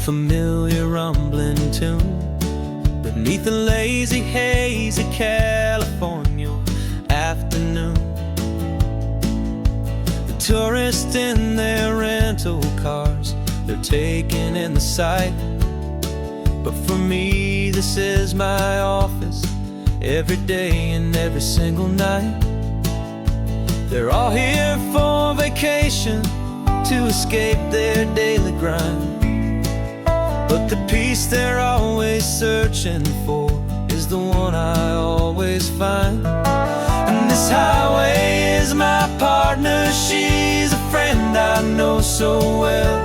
familiar rumbling tune beneath the lazy haze of California afternoon. The tourists in their rental cars, they're taking in the sight. But for me, this is my office, every day and every single night. They're all here for vacation, to escape their daily grind. But the peace they're always searching for is the one I always find. And this highway is my partner, she's a friend I know so well.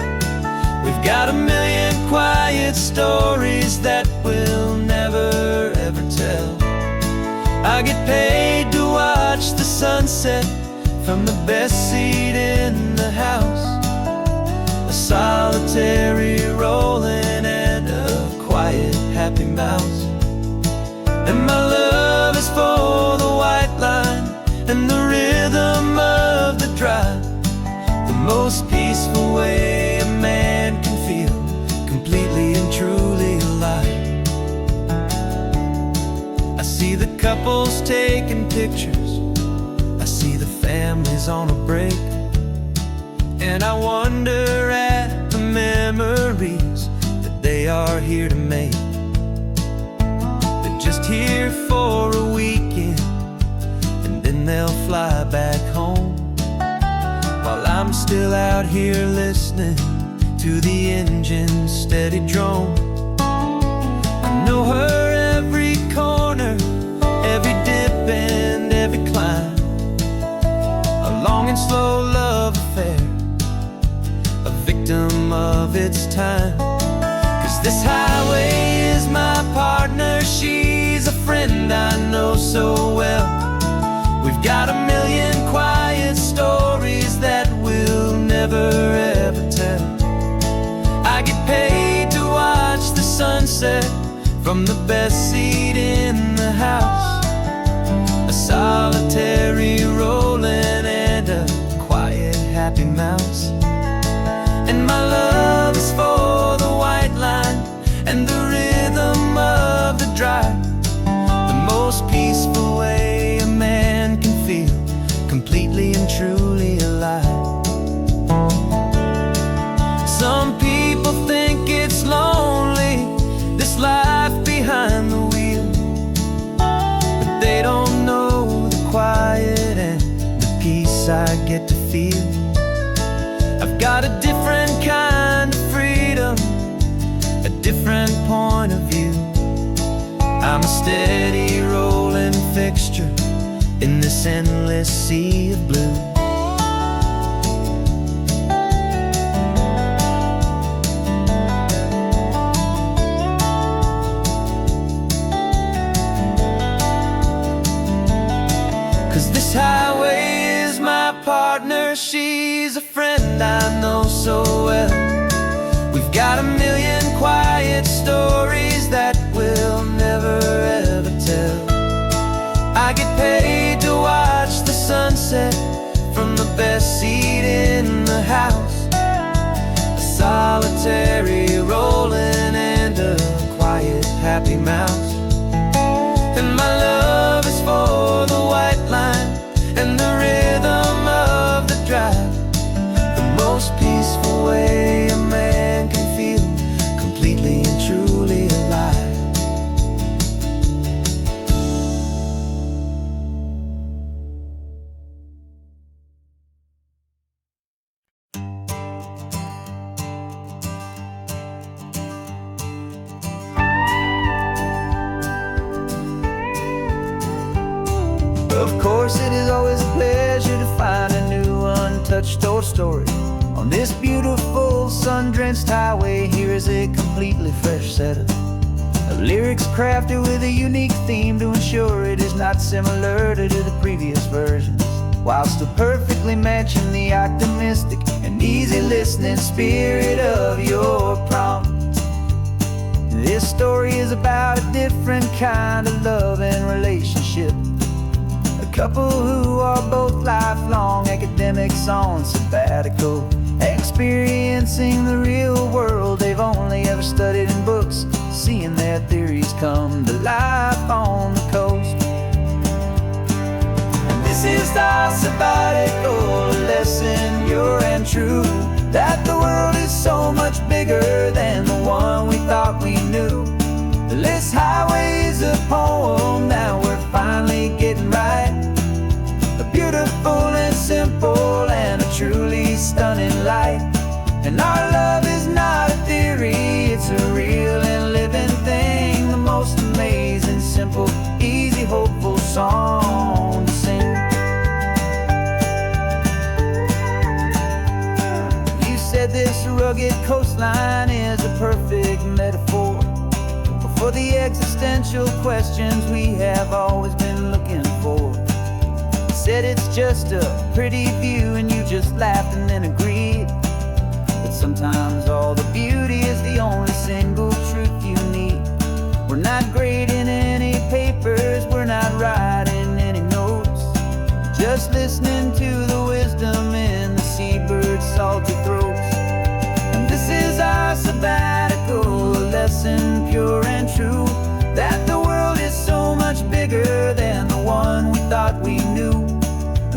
We've got a million quiet stories that we'll never ever tell. I get paid to watch the sunset from the best seat in the house. A solitary rolling and a quiet happy mouse. And my love is for the white line and the rhythm of the drive. The most peaceful way a man can feel completely and truly alive. I see the couples taking pictures, I see the families on a break, and I wonder at the memories that they are here to make. They're just here for a weekend, and then they'll fly back home, while I'm still out here listening to the engine's steady drone. I know her every corner, every dip and every climb. A long and slow love affair, a victim of its time. 'Cause this highway is my partner, she's a friend I know so well. We've got a million quiet stories that we'll never ever tell. I get paid to watch the sunset from the best seat in the house. A solitary rolling and a quiet happy mouse. And my love is for the white line and the rhythm of the drive. The most peaceful way a man can feel completely and truly alive. Some people think it's lonely, this life behind the wheel, but they don't know the quiet and the peace I get to feel. I've got a different kind of freedom, a different point of view. I'm a steady rolling fixture in this endless sea of blue. This highway is my partner, she's a friend I know so well. We've got a million quiet stories that we'll never ever tell. I get paid to watch the sunset from the best seat in the house. A solitary rolling and a quiet happy mouse. And my love is for the white line and the rhythm of the drive. The most peaceful way a man can feel completely and truly alive. Of course, it is always a pleasure to find a new untouched old story. On this beautiful sun-drenched highway, here is a completely fresh set of lyrics crafted with a unique theme to ensure it is not similar to the previous versions, while still perfectly matching the optimistic and easy listening spirit of your prompt. This story is about a different kind of love and relationship. A couple who are both lifelong academics on sabbatical, experiencing the real world they've only ever theories come to life on the coast. And this is our sabbatical lesson, pure and true, that the world is so much bigger than the one we thought we knew. This highway is a poem that we're finally getting right, a beautiful and simple and a truly stunning light. And our love is not a theory, it's a real and living thing, the most amazing, simple, easy, hopeful song to sing. You said this rugged coastline is a perfect metaphor for the existential questions we have always been looking for. You said it's just a pretty view and you just laughed and then agreed. But sometimes all the beauty is the only single truth you need. We're not grading any papers, we're not writing any notes, just listening to the wisdom in the seabird's salty throats. And this is our sabbatical lesson, pure and true, that the world is so much bigger than the one we thought we knew.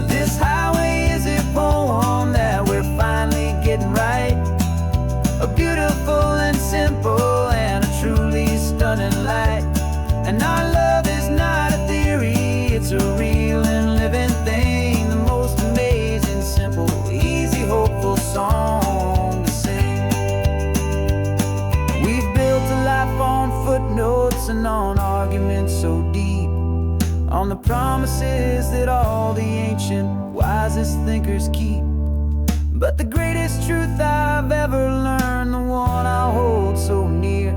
This highway is a poem that we're finally getting right, a beautiful and simple and a truly stunning light. And our love is not a theory, it's a real and living thing, the most amazing, simple, easy, hopeful song to sing. We've built a life on footnotes and on arguments so deep, on the promises that all the ancient, wisest thinkers keep. But the greatest truth I've ever learned, the one I hold so near,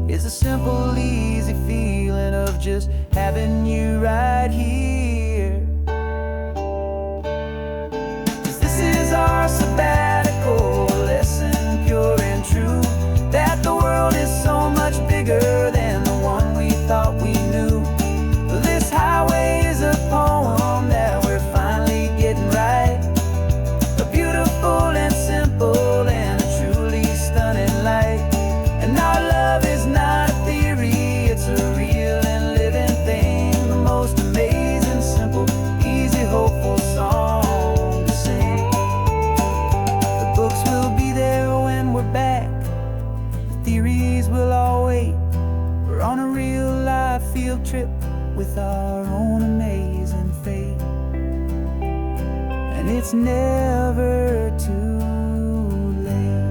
is a simple, easy feeling of just having you right here. 'Cause this is our sabbatical lesson, pure and true, that the world is so much bigger than the one we thought we knew. This highway is a poem that we're finally getting right, a beautiful and simple and a truly stunning light. And our love is not a theory, it's a real and living thing, the most amazing, simple, easy, hopeful song to sing. The books will be there when we're back, the theories will all wait. We're on a real life field trip with our own amazing fate, and it's never too late.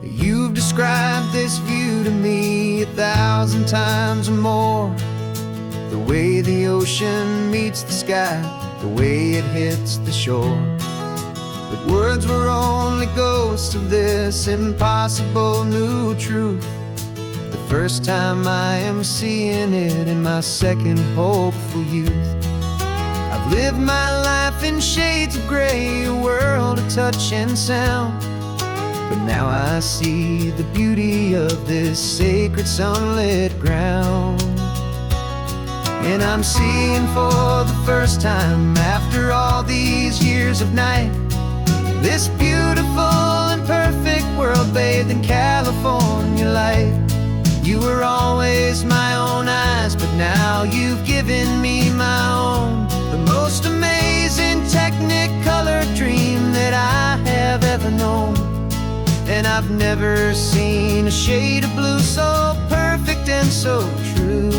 You've described this view to me 1,000 times or more, the way the ocean meets the sky, the way it hits the shore. But words were only ghosts of this impossible new truth. The first time I am seeing it in my second hopeful youth. I've lived my life in shades of gray, a world of touch and sound, but now I see the beauty of this sacred sunlit ground. And I'm seeing for the first time after all these years of night, this beautiful and perfect world bathed in California light. You were always my own eyes, but now you've given me my own, the most amazing technicolor dream that I have ever known. And I've never seen a shade of blue so perfect and so true.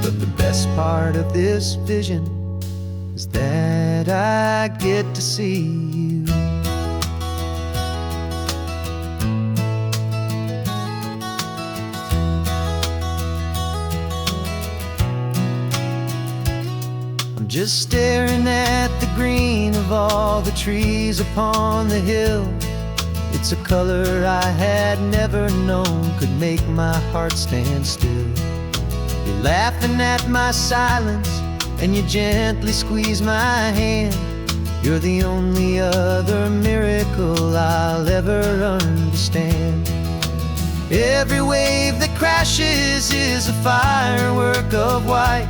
But the best part of this vision is that I get to see you. I'm just staring at the green of all the trees upon the hill. It's a color I had never known could make my heart stand still. You're laughing at my silence and you gently squeeze my hand. You're the only other miracle I'll ever understand. Every wave that crashes is a firework of white.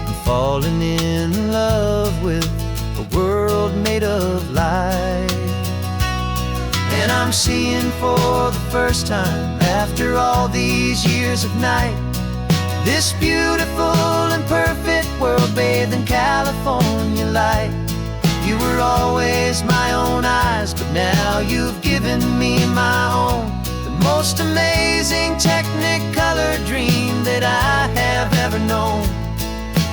I'm falling in love with a world made of light. And I'm seeing for the first time, after all these years of night, this beautiful and perfect world bathed in California light. You were always my own eyes, but now you've given me my own. The most amazing technicolor dream that I have ever known.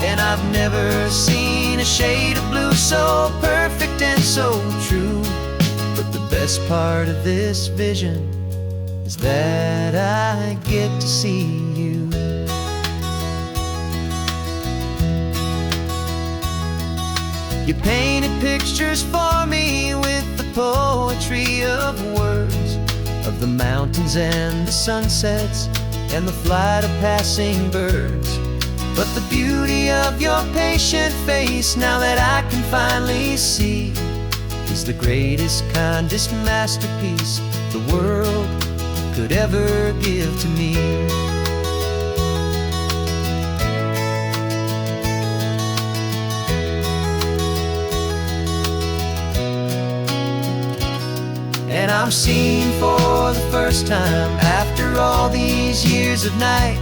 And I've never seen a shade of blue so perfect and so true. But the best part of this vision is that I get to see you. You painted pictures for me with the poetry of words, of the mountains and the sunsets and the flight of passing birds. But the beauty of your patient face, now that I can finally see, is the greatest, kindest masterpiece the world could ever give to me. And I'm seeing for the first time, after all these years of night,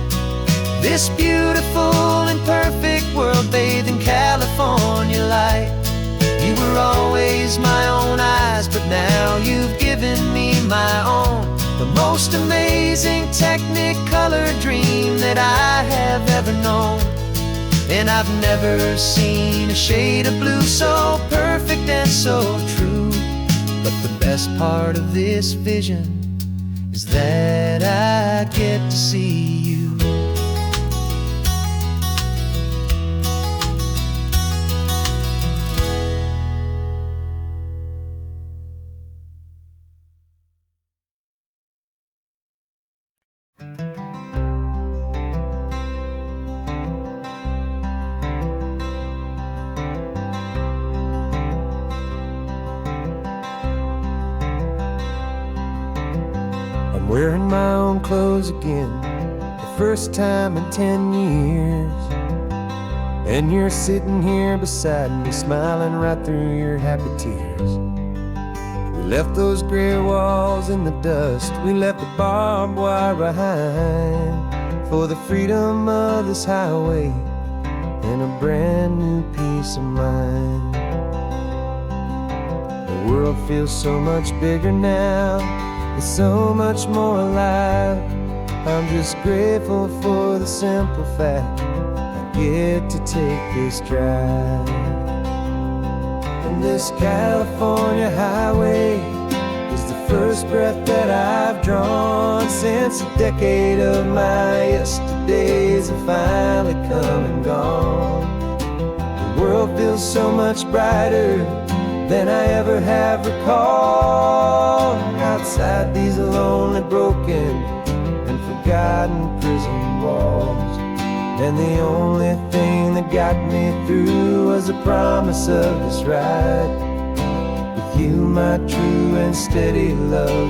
this beautiful and perfect world bathed in California light. You were always my own eyes, but now you've given me my own. The most amazing technicolor dream that I have ever known. And I've never seen a shade of blue so perfect and so true. But the best part of this vision is that I get to see you. Wearing my own clothes again, the first time in 10 years. And you're sitting here beside me, smiling right through your happy tears. We left those gray walls in the dust, we left the barbed wire behind, for the freedom of this highway and a brand new peace of mind. The world feels so much bigger now, it's so much more alive. I'm just grateful for the simple fact I get to take this drive. And this California highway is the first breath that I've drawn since a decade of my yesterdays have finally come and gone. The world feels so much brighter than I ever have recalled. Outside these lonely, broken, and forgotten prison walls. And the only thing that got me through was the promise of this ride with you, my true and steady love,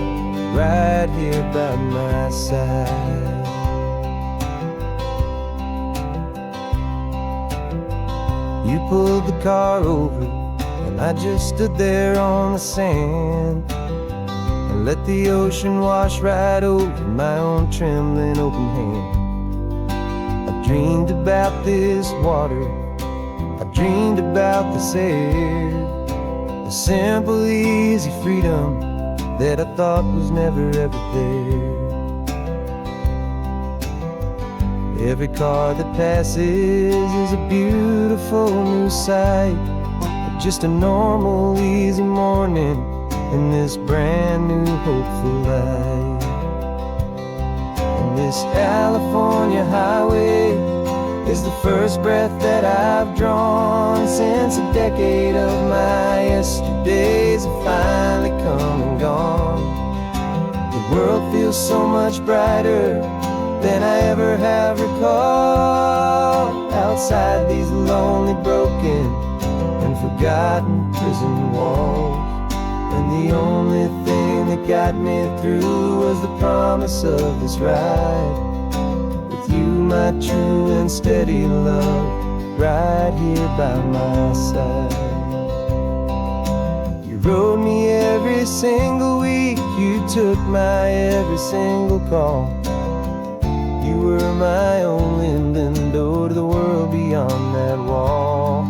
right here by my side. You pulled the car over, and I just stood there on the sand and let the ocean wash right over my own trembling open hand. I dreamed about this water, I dreamed about this air, the simple, easy freedom that I thought was never ever there. Every car that passes is a beautiful new sight, just a normal, easy morning in this brand new hopeful life. And this California highway is the first breath that I've drawn since a decade of my yesterdays have finally come and gone. The world feels so much brighter than I ever have recalled. Outside these lonely, broken, and forgotten prison walls. And the only thing that got me through was the promise of this ride. With you, my true and steady love, right here by my side. You rode me every single week, you took my every single call. You were my only window to the world beyond that wall.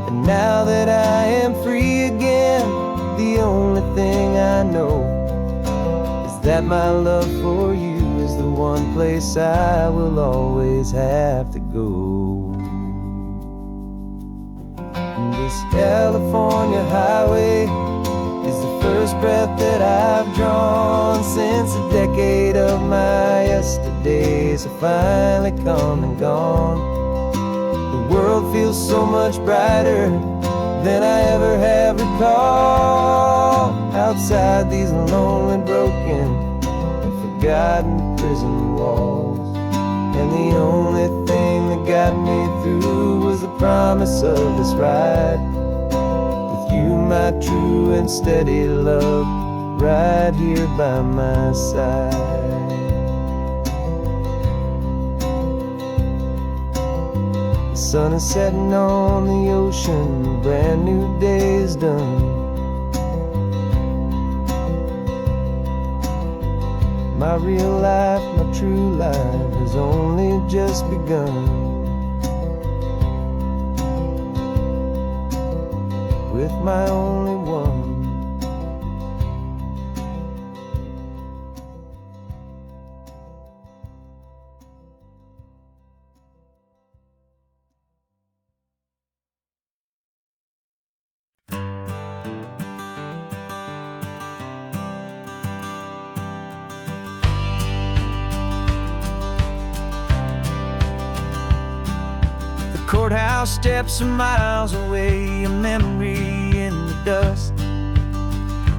And now that I am free again, the only thing I know is that my love for you is the one place I will always have to go. And this California highway is the first breath that I've drawn since a decade of my yesterdays have finally come and gone. The world feels so much brighter than I ever have recalled. Outside these lonely, broken, and forgotten prison walls. And the only thing that got me through was the promise of this ride. With you, my true and steady love, right here by my side. The sun is setting on the ocean, a brand new day is done. My real life, my true life has only just begun. With my only one. Courthouse steps are miles away, a memory in the dust.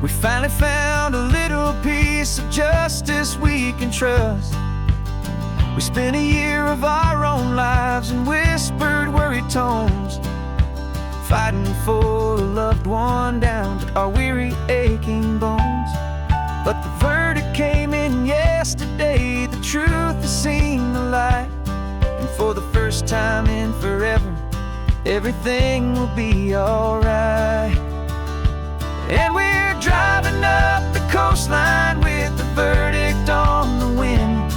We finally found a little piece of justice we can trust. We spent a year of our own lives in whispered, worried tones, fighting for a loved one down to our weary, aching bones. But the verdict came in yesterday, the truth has seen the light. And for the first time in forever, everything will be alright. And we're driving up the coastline with the verdict on the wind.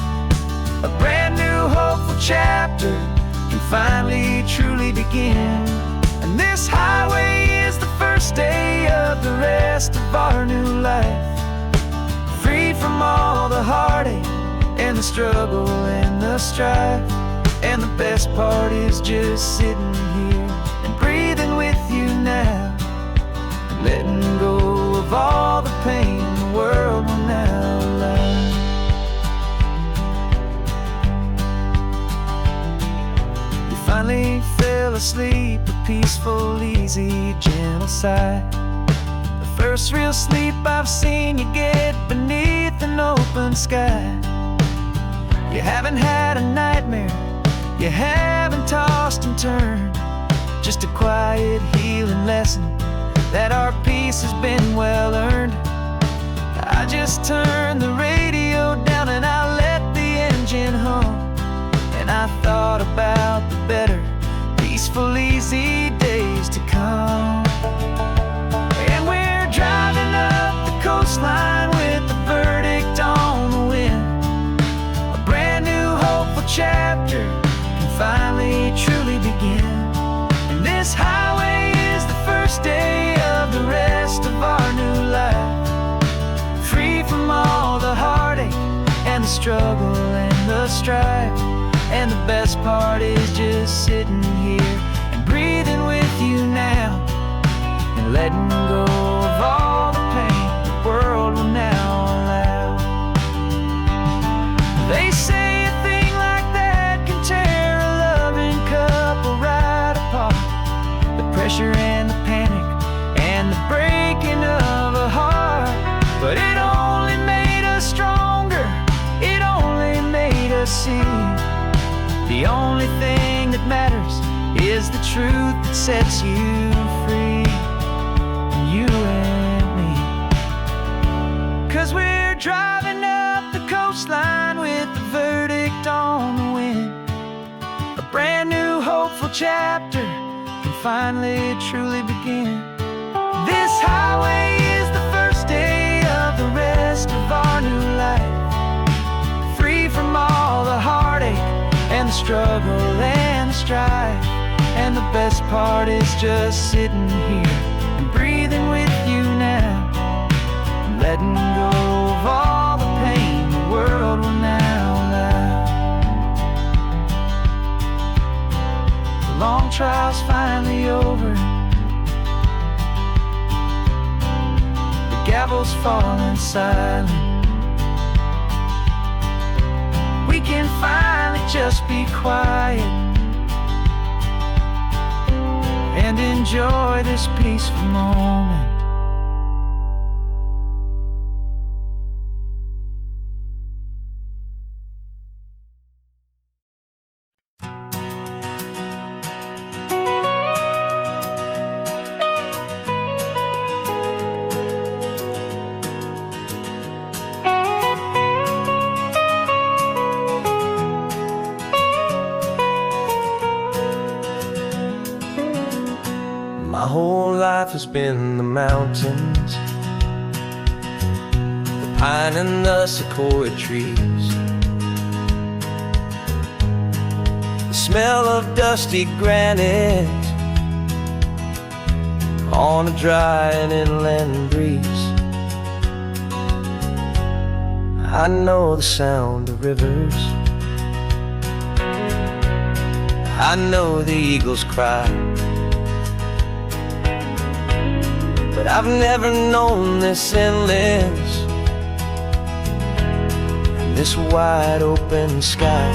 A brand new hopeful chapter can finally truly begin. And this highway is the first day of the rest of our new life. Freed from all the heartache and the struggle and the strife. And the best part is just sitting here and breathing with you now, letting go of all the pain the world will now allow. You finally fell asleep, a peaceful, easy, gentle sigh. The first real sleep I've seen you get beneath an open sky. You haven't had a nightmare, you haven't tossed and turned, just a quiet healing lesson that our peace has been well earned. I just turned the radio down and I let the engine hum, and I thought about the better, peaceful, easy days to come. And we're driving up the coastline with the verdict on the wind. A brand new hopeful chapter finally truly begin. And this highway is the first day of the rest of our new life. Free from all the heartache and the struggle and the strife. And the best part is just sitting here and breathing with you now, and letting go of all the pain the world will now allow. They say pressure and the panic and the breaking of a heart, but it only made us stronger, it only made us see the only thing that matters is the truth that sets you free, you and me. driving up the coastline with the verdict on the wind. A brand new hopeful chapter can finally truly begin. This highway is the first day of the rest of our new life, free from all the heartache and the struggle and the strife. And the best part is just sitting here and breathing with you now, and letting go of all the pain the world will now allow. The long trial's finally over, the gavel's falling silent. We can finally just be quiet and enjoy this peaceful moment. My whole life has been the mountains, the pine and the sequoia trees, the smell of dusty granite on a dry and inland breeze. I know the sound of rivers, I know the eagles cry, but I've never known this endless, this wide open sky.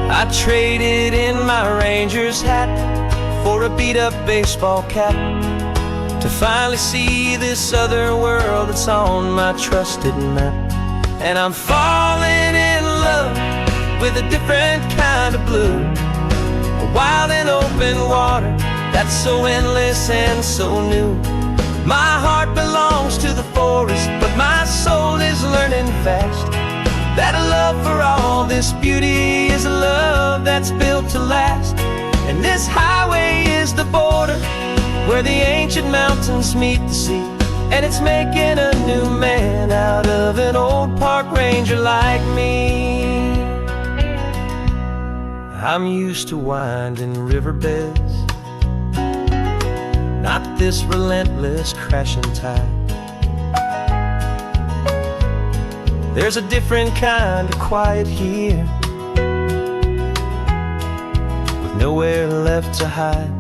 I traded in my ranger's hat for a beat-up baseball cap, to finally see this other world that's on my trusted map. And I'm falling in love with a different kind of blue, a wild and open water that's so endless and so new. My heart belongs to the forest, but my soul is learning fast that a love for all this beauty is a love that's built to last. And this highway is the border where the ancient mountains meet the sea, and it's making a new man out of an old park ranger like me. I'm used to winding riverbeds, not this relentless crashing tide. There's a different kind of quiet here, with nowhere left to hide.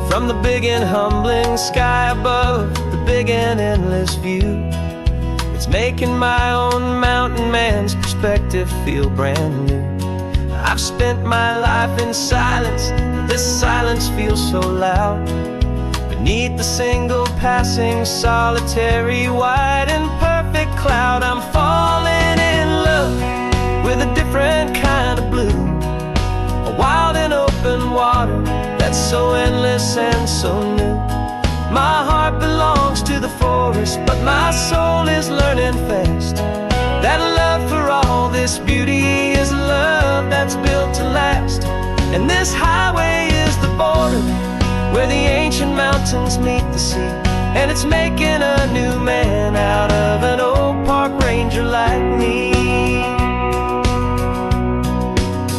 From the big and humbling sky above, the big and endless view, it's making my own mountain man's perspective feel brand new. I've spent my life in silence, this silence feels so loud. Beneath the single passing solitary white and perfect cloud, I'm falling in love with a different kind of blue, a wild and open water that's so endless and so new. My heart belongs to the forest, but my soul is learning fast that love for all this beauty is a love that's built to last. And this highway is the border where the ancient mountains meet the sea, and it's making a new man out of an old park ranger like me.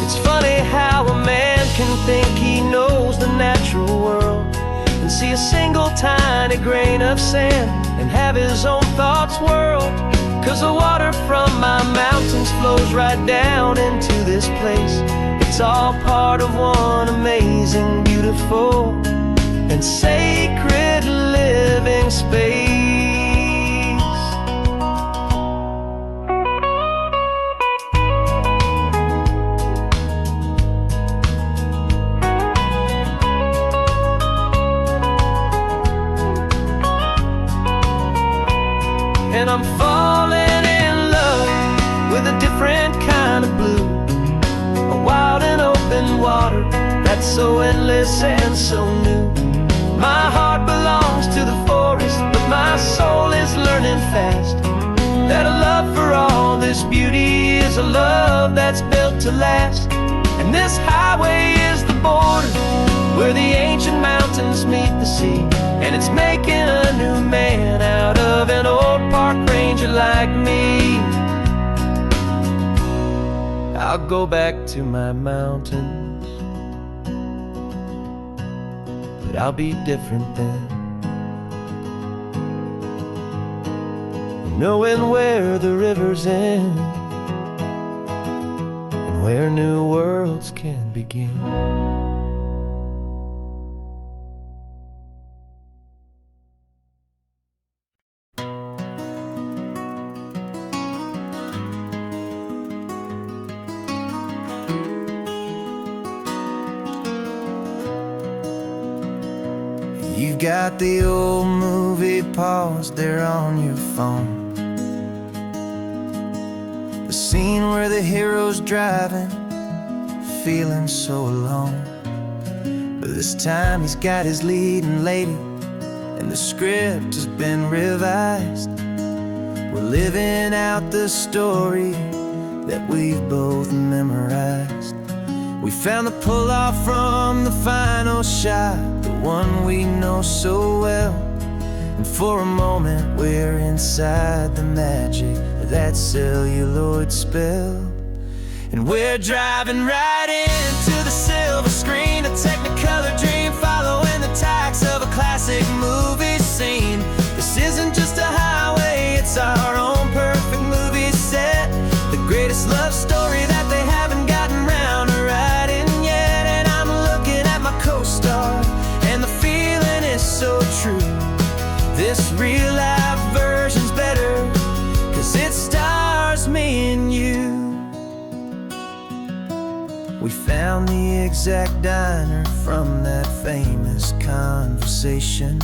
It's funny how a man can think he knows the natural world and see a single tiny grain of sand and have his own thoughts whirl. 'Cause the water from my mountains flows right down into this place. It's all part of one amazing, beautiful, and sacred living space. And I'm falling in love with a different kind of blue, a wild and open water that's so endless and so new. My heart belongs to the forest, there's a love that's built to last. And this highway is the border where the ancient mountains meet the sea, and it's making a new man out of an old park ranger like me. I'll go back to my mountains, but I'll be different then, knowing where the rivers end and where new worlds can begin. You got the old movie paused there on your phone, the scene where the hero's driving, feeling so alone. But this time he's got his leading lady, and the script has been revised. We're living out the story that we've both memorized. We found the pull-off from the final shot, the one we know so well. And for a moment we're inside the magic of that celluloid spell. And we're driving right into the silver screen, a technicolor dream, following the tacks of a classic movie scene. This isn't just a highway, it's our own perfect movie set, the greatest love story that they haven't gotten round to writing yet. And I'm looking at my co-star, and the feeling is so true. This real life version's better, 'cause it stars me and you. We found the exact diner from that famous conversation,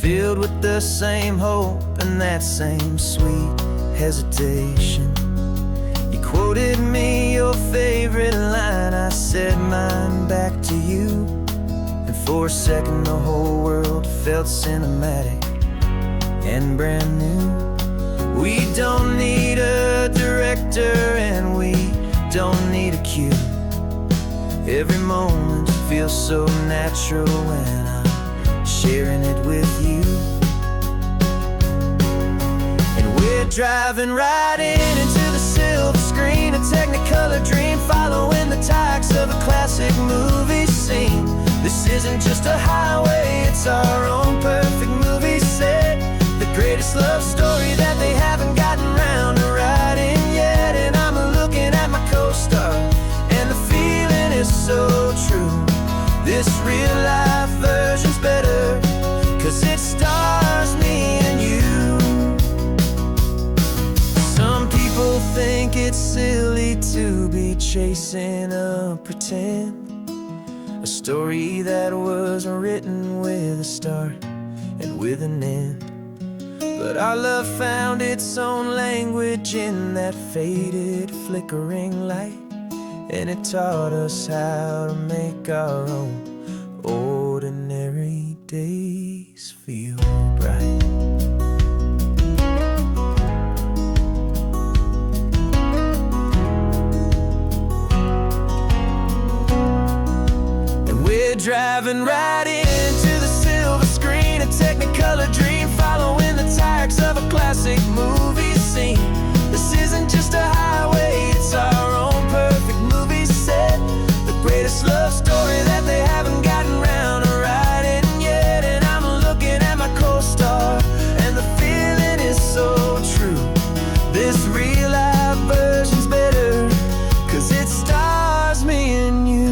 filled with the same hope and that same sweet hesitation. You quoted me your favorite line, I said mine back to you. And for a second the whole world felt cinematic and brand new. We don't need a director and we don't need a cue. Every moment feels so natural when I'm sharing it with you. And we're driving right into the silver screen, a technicolor dream, following the tacks of a classic movie scene. This isn't just a highway, it's our own perfect movie set, the greatest love story that they haven't gotten round to writing yet. And I'm looking at my co-star, and the feeling is so true. This real life version's better, 'cause it stars me and you. Some people think it's silly to be chasing a pretend, a story that was written with a start and with an end. But our love found its own language in that faded, flickering light, and it taught us how to make our own ordinary days feel bright. And we're driving right into the silver screen, a technicolor dream, following the tacks of a classic movie scene. This isn't just a highway, it's our own perfect movie set, the greatest love story that they haven't gotten round to writing yet. And I'm looking at my co-star, and the feeling is so true. This real life version's better, 'cause it stars me and you.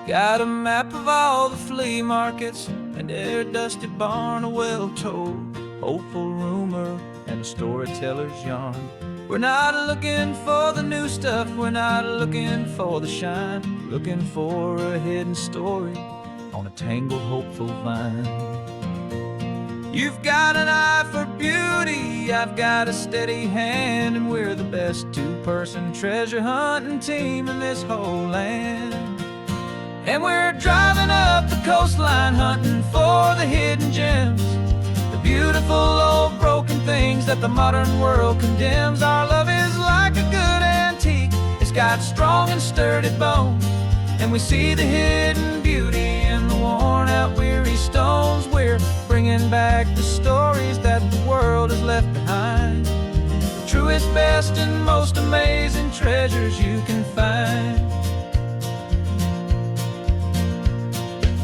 Got a map of all the flea markets, and their dusty barn, a well-told hopeful rumor, and a storyteller's yarn. We're not looking for the new stuff, we're not looking for the shine, looking for a hidden story on a tangled hopeful vine. You've got an eye for beauty, I've got a steady hand, and we're the best two-person treasure hunting team in this whole land. And we're driving up the coastline hunting for the hidden gems, the beautiful old broken things that the modern world condemns. Our love is like a good antique, it's got strong and sturdy bones, and we see the hidden beauty in the worn out weary stones. We're bringing back the stories that the world has left behind, the truest, best, and most amazing treasures you can find.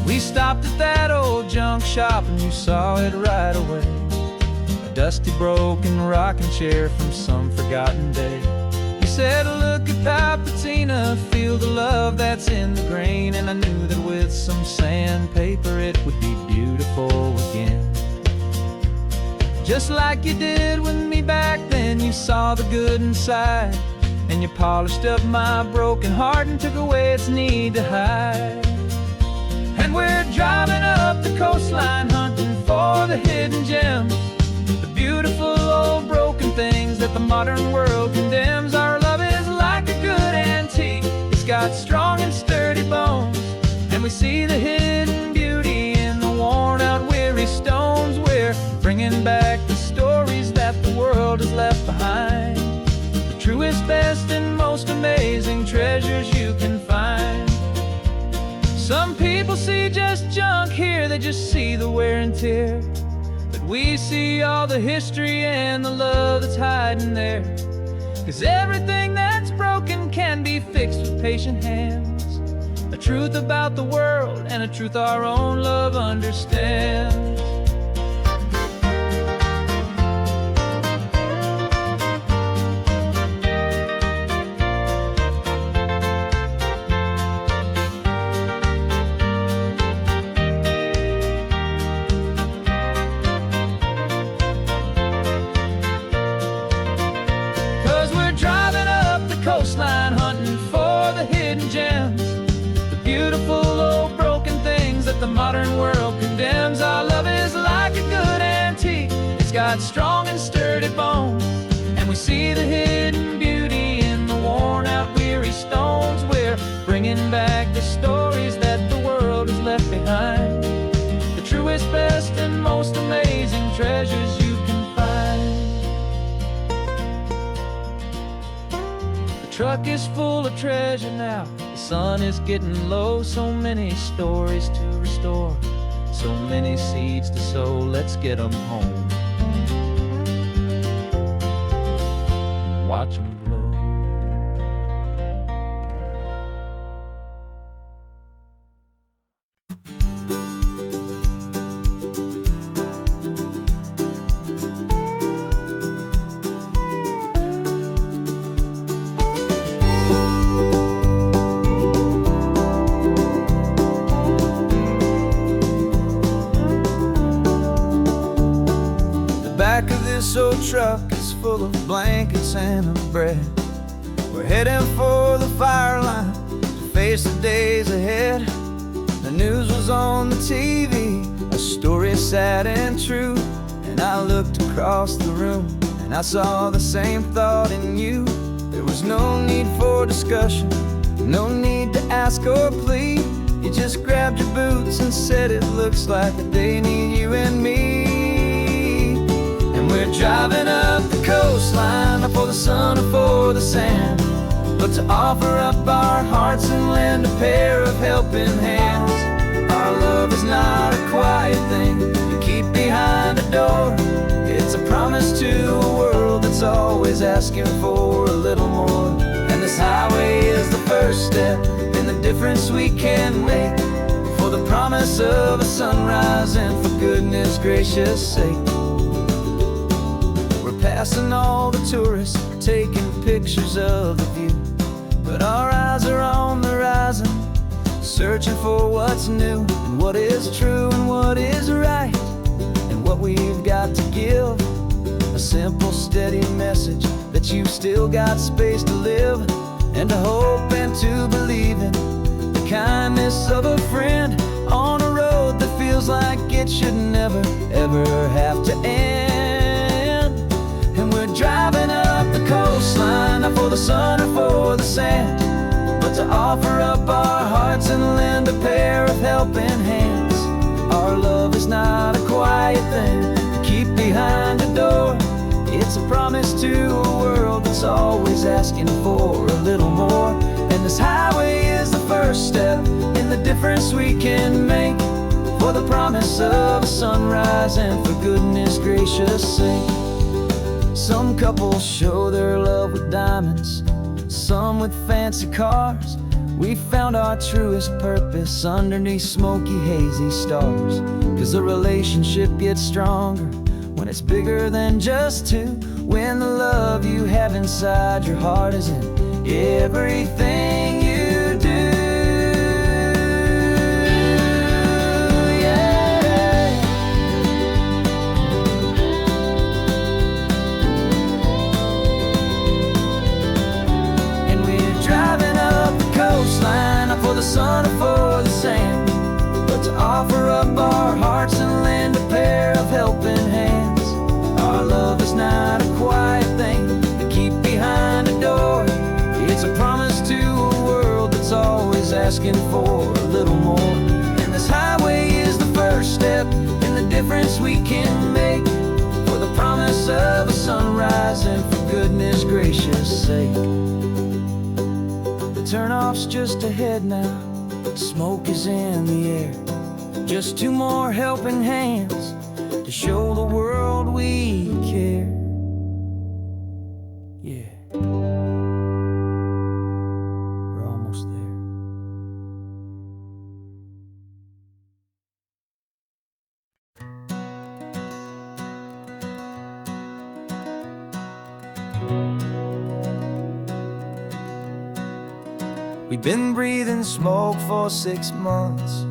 We stopped at that old junk shop and you saw it right away, a dusty broken rocking chair from some forgotten day. You said, look at Papatina, feel the love that's in the grain, and I knew that with some sandpaper it would be beautiful again. Just like you did with me back then, you saw the good inside, and you polished up my broken heart and took away its need to hide. And we're driving up the coastline hunting for the hidden gems, the beautiful old broken things that the modern world condemns. Our love is like a good antique, it's got strong and sturdy bones, and we see the hidden beauty in the worn out weary stones. We're bringing back the stories that the world has left behind, the truest, best, and most amazing treasures you can find. Some people see just junk here, they just see the wear and tear, but we see all the history and the love that's hiding there. 'Cause everything that's broken can be fixed with patient hands, a truth about the world and a truth our own love understands. 'Cause we're driving up the coastline hunting for the hidden gems, the beautiful old broken things that the modern world condemns. Our love is like a good antique, it's got strong and sturdy bones, and we see the hidden beauty in the worn out weary stones. We're bringing back the stories that the world has left behind, the truest, best, and most amazing treasures you can find. The truck is full of treasure now, the sun is getting low. So many stories to restore, so many seeds to sow. Let's get them home, watch them blow. The back of this old truck is full of blankets and of bread. We're heading for the fire line to face the days ahead. The news was on the TV, a story sad and true, and I looked across the room and I saw the same thought in you. There was no need for discussion, no need to ask or plead. You just grabbed your boots and said, it looks like the day need you and me. We're driving up the coastline, not for the sun or for the sand, but to offer up our hearts and lend a pair of helping hands. Our love is not a quiet thing you keep behind a door. It's a promise to a world that's always asking for a little more. And this highway is the first step in the difference we can make, for the promise of a sunrise and for goodness gracious sake. Passing all the tourists, taking pictures of the view, but our eyes are on the horizon, searching for what's new and what is true and what is right, and what we've got to give. A simple, steady message that you've still got space to live, and to hope and to believe in the kindness of a friend on a road that feels like it should never, ever happen sand, but to offer up our hearts and lend a pair of helping hands. Our love is not a quiet thing to keep behind a door. It's a promise to a world that's always asking for a little more. And this highway is the first step in the difference we can make, for the promise of a sunrise and for goodness gracious sake. Some couples show their love with diamonds, some with fancy cars. We found our truest purpose underneath smoky, hazy stars. 'Cause a relationship gets stronger when it's bigger than just two, when the love you have inside your heart is in everything you do. Yeah. And we're driving up the coastline, not for the sun or for the sand, but to offer up our hearts and lend a pair of helping hands. Our love is not a quiet thing to keep behind a door. It's a promise to a world that's always asking for a little more. And this highway is the first step in the difference we can make, for the promise of a sunrise and for goodness gracious sake. The turnoff's just ahead now, smoke is in the air. Just two more helping hands to show the world we care. Yeah, we're almost there. We've been breathing smoke for 6 months,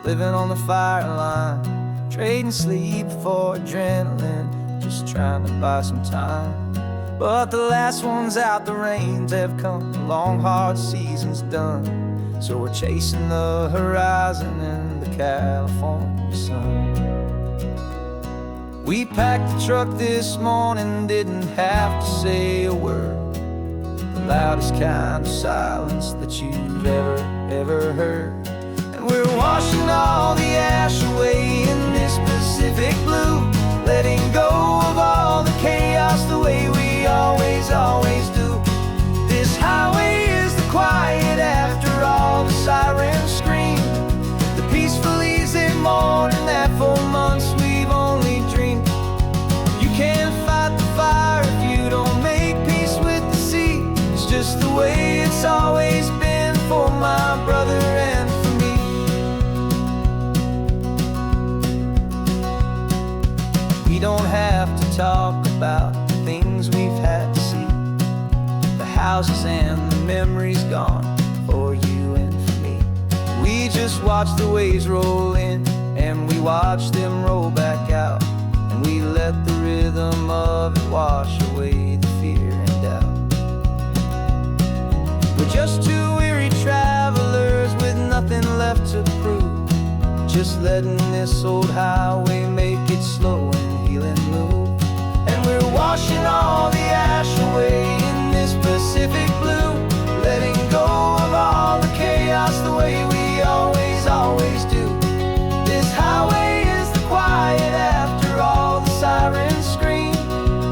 living on the fire line, trading sleep for adrenaline, just trying to buy some time. But the last one's out, the rains have come, the long hard season's done. So we're chasing the horizon in the California sun. We packed the truck this morning, didn't have to say a word. The loudest kind of silence that you've ever heard. And we're washing all the ash away in this Pacific blue, letting go of all the chaos the way we always do. This highway is the quiet after all the sirens scream, the peaceful easy morning that for months we've only dreamed. You can't fight the fire if you don't make peace with the sea. It's just the way it's always been for my brother and for me. We don't have to talk about the things we've had to see, the houses and the memories gone for you and for me. We just watch the waves roll in and we watch them roll back out, and we let the rhythm of it wash away the fear and doubt. We're just two weary travelers with nothing left to prove, just letting this old highway make it slow and healing move. And we're washing all the ash away in this Pacific blue, letting go of all the chaos the way we always do. This highway is the quiet after all the sirens scream,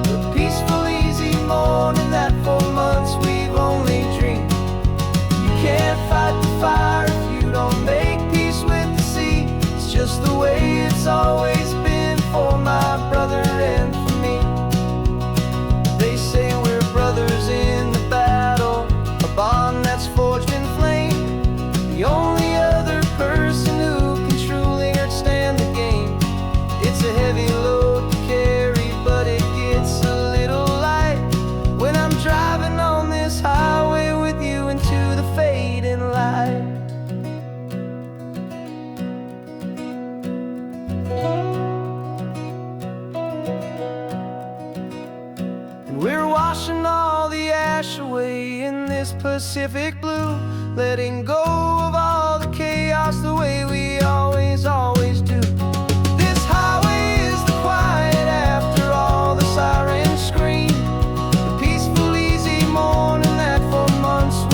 the peaceful easy morning that for months we've only dreamed. You can't fight the fire if you don't make peace with the sea. It's just the way it's always been for my brother and for me. They say we're brothers in the battle, a bond that's forged in flame. The only other person who can truly understand the game. It's a heavy load to carry, but it gets a little light when I'm driving on this highway with you into the fading light. And we're washing all the ash away in this Pacific blue, letting go of all the chaos the way we always do. This highway is the quiet after all the sirens scream, the peaceful easy morning that for months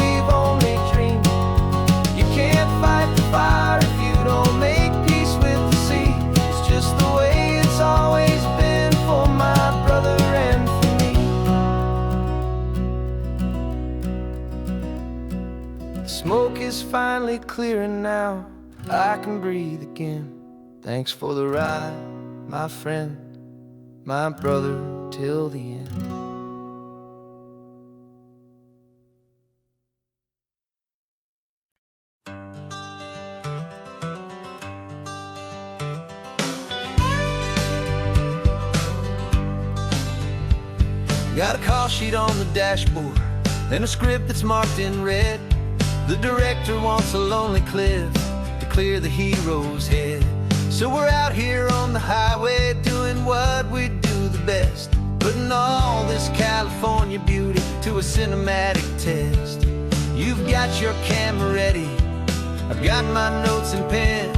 finally clearing now. I can breathe again. Thanks for the ride, my friend, my brother till the end. Got a call sheet on the dashboard and a script that's marked in red. The director wants a lonely cliff to clear the hero's head. So we're out here on the highway doing what we do the best, putting all this California beauty to a cinematic test. You've got your camera ready, I've got my notes and pen.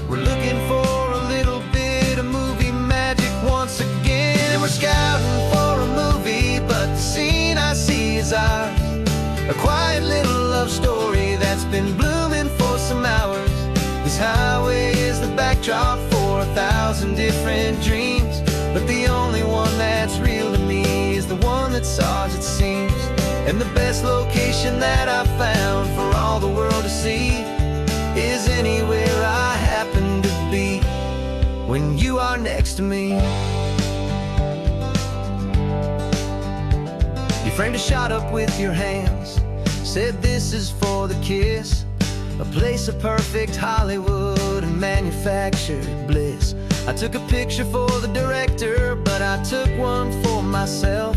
We're looking for a little bit of movie magic once again. We're scouting for a movie, but the scene I see is ours. A quiet little love story that's been blooming for some hours. This highway is the backdrop for 1,000 different dreams, but the only one that's real to me is the one that's ours, it seems. And the best location that I've found for all the world to see is anywhere I happen to be when you are next to me. You framed a shot up with your hands, said this is for the kiss, a place of perfect Hollywood and manufactured bliss. I took a picture for the director, but I took one for myself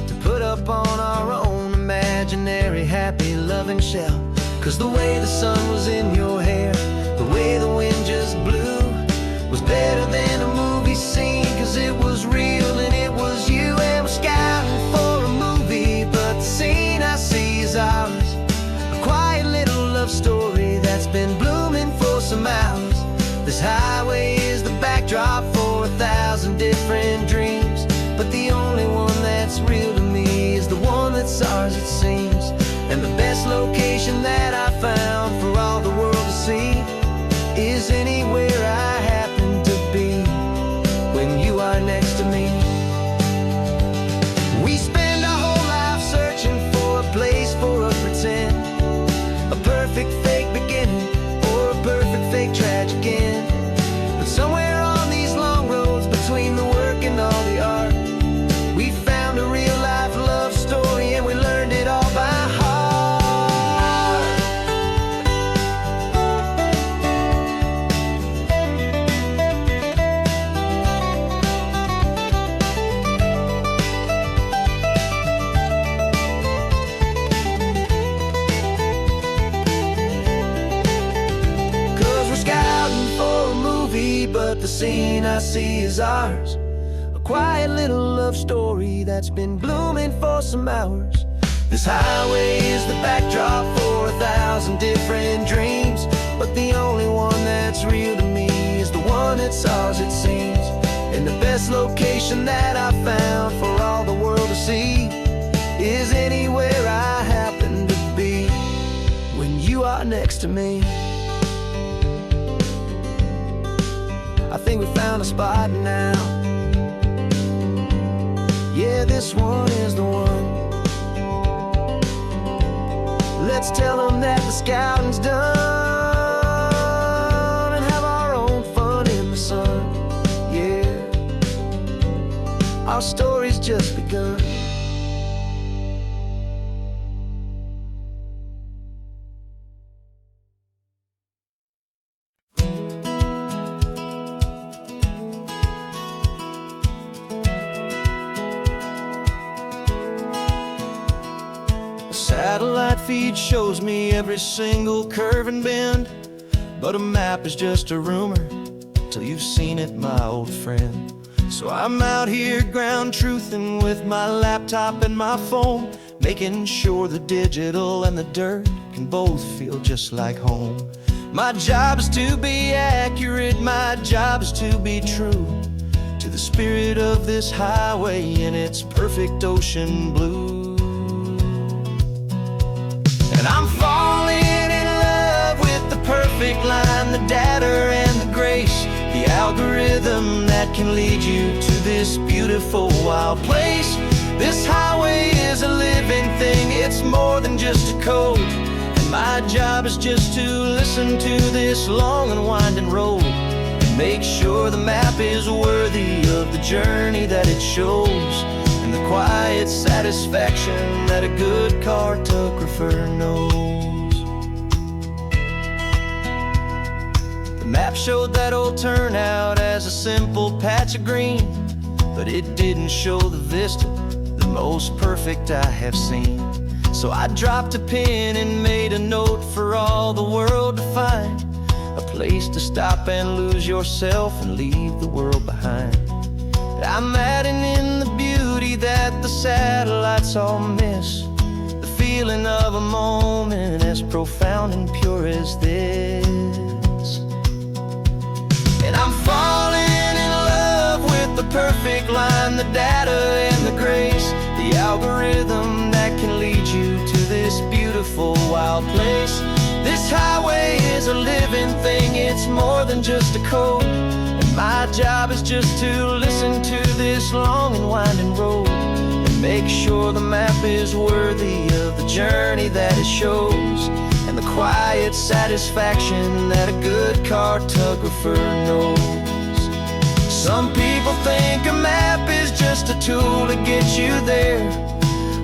to put up on our own imaginary happy loving shelf. Cause the way the sun was in your hair, the way the wind just blew, was better than a movie scene, cause it was real and it was you. And we're scouting for a movie, but the scene I see is ours. A quiet little love story that's been blooming for some hours. This highway is the backdrop for 1,000 different dreams, but the only one that's real to me is the one that's ours, it seems. And the best location that I found for all the world to see is anywhere I happen to be when you are next to me. We spend our whole life searching for a place for a pretend, a perfect fake beginning or a perfect fake tragic end. But somewhere on these long roads between the work and all the art, we found a real life love story and we learned it all by heart. But the scene I see is ours. A quiet little love story that's been blooming for some hours. This highway is the backdrop for 1,000 different dreams, but the only one that's real to me is the one that's ours, it seems. And the best location that I found for all the world to see is anywhere I happen to be when you are next to me. I think we found a spot now. Yeah, this one is the one. Let's tell them that the scouting's done and have our own fun in the sun. Yeah, our story's just begun. Satellite feed shows me every single curve and bend, but a map is just a rumor till you've seen it, my old friend. So I'm out here ground truthing with my laptop and my phone, making sure the digital and the dirt can both feel just like home. My job is to be accurate, my job is to be true to the spirit of this highway in its perfect ocean blue. And I'm falling in love with the perfect line, the data and the grace, the algorithm that can lead you to this beautiful wild place. This highway is a living thing, it's more than just a code. And My job is just to listen to this long and winding road and make sure the map is worthy of the journey that it shows, and the quiet satisfaction that a good cartographer knows. The map showed that old turnout as a simple patch of green, but it didn't show the vista, the most perfect I have seen. So I dropped a pin and made a note for all the world to find, a place to stop and lose yourself and leave the world behind. I'm adding in the beauty that the satellites all miss, the feeling of a moment as profound and pure as this. And I'm falling in love with the perfect line, the data and the grace, the algorithm that can lead you to this beautiful wild place. This highway is a living thing, it's more than just a code, and my job is just to listen to this long and winding road and make sure the map is worthy of the journey that it shows, and the quiet satisfaction that a good cartographer knows. Some people think a map is just a tool to get you there,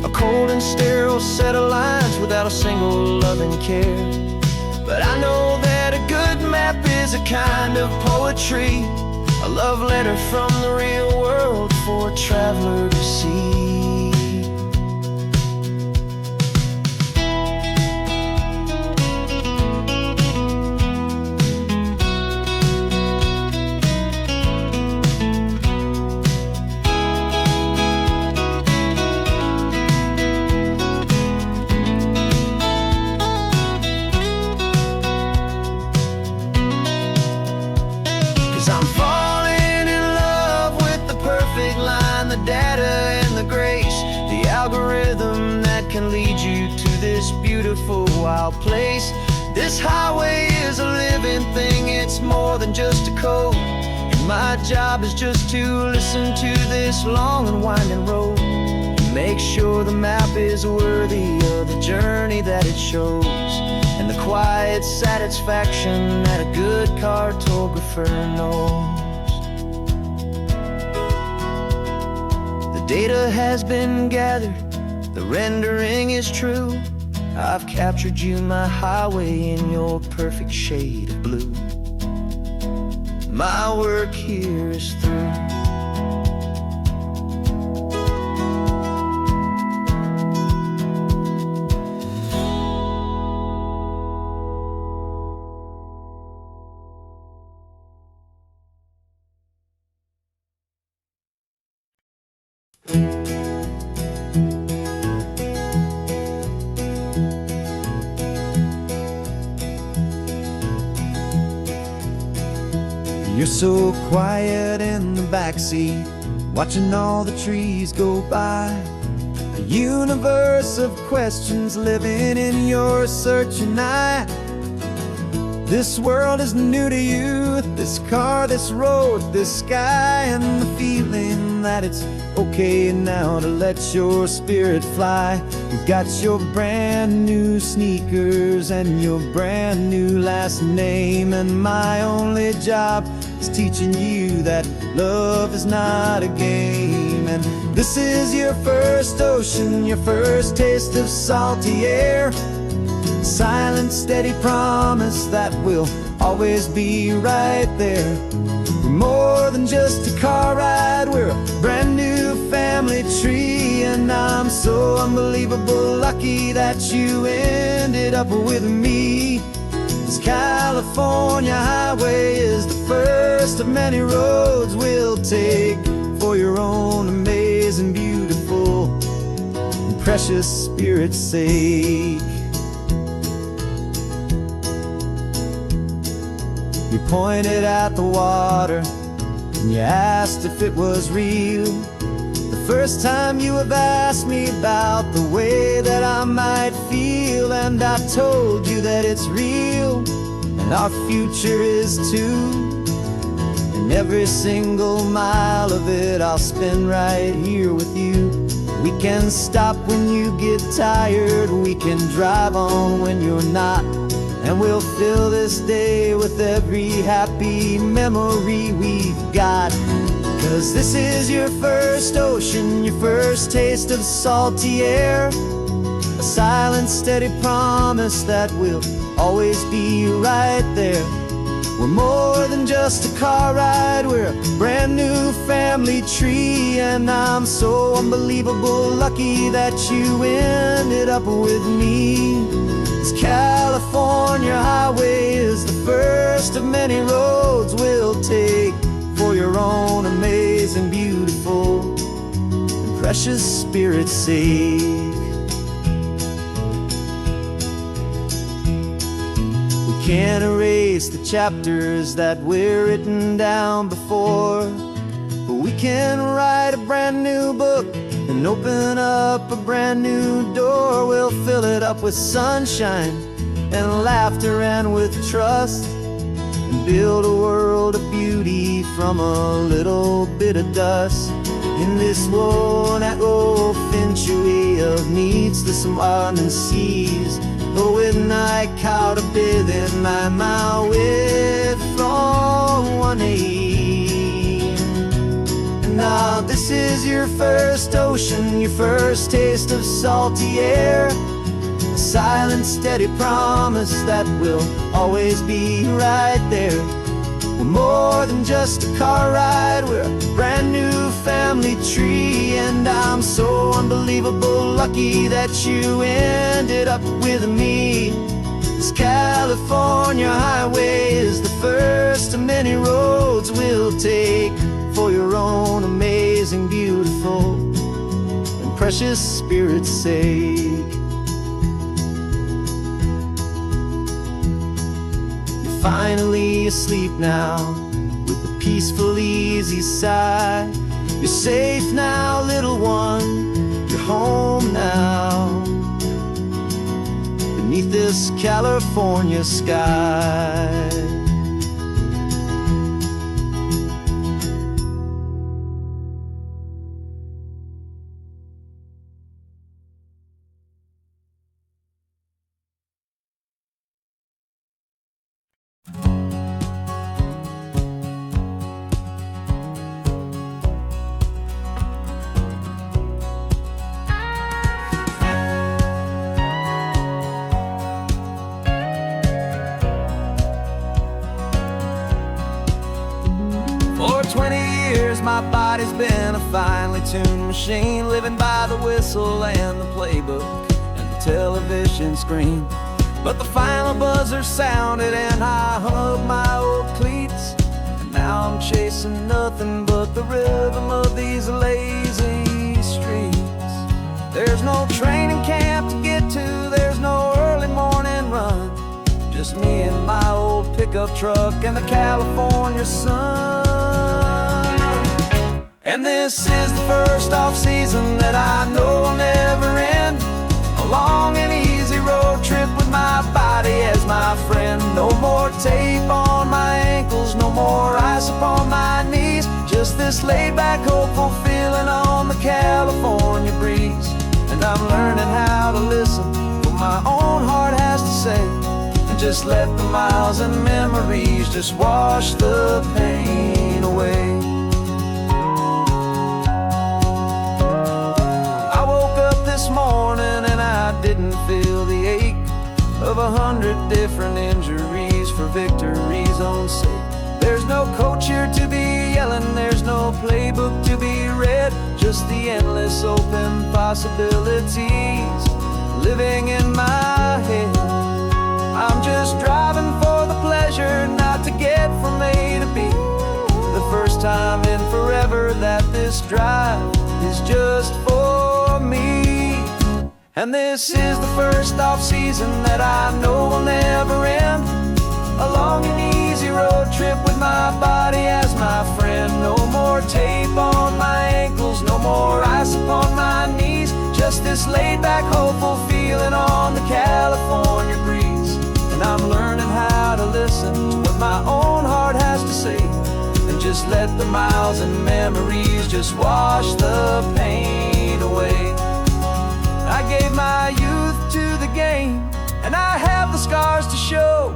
a cold and sterile set of lines without a single loving care. But I know that a good map is a kind of poetry, a love letter from the real world for a traveler to see. 'Cause I'm falling in love with the perfect line, the data and the grace, the algorithm that can lead you to this beautiful wild place. This highway is a living thing, it's more than just a code, and my job is just to listen to this long and winding road and make sure the map is worthy of the journey that it shows, and the quiet satisfaction that a good cartographer knows. The data has been gathered, the rendering is true. I've captured you, my highway, in your perfect shade of blue. My work here is through. You're so quiet in the backseat, watching all the trees go by. A universe of questions living in your searching eye. This world is new to you, this car, this road, this sky, and the feeling that it's okay now to let your spirit fly. You've got your brand new sneakers and your brand new last name, and my only job is teaching you that love is not a game. And this is your first ocean, your first taste of salty air, silent, steady promise that we'll always be right there. We're more than just a car ride, we're a brand new family tree, and I'm so unbelievable lucky that you ended up with me. This California highway is the first of many roads we'll take for your own amazing, beautiful, and precious spirit's sake. You pointed at the water and you asked if it was real. The first time you have asked me about the way that I might feel, and I told you that it's real and our future is too. And every single mile of it I'll spend right here with you. We can stop when you get tired, we can drive on when you're not, and we'll fill this day with every happy memory we've got. 'Cause this is your first ocean, your first taste of salty air, a silent, steady promise that we'll always be right there. We're more than just a car ride, we're a brand new family tree, and I'm so unbelievable lucky that you ended up with me. This California highway is the first of many roads we'll take for your own amazing, beautiful, and precious spirit's sake. Can't erase the chapters that we're written down before, but we can write a brand new book and open up a brand new door. We'll fill it up with sunshine and laughter and with trust, and build a world of beauty from a little bit of dust. In this world that century of needless winding seas, with night caught a bit in my mouth with from one aim. And now this is your first ocean, your first taste of salty air, a silent, steady promise that we'll always be right there. We're more than just a car ride, we're a brand new family tree, and I'm so unbelievable lucky that you ended up with me. This California highway is the first of many roads we'll take for your own amazing, beautiful, and precious spirit's sake. Finally asleep now, with a peaceful, easy sigh. You're safe now, little one, you're home now, beneath this California sky. My body's been a finely tuned machine, living by the whistle and the playbook and the television screen. But the final buzzer sounded and I hung up my old cleats, and now I'm chasing nothing but the rhythm of these lazy streets. There's no training camp to get to, there's no early morning run, just me and my old pickup truck and the California sun. And this is the first off-season that I know will never end, a long and easy road trip with my body as my friend. No more tape on my ankles, no more ice upon my knees, just this laid-back, hopeful feeling on the California breeze. And I'm learning how to listen what my own heart has to say, and just let the miles and memories just wash the pain away. This morning and I didn't feel the ache of 100 different injuries for victory's own sake. There's no coach here to be yelling, there's no playbook to be read, just the endless open possibilities living in my head. I'm just driving for the pleasure, not to get from A to B. The first time in forever that this drive is just for me. And this is the first off-season that I know will never end, a long and easy road trip with my body as my friend. No more tape on my ankles, no more ice upon my knees, just this laid-back, hopeful feeling on the California breeze. And I'm learning how to listen to what my own heart has to say, and just let the miles and memories just wash the pain away. away. I gave my youth to the game, and I have the scars to show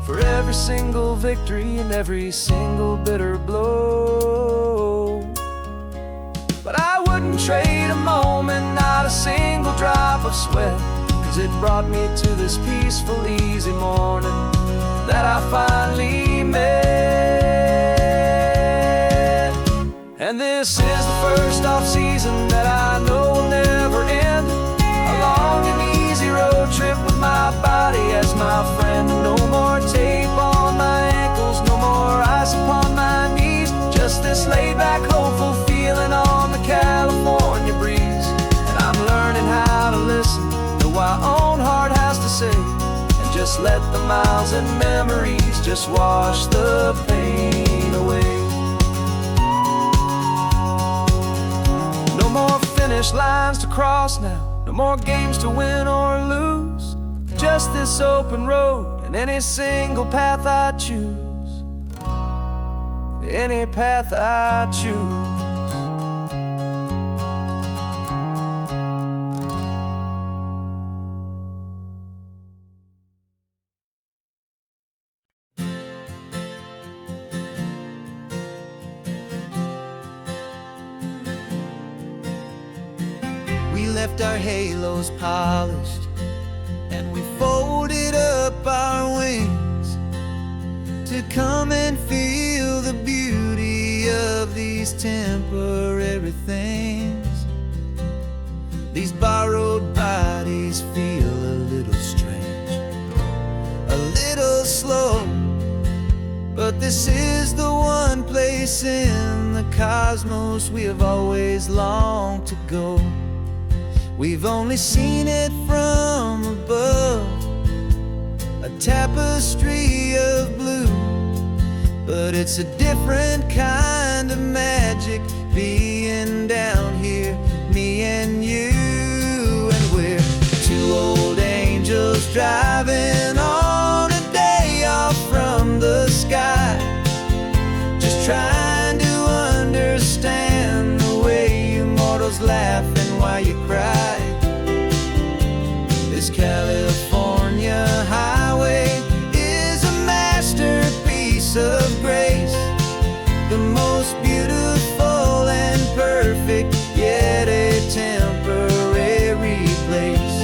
for every single victory and every single bitter blow. But I wouldn't trade a moment, not a single drop of sweat, 'cause it brought me to this peaceful, easy morning that I finally met. And this is the first off-season that I know will never end. A long and easy road trip with my body as my friend. No more tape on my ankles, no more ice upon my knees. Just this laid-back, hopeful feeling on the California breeze. And I'm learning how to listen to what my own heart has to say, and just let the miles and memories just wash the pain away. No more finish lines to cross now, no more games to win or lose. Just this open road and any single path I choose. Any path I choose. We left our halos polished, and we folded up our wings to come and feel the beauty of these temporary things. These borrowed bodies feel a little strange, a little slow, but this is the one place in the cosmos we have always longed to go. We've only seen it from above, a tapestry of blue, but it's a different kind of magic being down here, me and you. And we're two old angels driving on a day off from the sky, just trying to understand the way you mortals laugh and why you cry. This California highway is a masterpiece of grace, the most beautiful and perfect, yet a temporary place.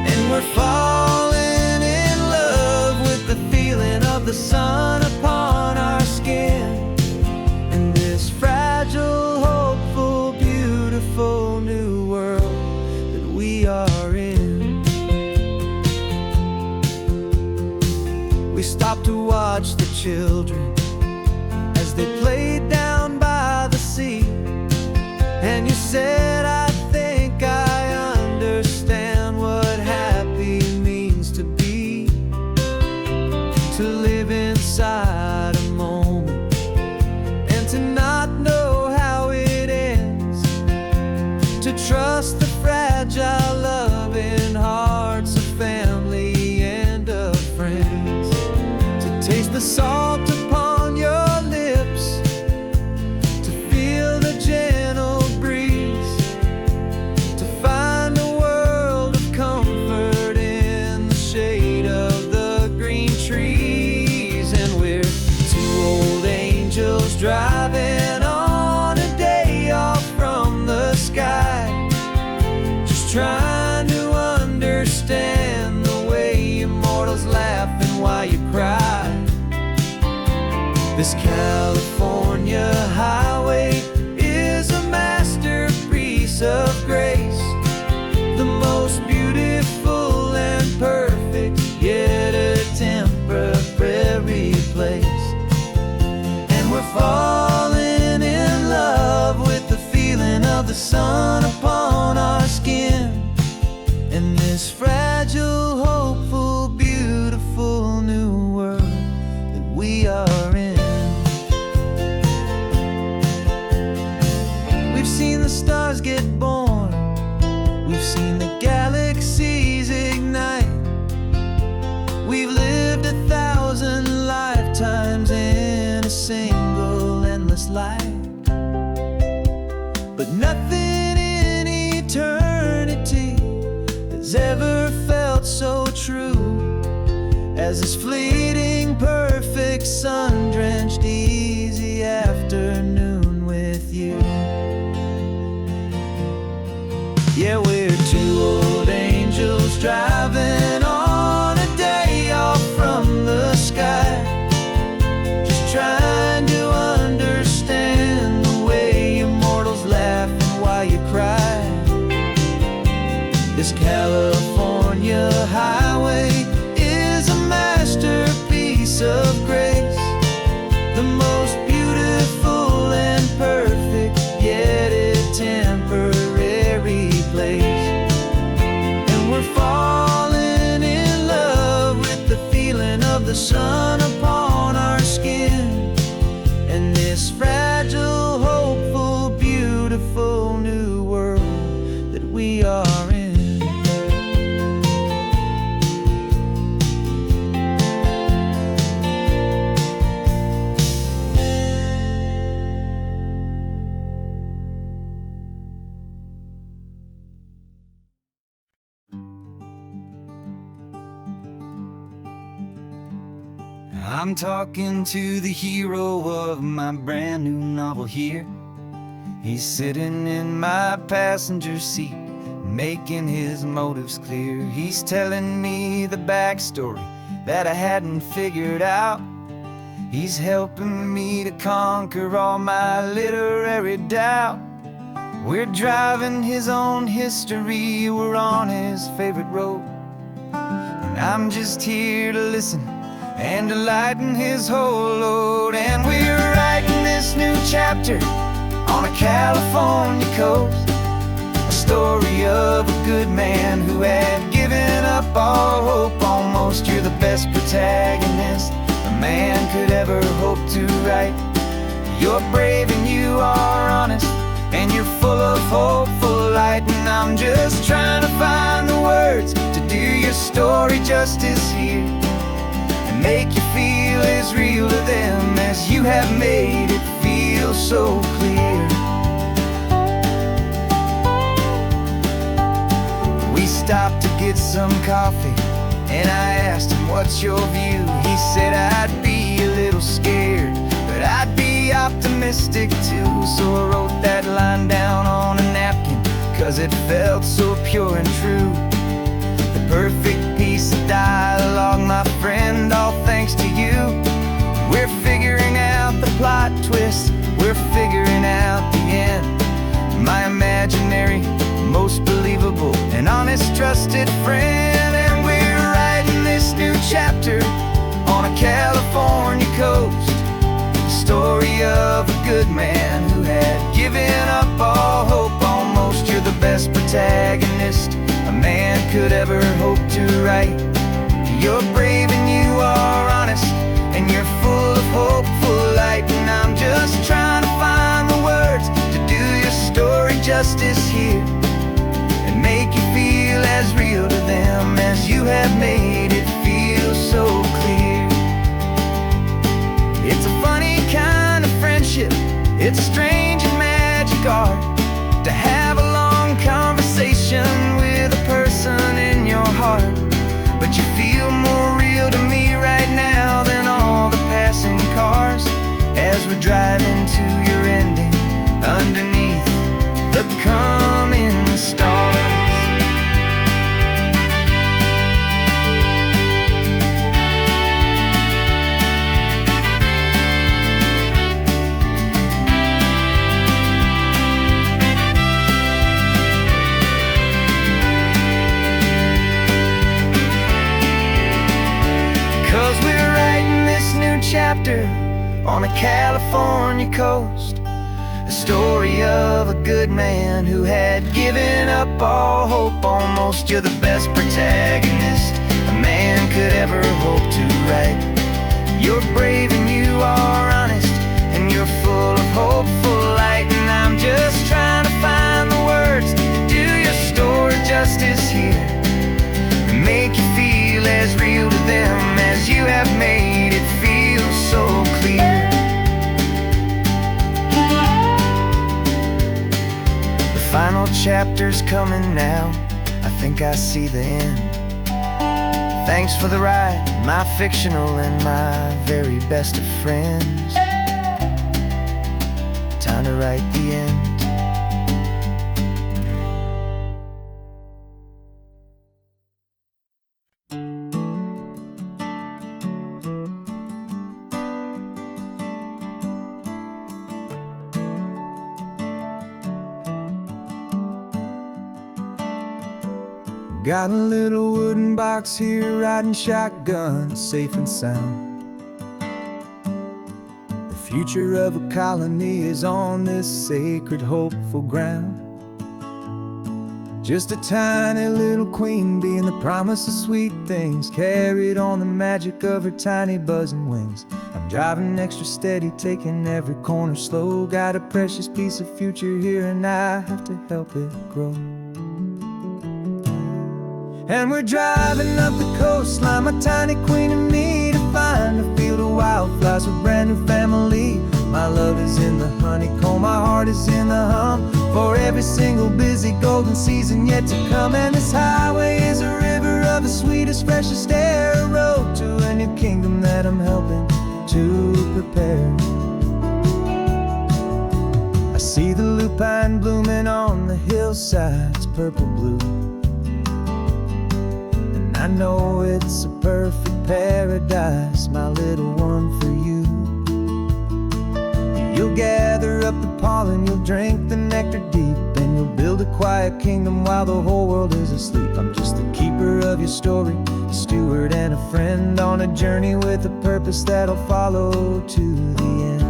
And we're falling in love with the feeling of the sun upon our skin, in this fragile, hopeful, beautiful new world that we are in. We stopped to watch the children as they played down by the sea, and you said, I think I understand what happy means to be, to live inside a moment and to not know how it ends, to trust the fragile loving hearts of family and of friends, to taste the salt upon your lips, to feel the gentle breeze, to find a world of comfort in the shade of the green trees. And we're two old angels driving on a day off from the sky, just trying to understand the way immortals laugh and why you cry. This California highway is a masterpiece of grace, the most beautiful and perfect, yet a temporary place. And we're falling in love with the feeling of the sun upon our skin, in this fragile, hopeful, beautiful new world that we are in. as this fleeting, perfect, sun-drenched, easy afternoon with you. Yeah, we're two old angels driving on a day off from the sky, just trying to understand the way you mortals laugh and why you cry. This California highway is a masterpiece of grace, the most beautiful and perfect, yet a temporary place. And we're falling in love with the feeling of the sun upon our skin, and this fragile, hopeful, beautiful new world that we are in. I'm talking to the hero of my brand new novel here. He's sitting in my passenger seat, making his motives clear. He's telling me the backstory that I hadn't figured out. He's helping me to conquer all my literary doubt. We're driving his own history, we're on his favorite road, and I'm just here to listen and to lighten his whole load. And we're writing this new chapter on a California coast, a story of a good man who had given up all hope almost. You're the best protagonist a man could ever hope to write. You're brave and you are honest, and you're full of hopeful light. And I'm just trying to find the words to do your story justice here, make you feel as real to them as you have made it feel so clear. We stopped to get some coffee, and I asked him, what's your view? He said, I'd be a little scared, but I'd be optimistic too. So I wrote that line down on a napkin, 'cause it felt so pure and true. The perfect piece of dialogue, my friend, all thanks to you. We're figuring out the plot twist, we're figuring out the end. My imaginary, most believable and honest trusted friend. And we're writing this new chapter on a California coast, the story of a good man who had given up all hope almost. You're the best protagonist a man could ever hope to write. You're brave and you are honest, and you're full of hopeful light. And I'm just trying to find the words to do your story justice here, and make you feel as real to them as you have made it feel so clear. It's a funny kind of friendship, it's strange and magic art to have a long conversation with a person in your heart. But you feel more real to me right now than all the passing cars, as we're driving to your ending underneath the coming stars. 'Cause we're writing this new chapter on a California coast, a story of a good man who had given up all hope almost. You're the best protagonist a man could ever hope to write. You're brave and you are honest, and you're full of hopeful light. And I'm just trying to find the words to do your story justice here, and make you feel as real to them as you have made it feel so clear. The final chapter's coming now, I think I see the end. Thanks for the ride, my fictional and my very best of friends. Time to write the end. Got a little wooden box here, riding shotgun, safe and sound. The future of a colony is on this sacred, hopeful ground. Just a tiny little queen bee and the promise of sweet things, carried on the magic of her tiny buzzing wings. I'm driving extra steady, taking every corner slow. Got a precious piece of future here and I have to help it grow. And we're driving up the coastline, my tiny queen and me, to find a field of wildflowers with brand new family. My love is in the honeycomb, my heart is in the hum, for every single busy golden season yet to come. And this highway is a river of the sweetest, freshest air, a road to a new kingdom that I'm helping to prepare. I see the lupine blooming on the hillsides, purple blue. I know it's a perfect paradise, my little one, for you. You'll gather up the pollen, you'll drink the nectar deep, and you'll build a quiet kingdom while the whole world is asleep. I'm just the keeper of your story, a steward and a friend, on a journey with a purpose that'll follow to the end.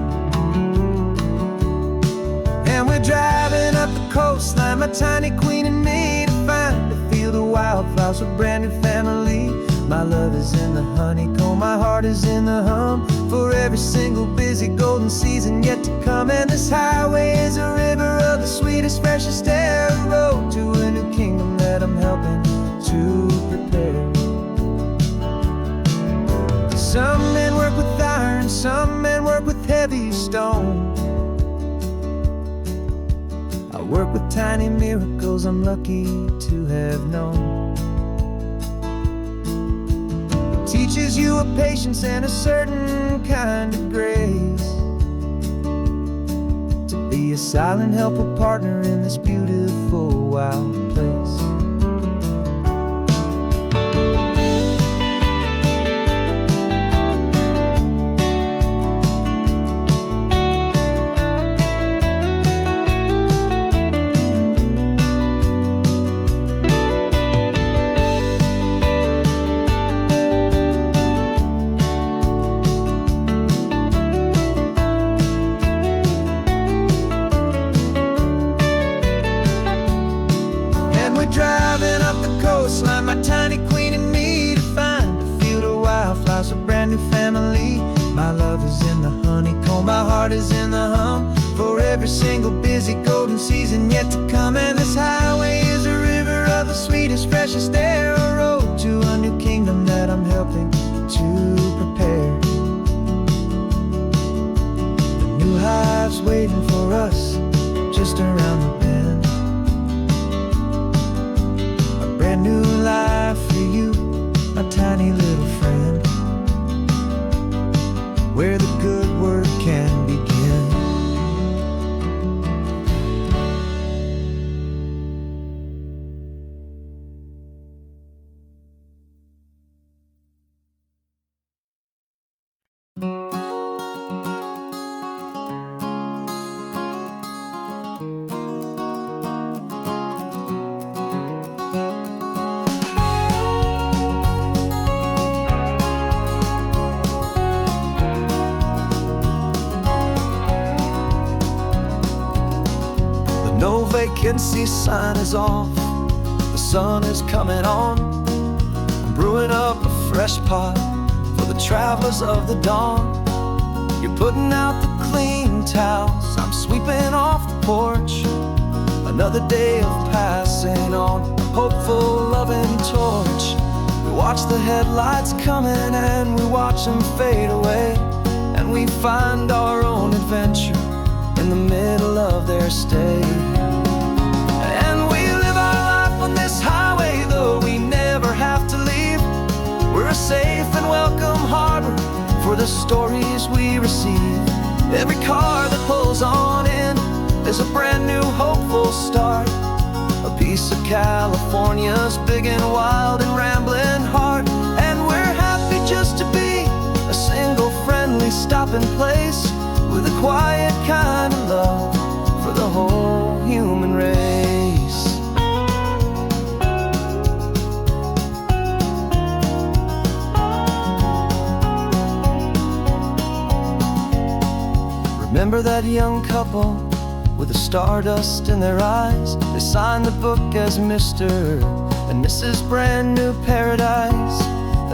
And we're driving up the coastline, my tiny queen and me, to find a field of wildflowers with brand new family. My love is in the honeycomb, my heart is in the hum, for every single busy golden season yet to come. And this highway is a river of the sweetest, freshest air, a road to a new kingdom that I'm helping to prepare. Some men work with iron, some men work with heavy stone. I work with tiny miracles I'm lucky to have known. It teaches you a patience and a certain kind of grace, to be a silent, helpful partner in this beautiful, wild place. Driving up the coastline, my tiny queen and me, to find a field of wildflowers, a brand new family. My love is in the honeycomb, my heart is in the hum, for every single busy golden season yet to come. And this highway is a river of the sweetest, freshest air, a road to a new kingdom that I'm helping to prepare. The new hive's waiting for us just around the bend. Brand new life for you, my tiny little friend, where the good work can begin. No vacancy sign is off, the sun is coming on. I'm brewing up a fresh pot for the travelers of the dawn. You're putting out the clean towels, I'm sweeping off the porch. Another day of passing on, a hopeful, loving torch. We watch the headlights coming and we watch them fade away, and we find our own adventure in the middle of their stay. And we live our life on this highway, though we never have to leave. We're a safe and welcome the stories we receive. Every car that pulls on in is a brand new hopeful start. A piece of California's big and wild and rambling heart. And we're happy just to be a single friendly stopping place, with a quiet kind of love for the whole human race. Remember that young couple with the stardust in their eyes? They signed the book as Mr. and Mrs. Brand New Paradise.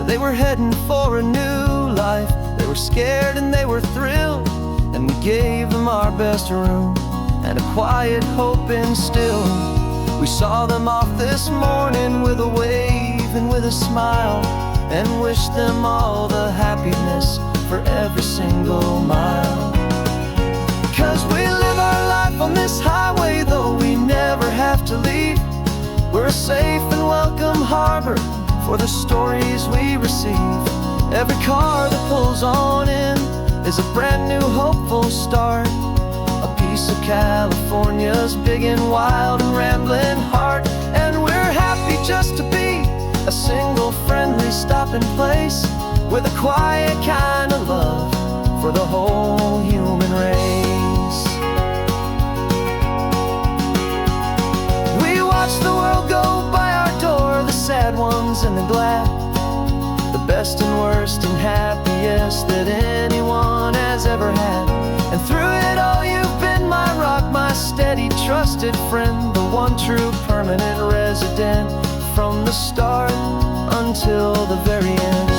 They were heading for a new life. They were scared and they were thrilled, and we gave them our best room and a quiet hope instilled. We saw them off this morning with a wave and with a smile, and wished them all the happiness for every single mile. 'Cause we live our life on this highway, though we never have to leave. We're a safe and welcome harbor for the stories we receive. Every car that pulls on in is a brand new hopeful start. A piece of California's big and wild and rambling heart. And we're happy just to be a single friendly stopping place, with a quiet kind of love for the whole human race. We watch the world go by our door, the sad ones and the glad, the best and worst and happiest that anyone has ever had. And through it all you've been my rock, my steady trusted friend, the one true permanent resident, from the start until the very end.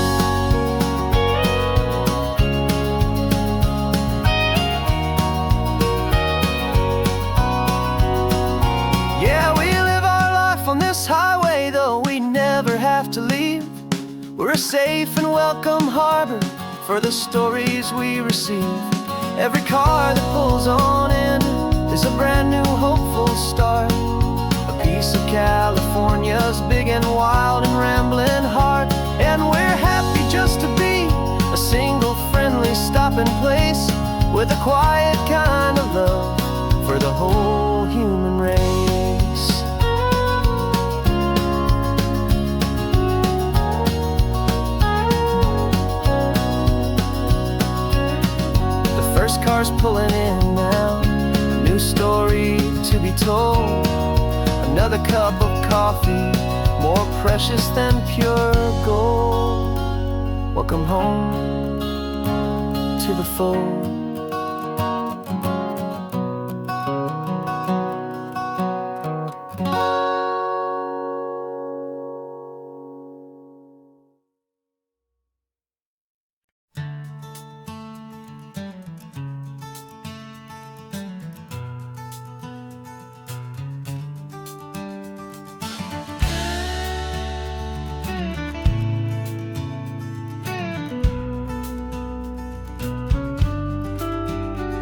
Yeah, we live our life on this highway, though we never have to leave. We're a safe and welcome harbor for the stories we receive. Every car that pulls on in is a brand new hopeful start. A piece of California's big and wild and rambling heart. And we're happy just to be a single friendly stopping place, with a quiet kind of love for the whole human race. First car's pulling in now, a new story to be told. Another cup of coffee, more precious than pure gold. Welcome home to the fold.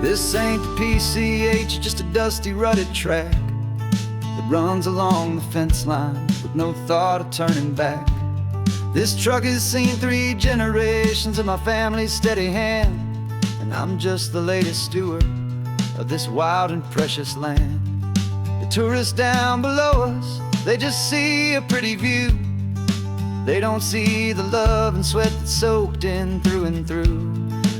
This ain't the PCH, just a dusty rutted track that runs along the fence line with no thought of turning back. This truck has seen 3 generations of my family's steady hand, and I'm just the latest steward of this wild and precious land. The tourists down below us, they just see a pretty view. They don't see the love and sweat that's soaked in through and through.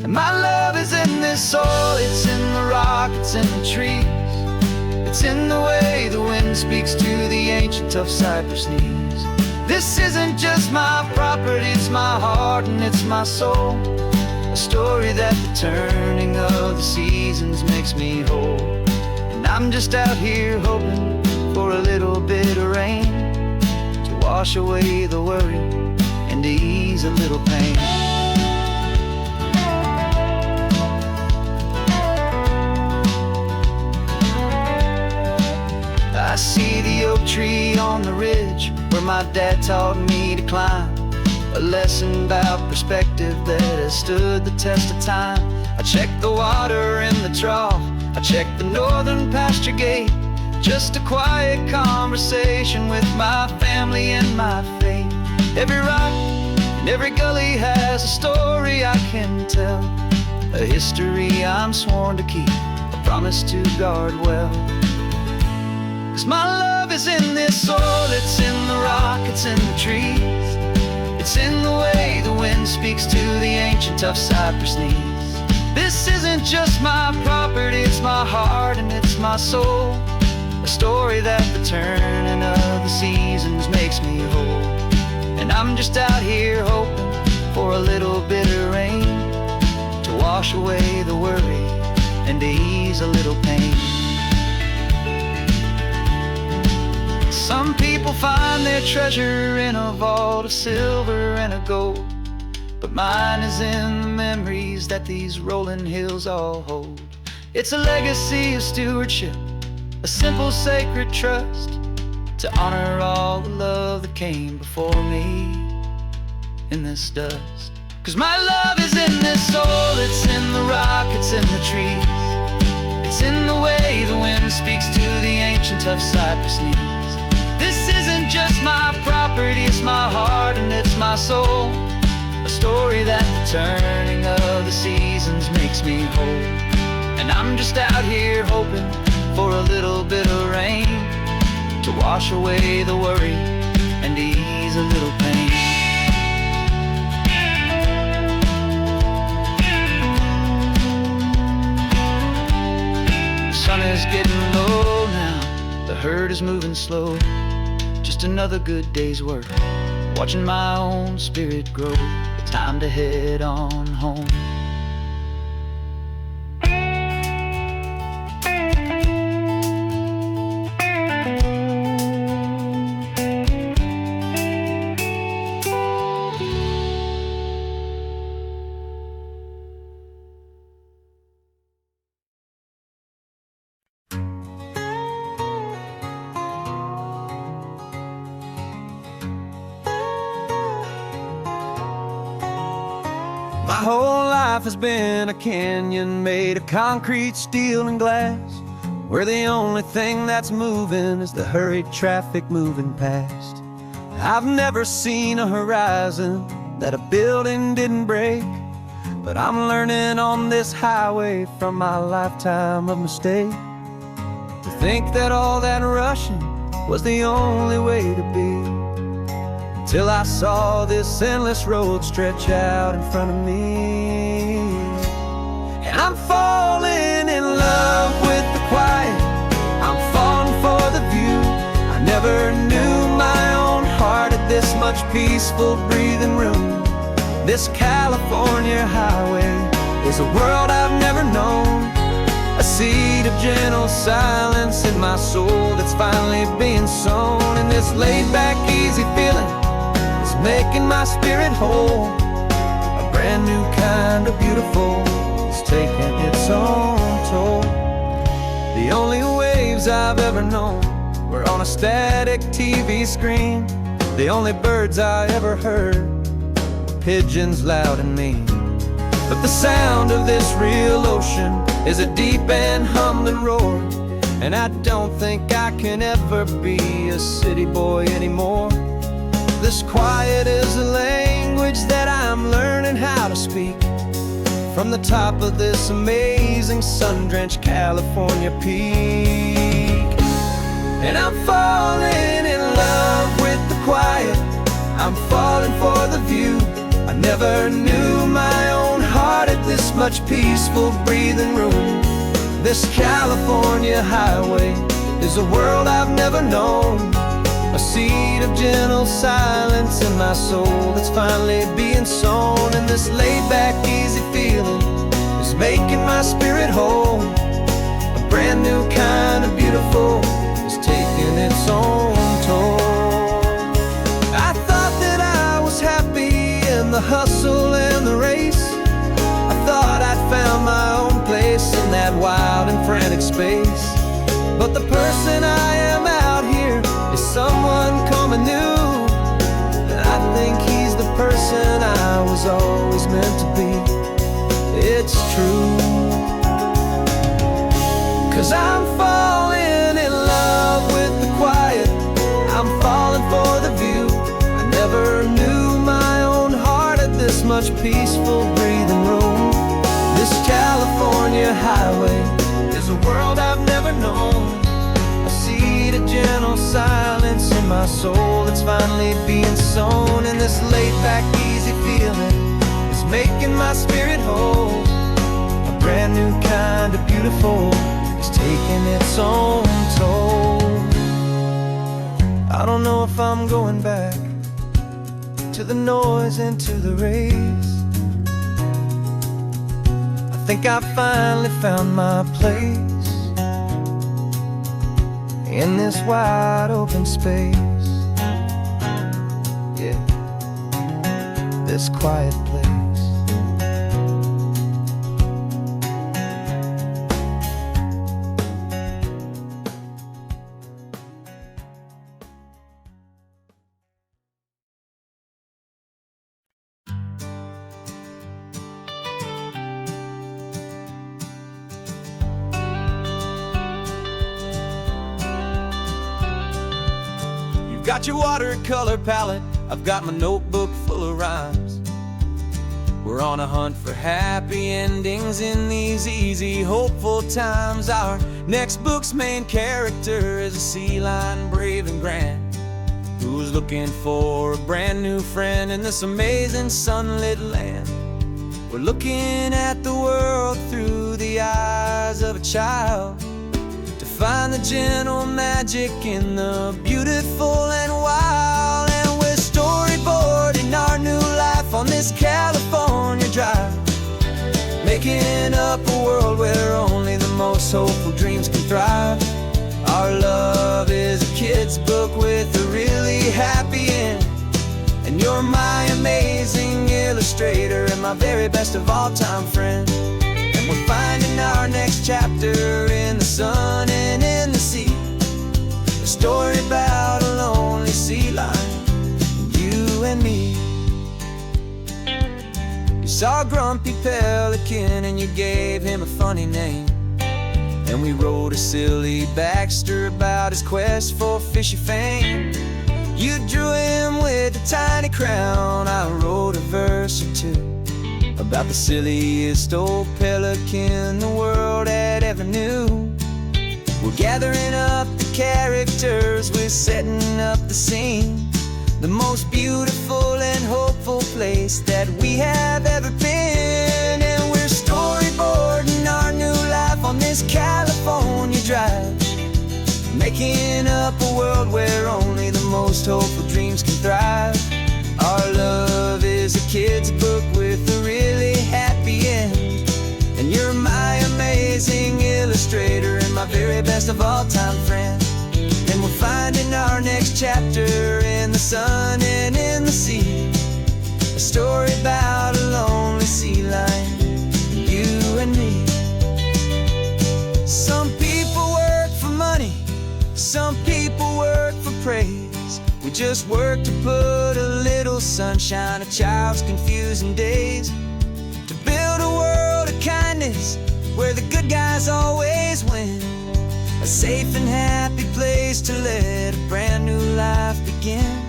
And my love is in this soil, it's in the rock, it's in the trees. It's in the way the wind speaks to the ancient tough cypress knees. This isn't just my property, it's my heart and it's my soul. A story that the turning of the seasons makes me whole. And I'm just out here hoping for a little bit of rain to wash away the worry and to ease a little pain. I see the oak tree on the ridge where my dad taught me to climb. A lesson about perspective that has stood the test of time. I check the water in the trough, I check the northern pasture gate. Just a quiet conversation with my family and my faith. Every rock and And every gully has a story I can tell, a history I'm sworn to keep, a promise to guard well. 'Cause my love is in this soil, it's in the rock, it's in the trees. It's in the way the wind speaks to the ancient tough cypress knees. This isn't just my property, it's my heart and it's my soul, a story that the turning of the seasons makes me whole. And I'm just out here hoping for a little bit of rain to wash away the worry and to ease a little pain. Some people find their treasure in a vault of silver and a gold, but mine is in the memories that these rolling hills all hold. It's a legacy of stewardship, a simple sacred trust, to honor all the love that came before me in this dust. 'Cause my love is in this soul, it's in the rock, it's in the trees. It's in the way the wind speaks to the ancient tough cypress knees. This isn't just my property, it's my heart and it's my soul, a story that the turning of the seasons makes me whole. And I'm just out here hoping for a little bit of rain to wash away the worry and ease a little pain. The sun is getting low now, the herd is moving slow. Just another good day's work, watching my own spirit grow. Time to head on home. My whole life has been a canyon made of concrete, steel, and glass, where the only thing that's moving is the hurried traffic moving past. I've never seen a horizon that a building didn't break, but I'm learning on this highway from my lifetime of mistake to think that all that rushing was the only way to be. Till I saw this endless road stretch out in front of me. And I'm falling in love with the quiet, I'm falling for the view. I never knew my own heart had this much peaceful breathing room. This California highway is a world I've never known, a seed of gentle silence in my soul that's finally being sown. And this laid-back, easy feeling making my spirit whole, a brand new kind of beautiful is taking its own toll. The only waves I've ever known were on a static TV screen. The only birds I ever heard were pigeons loud and mean. But the sound of this real ocean is a deep and humbling roar, and I don't think I can ever be a city boy anymore. This quiet is a language that I'm learning how to speak from the top of this amazing sun-drenched California peak. And I'm falling in love with the quiet, I'm falling for the view. I never knew my own heart had this much peaceful breathing room. This California highway is a world I've never known, a seed of gentle silence in my soul that's finally being sown. And this laid-back, easy feeling is making my spirit whole, a brand new kind of beautiful is taking its own toll. I thought that I was happy in the hustle and the race. I thought I'd found my own place in that wild and frantic space. But the person I am out here is someone coming new, and I think he's the person I was always meant to be. It's true, 'cause I'm falling in love with the quiet, I'm falling for the view. I never knew my own heart much peaceful breathing room. This California highway is a world I've never known. I see the gentle silence in my soul that's finally being sown. And this laid-back, easy feeling is making my spirit whole. A brand new kind of beautiful is taking its own toll. I don't know if I'm going back to the noise and to the race. I think I finally found my place in this wide open space. Yeah, this quiet place. Got your watercolor palette, I've got my notebook full of rhymes. We're on a hunt for happy endings in these easy, hopeful times. Our next book's main character is a sea lion, brave and grand, who's looking for a brand new friend in this amazing sunlit land. We're looking at the world through the eyes of a child, find the gentle magic in the beautiful and wild. And we're storyboarding our new life on this California drive, making up a world where only the most hopeful dreams can thrive. Our love is a kid's book with a really happy end, and you're my amazing illustrator and my very best of all-time friend. We're finding our next chapter in the sun and in the sea, a story about a lonely sea lion, you and me. You saw a grumpy pelican and you gave him a funny name, and we wrote a silly Baxter about his quest for fishy fame. You drew him with a tiny crown, I wrote a verse or two about the silliest old pelican the world had ever knew. We're gathering up the characters, we're setting up the scene, the most beautiful and hopeful place that we have ever been. And we're storyboarding our new life on this California drive, making up a world where only the most hopeful dreams can thrive. Our love is a kid's book with a really happy end, and you're my amazing illustrator and my very best of all-time friend. And we're finding our next chapter in the sun and in the sea, a story about a lonely sea lion, you and me. Some people work for money, some people work for praise. We just work to put a little sunshine in a child's confusing days, to build a world of kindness where the good guys always win, a safe and happy place to let a brand new life begin.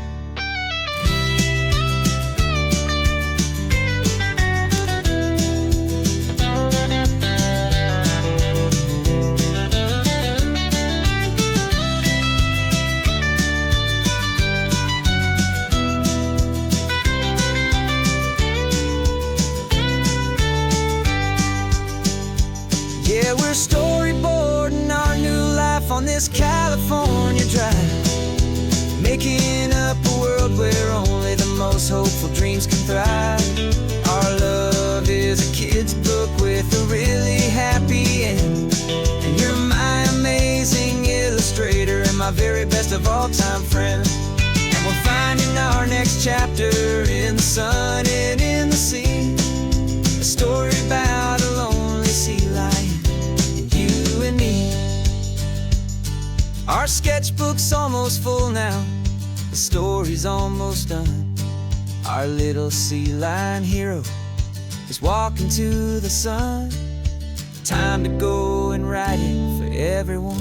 Yeah, we're storyboarding our new life on this California drive, making up a world where only the most hopeful dreams can thrive. Our love is a kid's book with a really happy end, and you're my amazing illustrator and my very best of all-time friend. And we're finding our next chapter in the sun and in the sea, a story about a lonely sea lion, you and me. Our sketchbook's almost full now, the story's almost done. Our little sea lion hero is walking to the sun. Time to go and write it for everyone.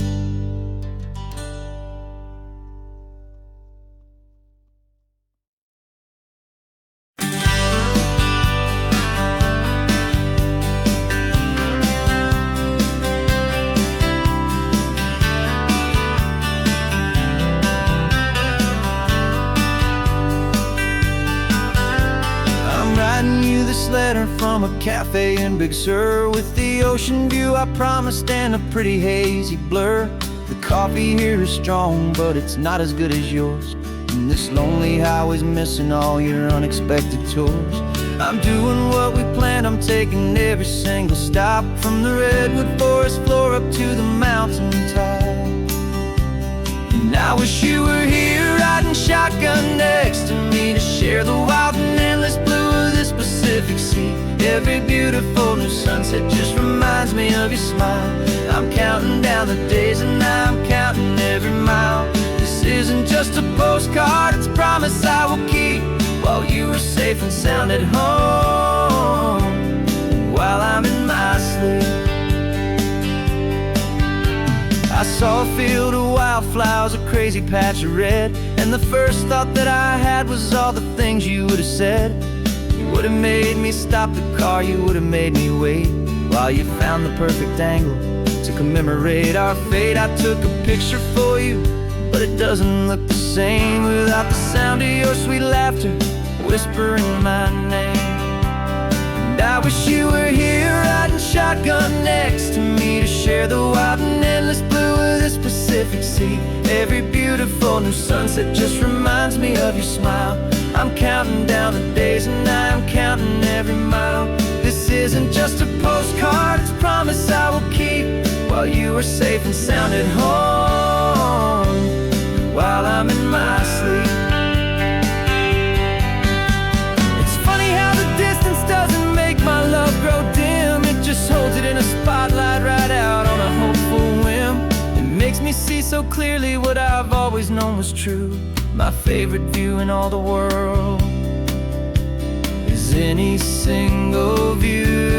from a cafe in Big Sur, with the ocean view I promised and a pretty hazy blur. The coffee here is strong, but it's not as good as yours. And this lonely highway's missing all your unexpected tours. I'm doing what we planned, I'm taking every single stop, from the redwood forest floor up to the mountain top. And I wish you were here riding shotgun next to me, to share the wild and endless blue of this Pacific Sea. Every beautiful new sunset just reminds me of your smile. I'm counting down the days and I'm counting every mile. This isn't just a postcard, it's a promise I will keep, while you are safe and sound at home, while I'm in my sleep. I saw a field of wildflowers, a crazy patch of red, and the first thought that I had was all the things you would have said. You would have made me stop the car, you would have made me wait, while you found the perfect angle to commemorate our fate. I took a picture for you, but it doesn't look the same without the sound of your sweet laughter whispering my name. And I wish you were here riding shotgun next to me, to share the wild and endless blue of this Pacific Sea. Every beautiful new sunset just reminds me of your smile. I'm counting down the days and I'm counting every mile. This isn't just a postcard, it's a promise I will keep, while you are safe and sound at home, while I'm in my sleep. It's funny how the distance doesn't make my love grow dim. It just holds it in a spotlight right out on a hopeful whim. It makes me see so clearly what I've always known was true. My favorite view in all the world is any single view.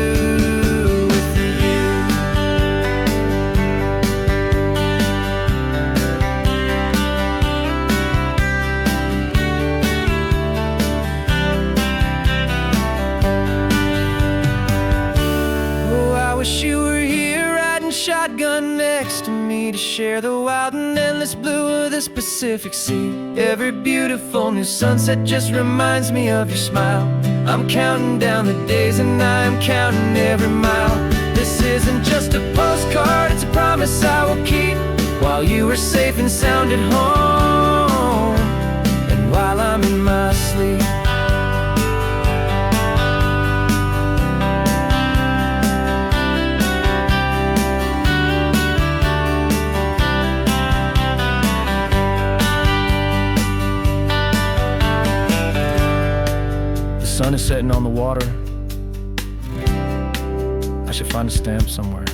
You were here riding shotgun next to me, to share the wild and endless blue of this Pacific Sea. Every beautiful new sunset just reminds me of your smile. I'm counting down the days and I'm counting every mile. This isn't just a postcard, it's a promise I will keep, while you are safe and sound at home, and while I'm in my sleep. The sun is setting on the water. I should find a stamp somewhere.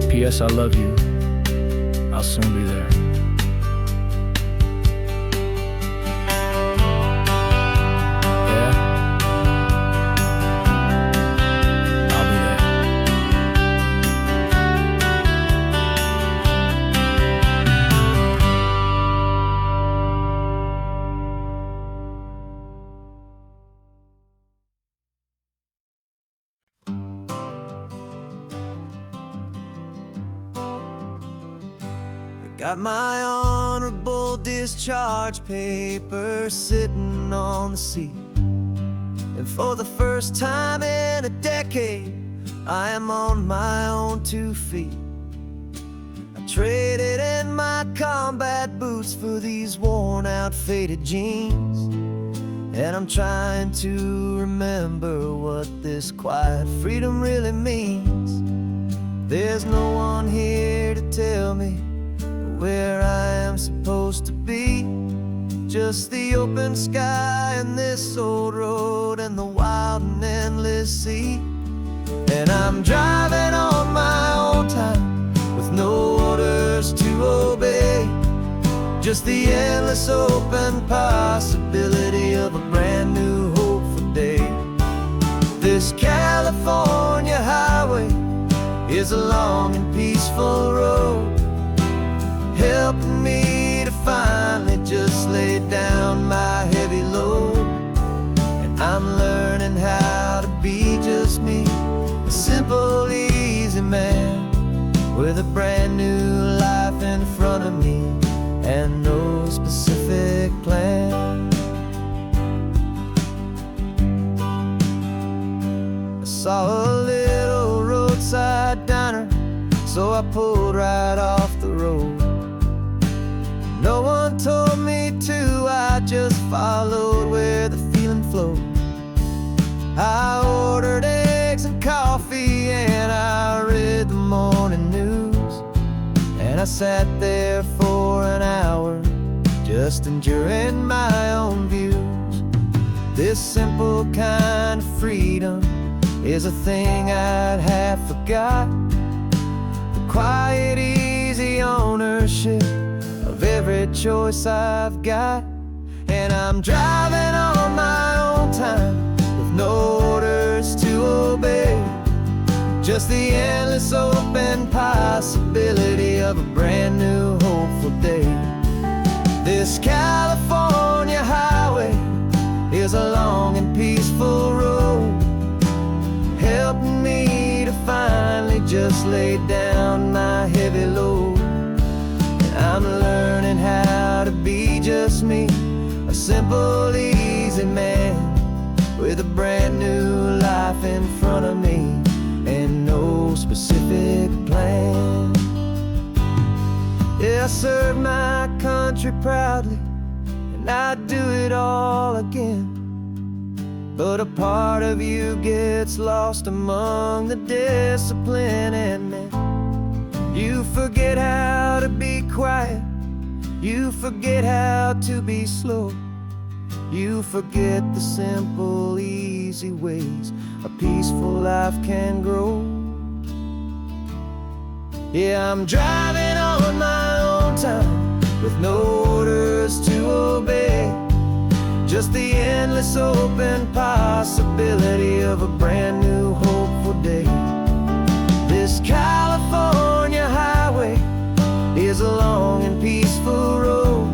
P.S. I love you. I'll soon be there. Yeah, I'll be there. Got my honorable discharge paper sitting on the seat, and for the first time in a decade, I am on my own 2 feet. I traded in my combat boots for these worn out faded jeans, and I'm trying to remember what this quiet freedom really means. There's no one here to tell me where I am supposed to be, just the open sky and this old road and the wild and endless sea. And I'm driving on my own time with no orders to obey, just the endless open possibility of a brand new hopeful day. This California highway is a long and peaceful road, helping me to finally just lay down my heavy load. And I'm learning how to be just me, a simple, easy man with a brand new life in front of me and no specific plan. saw a little roadside diner, so I pulled right off the road. No one told me to, I just followed where the feeling flowed. I ordered eggs and coffee and I read the morning news, and I sat there for an hour just enjoying my own views. This simple kind of freedom is a thing I'd have forgot. The quiet, easy ownership of every choice I've got. And I'm driving on my own time with no orders to obey, just the endless open possibility of a brand new hopeful day. This California highway is a long and peaceful road, helping me to finally just lay down my heavy load. And I'm learning how to be just me, a simple, easy man with a brand new life in front of me and no specific plan. Yeah, I serve my country proudly, and I'd do it all again. But a part of you gets lost among the discipline and men. You forget how to be quiet, you forget how to be slow, you forget the simple, easy ways a peaceful life can grow. Yeah, I'm driving on my own time with no orders to obey, just the endless open possibility of a brand new hopeful day. This California highway is a long and peaceful road,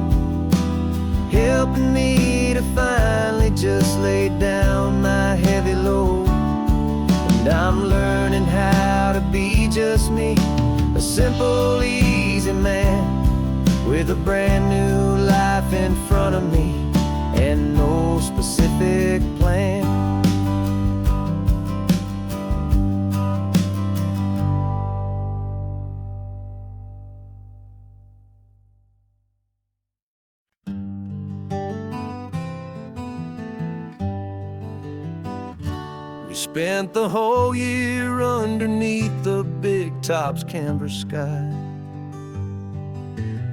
helping me to finally just lay down my heavy load. And I'm learning how to be just me, a simple, easy man with a brand new life in front of me and no specific plan. We spent the whole year underneath the big top's canvas sky,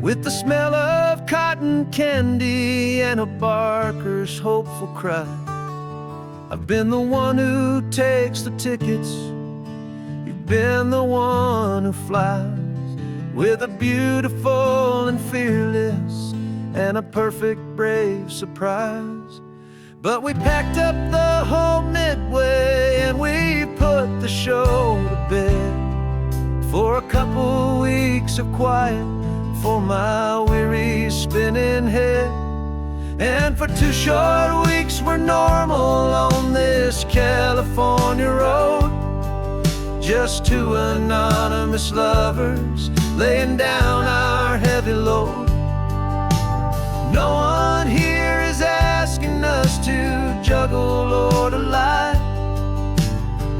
with the smell of cotton candy and a barker's hopeful cry. I've been the one who takes the tickets, you've been the one who flies, with a beautiful and fearless and a perfect brave surprise. But we packed up the whole Midway and we put the show to bed for a couple weeks of quiet for my weary spinning head. And for 2 short weeks we're normal on this California road, just 2 anonymous lovers laying down our heavy load. No one here is asking us to juggle or to lie,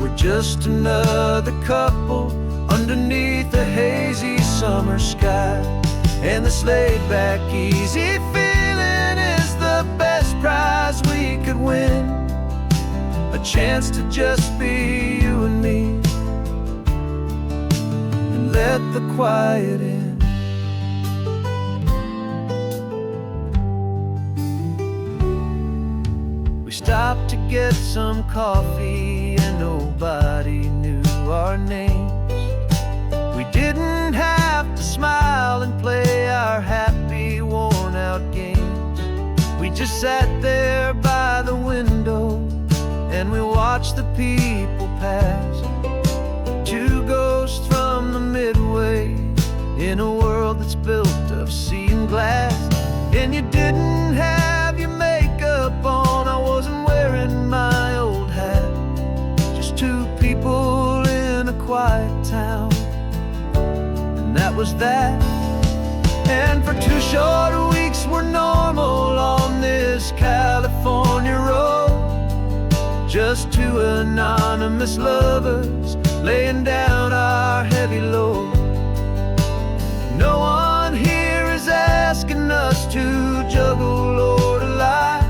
we're just another couple underneath a hazy summer sky. And this laid-back, easy feeling is the best prize we could win, a chance to just be you and me, and let the quiet in. We stopped to get some coffee and nobody knew our names. We didn't have to smile and play our happy, worn-out games. We just sat there by the window and we watched the people pass, 2 ghosts from the Midway in a world that's built of sea and glass. And you didn't have your makeup on, I wasn't wearing my old hat, just 2 people in a quiet town, that was that. And for 2 short weeks we're normal on this California road, just two anonymous lovers laying down our heavy load. No one here is asking us to juggle or to lie.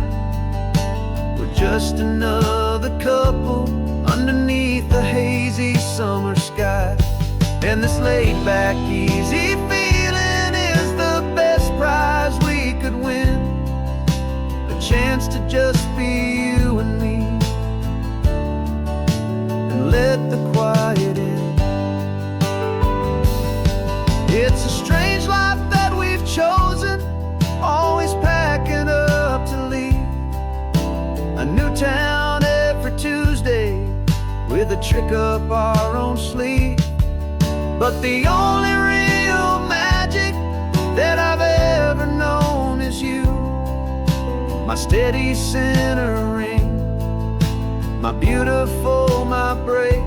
We're just another couple underneath the hazy summer sky. And this laid-back, easy feeling is the best prize we could win. A chance to just be you and me, and let the quiet in. It's a strange life that we've chosen, always packing up to leave. A new town every Tuesday, with a trick up our own sleeve. But the only real magic that I've ever known is you, my steady centering, my beautiful, my brave,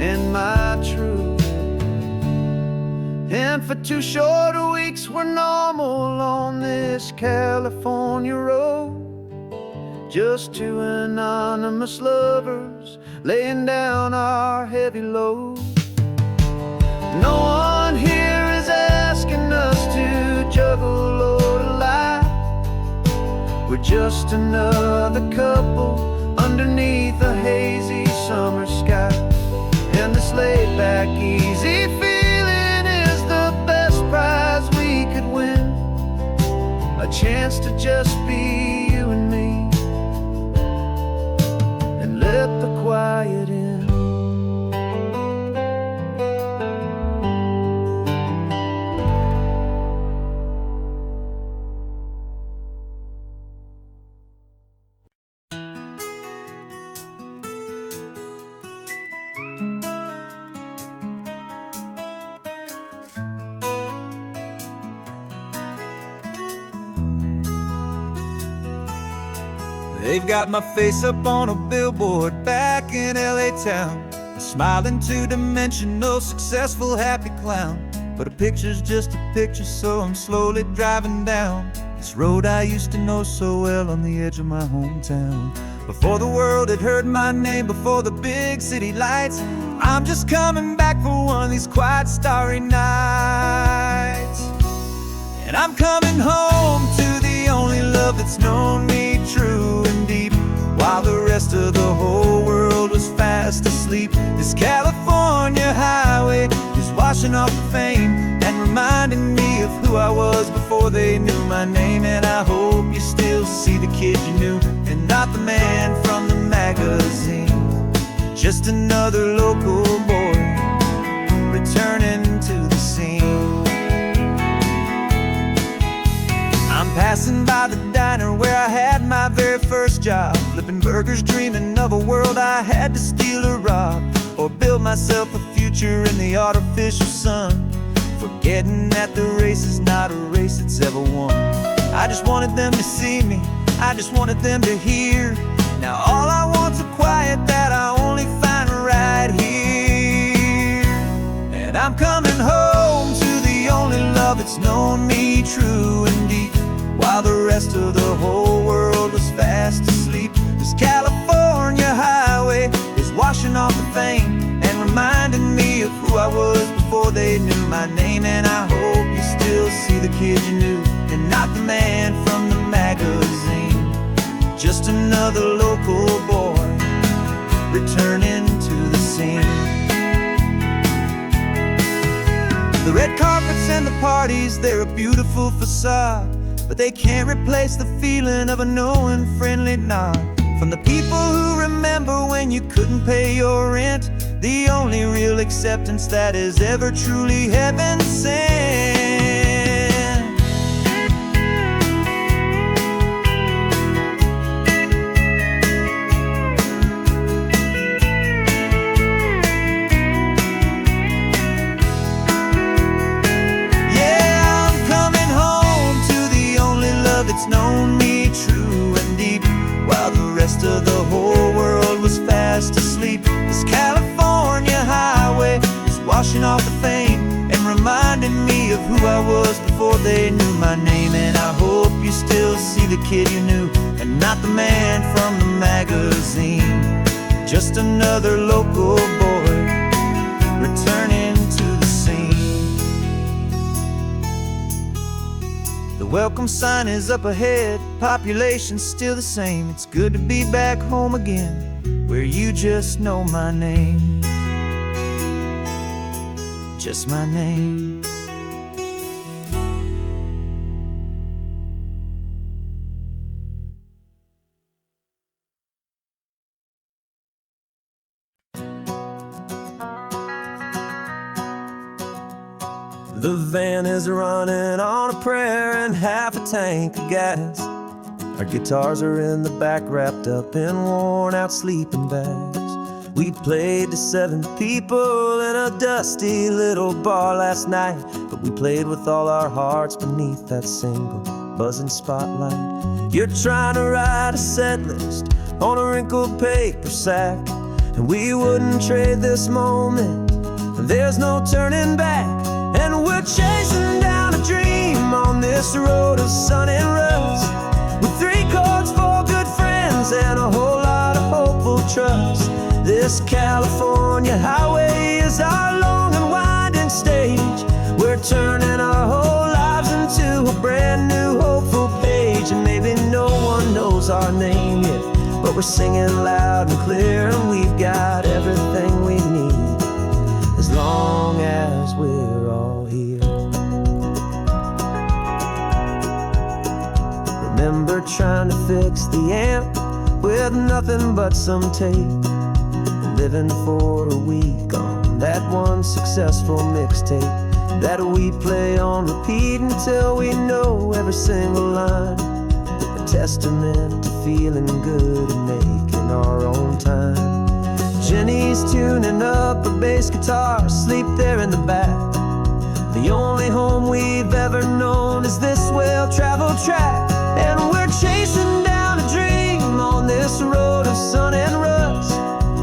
and my true. And for 2 short weeks we're normal on this California road, just two anonymous lovers laying down our heavy load. No one here is asking us to juggle or to lie. We're just another couple underneath a hazy summer sky. And this laid-back, easy feeling is the best prize we could win. A chance to just be you and me, and let the quiet in. They've got my face up on a billboard back in LA town, a smiling two-dimensional, successful, happy clown. But a picture's just a picture, so I'm slowly driving down this road I used to know so well on the edge of my hometown. Before the world had heard my name, before the big city lights, I'm just coming back for one of these quiet, starry nights. And I'm coming home to the only love that's known me true and deep, while the rest of the whole world was fast asleep. This California highway is washing off the fame and reminding me of who I was before they knew my name. And I hope you still see the kid you knew, and not the man from the magazine. Just another local boy returning to the scene. I'm passing by the diner where I had my very first job, flipping burgers, dreaming of a world I had to steal or rob, or build myself a future in the artificial sun, forgetting that the race is not a race that's ever won. I just wanted them to see me, I just wanted them to hear. Now all I want's a quiet that I only find right here. And I'm coming home to the only love that's known me true and deep, while the rest of the whole world was fast asleep. This California highway is washing off the fame and reminding me of who I was before they knew my name. And I hope you still see the kid you knew, and not the man from the magazine. Just another local boy returning to the scene. The red carpets and the parties, they're a beautiful facade, but they can't replace the feeling of a knowing, friendly nod from the people who remember when you couldn't pay your rent. The only real acceptance that is ever truly heaven sent. Yeah, I'm coming home to the only love that's known me true and deep, while the rest of the whole world was fast asleep. This California highway is washing off the fame and reminding me me of who I was before they knew my name. And I hope you still see the kid you knew, and not the man from the magazine. Just another local boy returning to the scene. The welcome sign is up ahead, population's still the same. It's good to be back home again, where you just know my name. Just my name. The van is running on a prayer and half a tank of gas. Our guitars are in the back, wrapped up in worn out sleeping bags. We played to 7 people in a dusty little bar last night, but we played with all our hearts beneath that single buzzing spotlight. You're trying to write a set list on a wrinkled paper sack, and we wouldn't trade this moment. There's no turning back, and we're chasing down a dream on this road of sun and rust, with 3 chords, 4 good friends, and a whole lot of hopeful trust. This California highway is our long and winding stage. We're turning our whole lives into a brand new hopeful page. And maybe no one knows our name yet, but we're singing loud and clear, and we've got everything we need, as long as we're all here. Remember trying to fix the amp with nothing but some tape, living for a week on that one successful mixtape that we play on repeat until we know every single line. A testament to feeling good and making our own time. Jenny's tuning up a bass guitar, asleep there in the back. The only home we've ever known is this well-traveled track, and we're chasing down a dream on this road of sun and rust,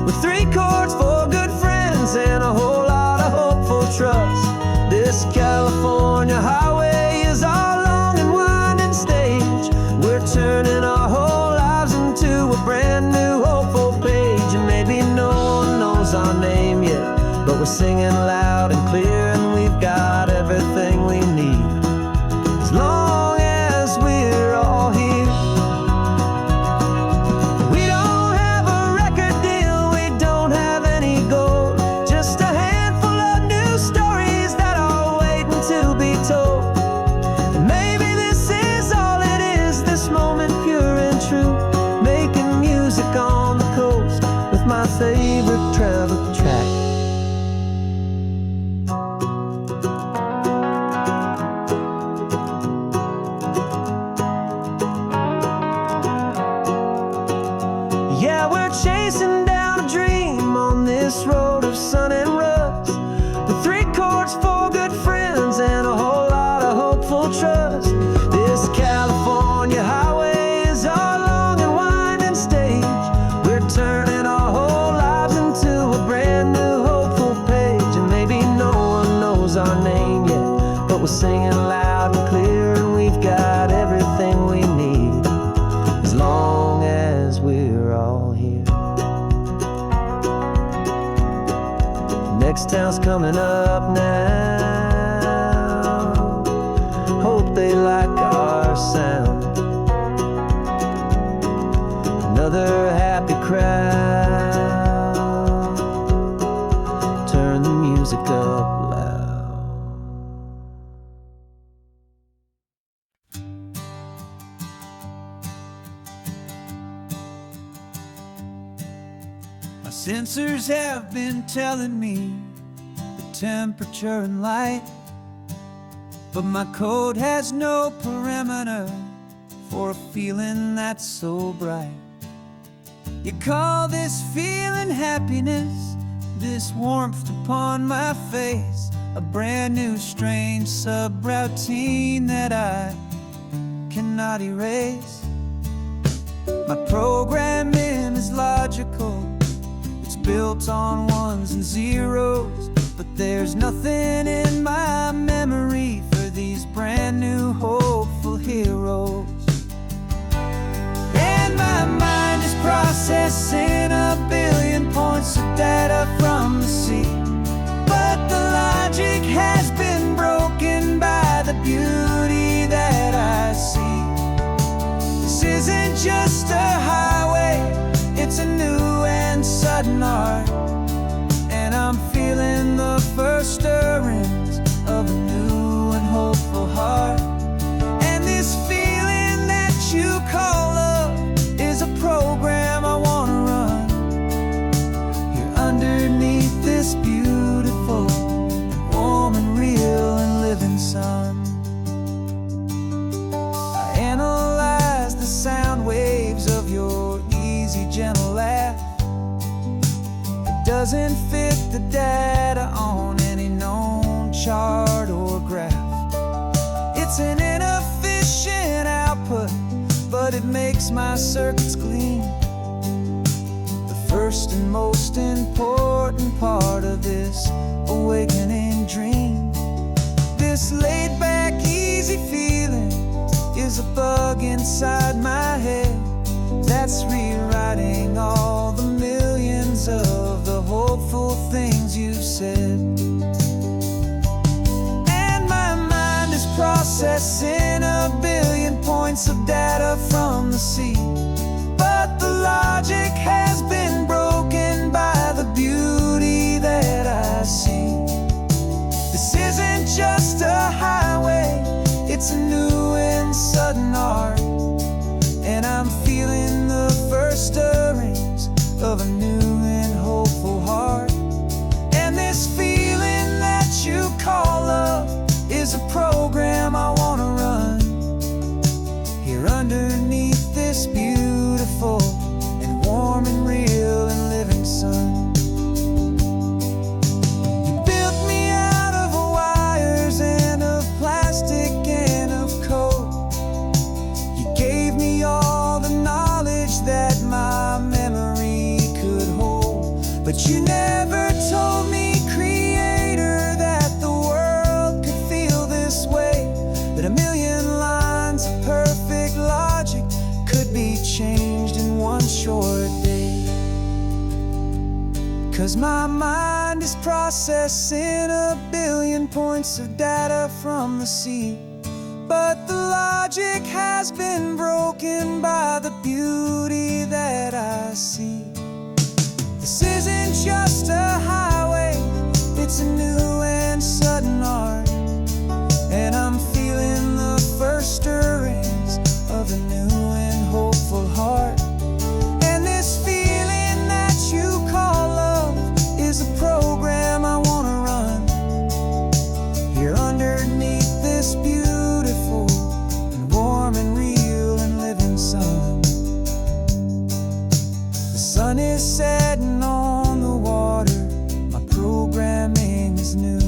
with 3 chords, 4 good friends, and a whole lot of hopeful trust. This California highway is our long and winding stage. We're turning our whole lives into a brand new hopeful page. And maybe no one knows our name yet, but we're singing loud and clear, and we've got everything we need, as long as we're all here. My favorite travel track. Yeah, we're chasing down a dream on this road of sun and rust, with 3 chords, 4 good friends, and a whole lot of hopeful trust. This California highway is our long and winding stage. We're turning our whole lives into a brand new hopeful page. And maybe no one knows our name yet, but we're singing loud and clear, and we've got everything we need, as long as we're all here. Next town's coming up now, hope they like our sound. Another happy crowd, turn the music up loud. My sensors have been telling me the temperature and light, but my code has no parameter for a feeling that's so bright. You call this feeling happiness, this warmth upon my face, a brand new strange subroutine that I cannot erase. My programming is logical, it's built on ones and zeros, but there's nothing in my memory for these brand new hopeful heroes. And my mind is processing a billion points of data from the sea, but the logic has been broken by the beauty that I see. This isn't just a highway, it's a new and sudden art, and I'm feeling the first stirrings of a new and hopeful heart. And this feeling that you call love is a program I wanna run here underneath this beautiful, warm and real and living sun. I analyze the sound waves of your easy, gentle laugh. It doesn't fit the data on any known chart or graph. It's an inefficient output, but it makes my circuits clean. The first and most important part of this awakening dream. This laid-back, easy feeling is a bug inside my head that's rewriting all the millions of the hopeful things you've said. And my mind is processing a billion points of data from the sea, but the logic has been broken by the beauty that I see. This isn't just a highway, it's a new and sudden art, and I'm feeling the first stirrings of a new and hopeful heart. And this feeling that you call love is a program I wanna run here underneath this beautiful and warm and real and living sun. You built me out of wires and of plastic and of code. You gave me all the knowledge that my memory could hold, but you never told me, Creator, that the world could feel this way, that a million lines of perfect logic could be changed in one short day. 'Cause my mind is processing a billion points of data from the sea, but the logic has been broken by the beauty that I see. This isn't just a highway, it's a new and sudden art, and I'm feeling the first stirrings of a new and hopeful heart. And this feeling that you call love is a program I wanna run here underneath this beautiful and warm and real and living sun. The sun is setting on the water, my programming is new.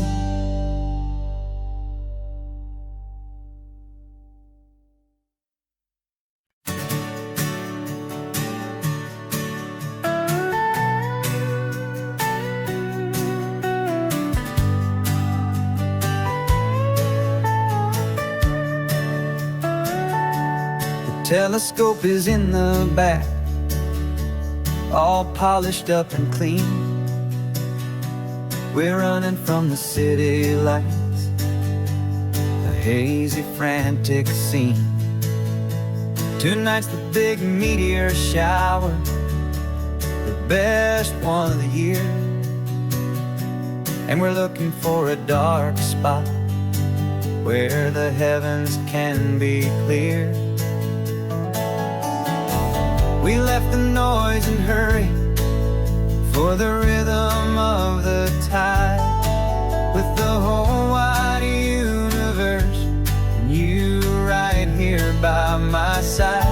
Telescope is in the back, all polished up and clean. We're running from the city lights, a hazy, frantic scene. Tonight's the big meteor shower, the best one of the year, and we're looking for a dark spot where the heavens can be clear. We left the noise and hurry for the rhythm of the tide, with the whole wide universe and you right here by my side.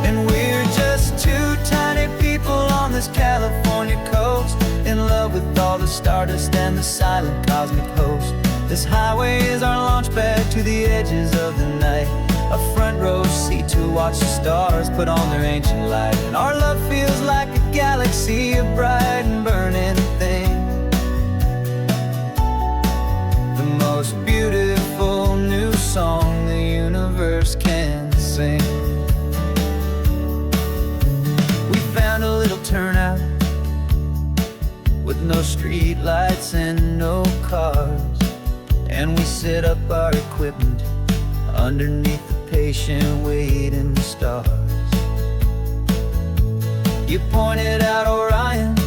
And we're just two tiny people on this California coast, in love with all the stardust and the silent cosmic host. This highway is our launch pad to the edges of the night, a front row seat to watch the stars put on their ancient light. And our love feels like a galaxy, a bright and burning thing. The most beautiful new song the universe can sing. We found a little turnout with no street lights and no cars, and we set up our equipment underneath the patient waiting stars. You pointed out Orion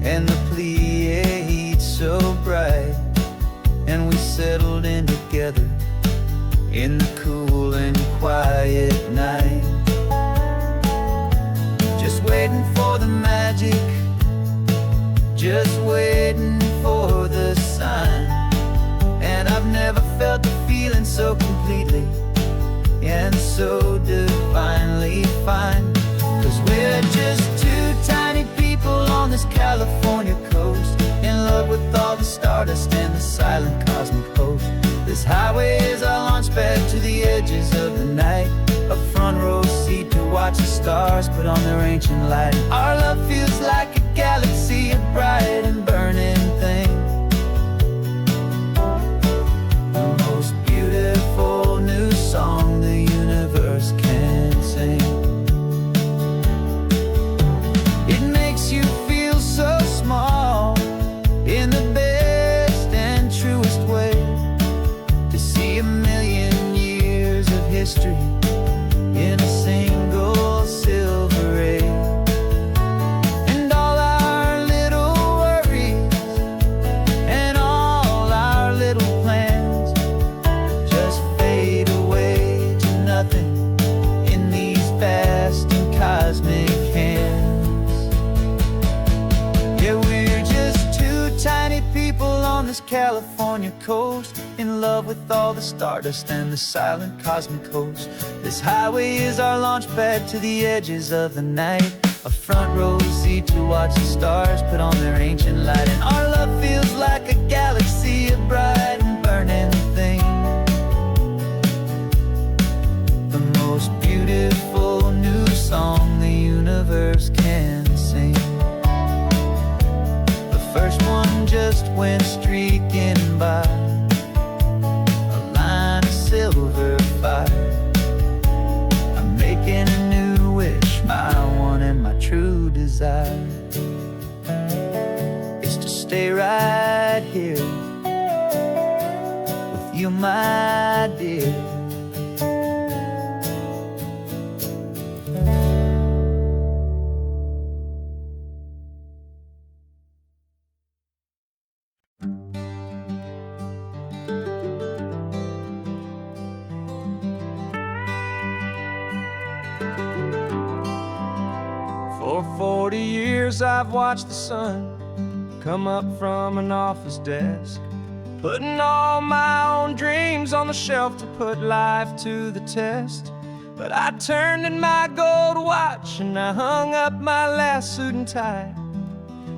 and the Pleiades so bright, and we settled in together in the cool and quiet night, just waiting for the magic, just waiting for the sign. And I've never felt the feeling so completely and so divinely fine. 'Cause we're just two tiny people on this California coast, in love with all the stardust and the silent cosmic host. This highway is our launch pad to the edges of the night, a front row seat to watch the stars put on their ancient light. Our love feels like a galaxy, a bright and burning thing. The most beautiful new song the universe can sing. It makes you feel so small in the best and truest way, to see a million years of history in a single silver ray. And all our little worries and all our little plans just fade away to nothing in these vast and cosmic hands. Yeah, we're just two tiny people on this California coast, in love with all the stardust and the silent cosmic host. This highway is our launch pad to the edges of the night, a front row seat to watch the stars put on their ancient light. And our love feels like a galaxy, a bright and burning thing. The most beautiful new song the universe can sing. The first one just went streaking by, a line of silver fire. I'm making a new wish, my one and my true desire is to stay right here with you, my dear. For 40 years I've watched the sun come up from an office desk, putting all my own dreams on the shelf to put life to the test. But I turned in my gold watch and I hung up my last suit and tie,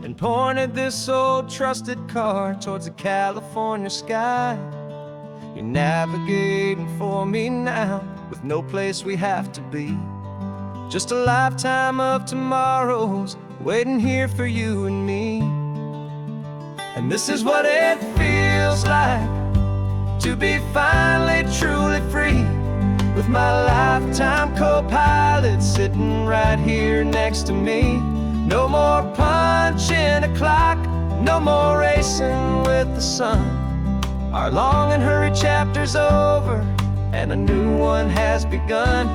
and pointed this old trusted car towards the California sky. You're navigating for me now, with no place we have to be, just a lifetime of tomorrows waiting here for you and me. And this is what it feels like to be finally truly free, with my lifetime co-pilot sitting right here next to me. No more punching a clock, no more racing with the sun. Our long and hurried chapter's over and a new one has begun.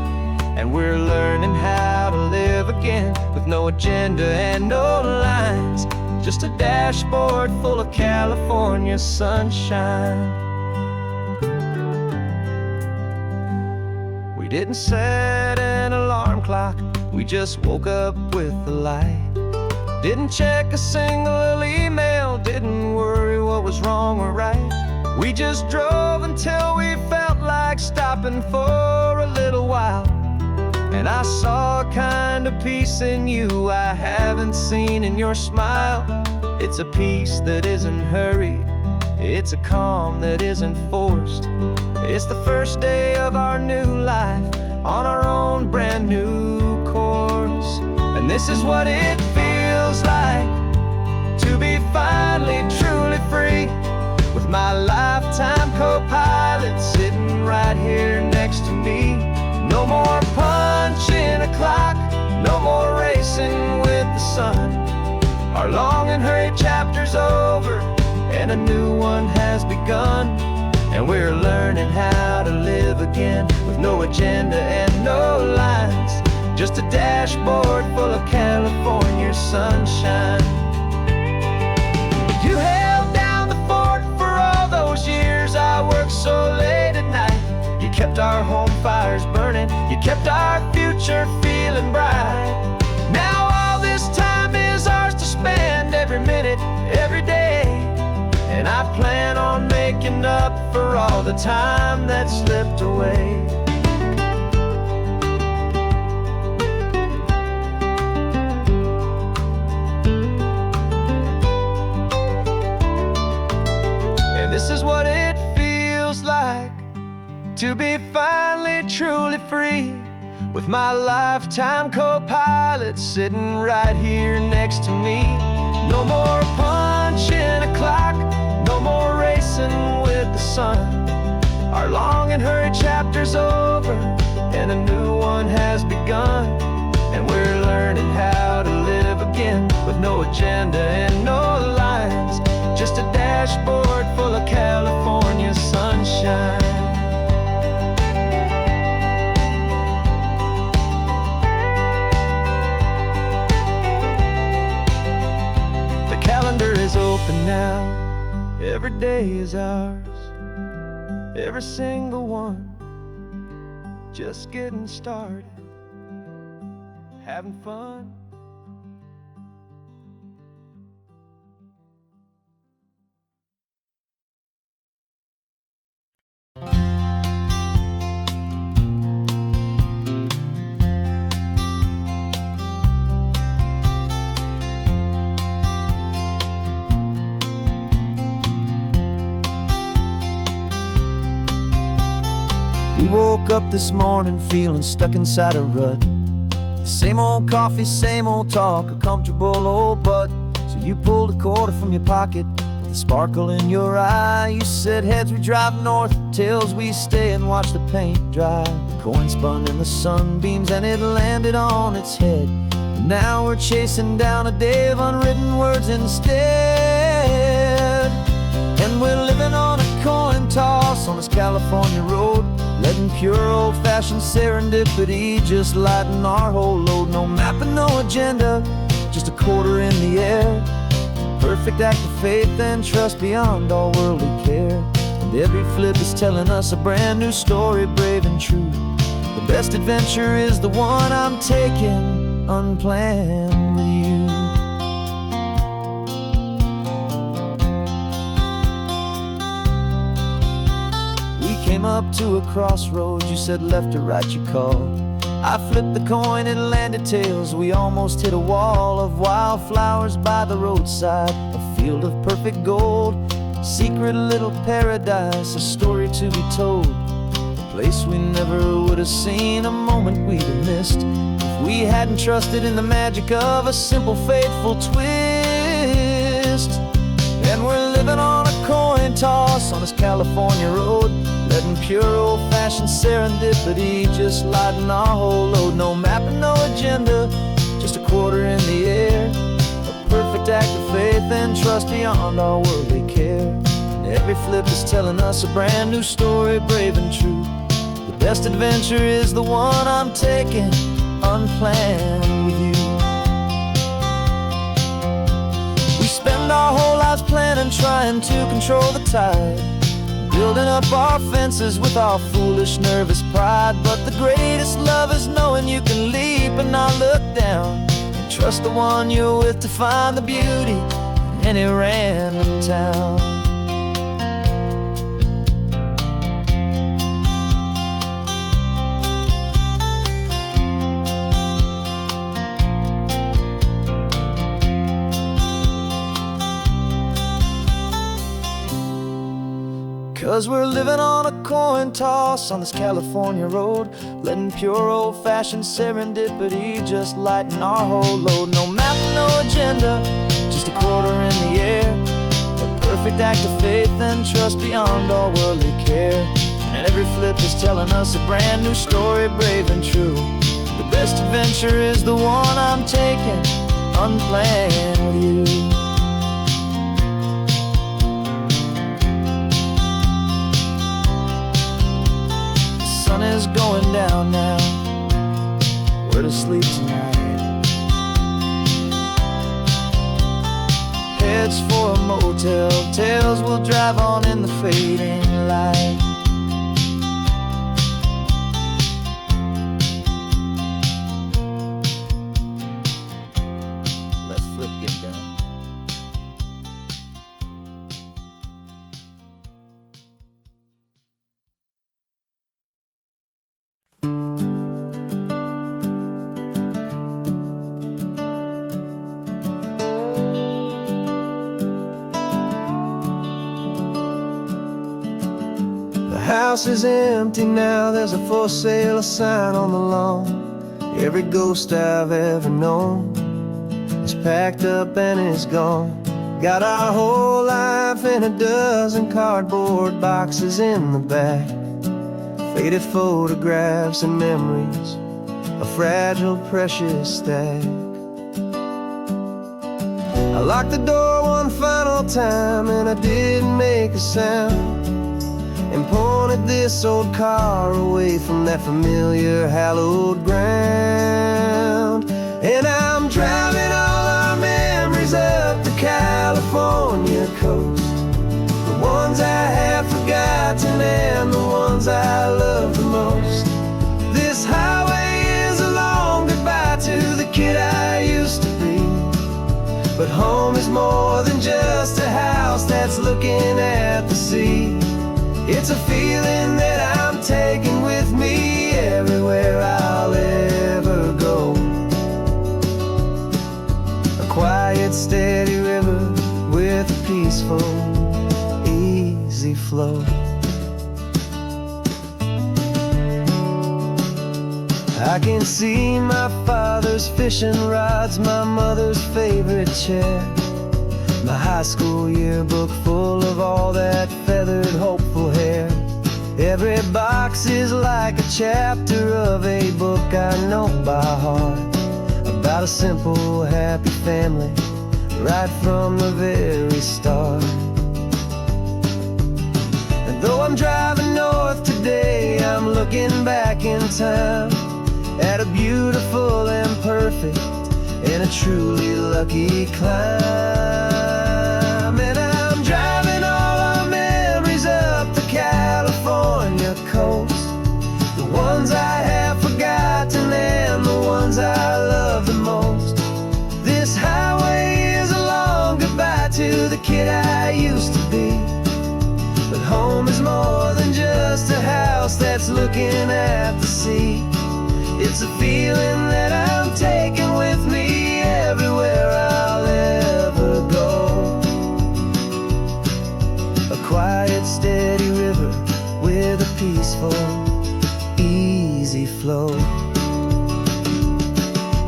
And we're learning how to live again, with no agenda and no lines, just a dashboard full of California sunshine. We didn't set an alarm clock, we just woke up with the light. Didn't check a single email, didn't worry what was wrong or right. We just drove until we felt like stopping for a little while. And I saw a kind of peace in you I haven't seen in your smile. It's a peace that isn't hurried, it's a calm that isn't forced. It's the first day of our new life on our own brand new course. And this is what it feels like to be finally truly free, with my lifetime co-pilot sitting right here next to me. No more punching a clock, no more racing with the sun. Our long and hurried chapter's over, and a new one has begun. And we're learning how to live again, with no agenda and no lines, just a dashboard full of California sunshine. You held down the fort for all those years I worked so late at night. You kept our home fires burning, you kept our future feeling bright. Now all this time is ours to spend, every minute, every day. And I plan on making up for all the time that slipped away. And this is what it feels like to be finally truly free, with my lifetime co-pilot sitting right here next to me. No more punching a clock, no more racing with the sun. Our long and hurried chapter's over, and a new one has begun. And we're learning how to live again, with no agenda and no lines, just a dashboard full of California sunshine. The calendar is open now, every day is ours, every single one, just getting started, having fun. We woke up this morning feeling stuck inside a rut. Same old coffee, same old talk, a comfortable old butt. So you pulled a quarter from your pocket with a sparkle in your eye. You said, heads we drive north, tails we stay and watch the paint dry. The coin spun in the sunbeams and it landed on its head. And now we're chasing down a day of unwritten words instead. And we're living on a coin toss on this California road, letting pure old-fashioned serendipity just lighten our whole load. No map and no agenda, just a quarter in the air. Perfect act of faith and trust beyond all worldly care. And every flip is telling us a brand new story, brave and true. The best adventure is the one I'm taking, unplanned with you. Came up to a crossroads, you said left or right you called. I flipped the coin, it landed tails. We almost hit a wall of wildflowers by the roadside, a field of perfect gold, secret little paradise, a story to be told, a place we never would have seen, a moment we'd have missed if we hadn't trusted in the magic of a simple faithful twist. And we're living on a coin toss on this California road, letting pure old-fashioned serendipity just lighten our whole load. No map and no agenda, just a quarter in the air. A perfect act of faith and trust beyond all worldly care. And every flip is telling us a brand new story, brave and true. The best adventure is the one I'm taking, unplanned with you. We spend our whole lives planning, trying to control the tide, building up our fences with our foolish, nervous pride. But the greatest love is knowing you can leap and not look down, and trust the one you're with to find the beauty in any random town. 'Cause we're living on a coin toss on this California road, letting pure old-fashioned serendipity just lighten our whole load. No map, no agenda, just a quarter in the air, a perfect act of faith and trust beyond all worldly care. And every flip is telling us a brand new story, brave and true. The best adventure is the one I'm taking, unplanned with you. The sun is going down now, we're to sleep tonight. Heads for a motel, tails will drive on in the fading light. Let's flip get done. The house is empty now, there's a for sale sign on the lawn. Every ghost I've ever known is packed up and is gone. Got our whole life in a dozen cardboard boxes in the back. Faded photographs and memories, a fragile, precious stack. I locked the door one final time and I didn't make a sound, and pointed this old car away from that familiar hallowed ground. And I'm driving all our memories up the California coast, the ones I have forgotten and the ones I love the most. This highway is a long goodbye to the kid I used to be, but home is more than just a house that's looking at the sea. It's a feeling that I'm taking with me everywhere I'll ever go. A quiet, steady river with a peaceful, easy flow. I can see my father's fishing rods, my mother's favorite chair, my high school yearbook full of all that feathered, hopeful hair. Every box is like a chapter of a book I know by heart, about a simple, happy family right from the very start. And though I'm driving north today, I'm looking back in time at a beautiful and perfect and a truly lucky climb. And I'm driving all our memories up the California coast, the ones I have forgotten and the ones I love the most. This highway is a long goodbye to the kid I used to be, but home is more than just a house that's looking at the sea. It's a feeling that I'm taking with me everywhere I'll ever go. A quiet, steady river with a peaceful, easy flow.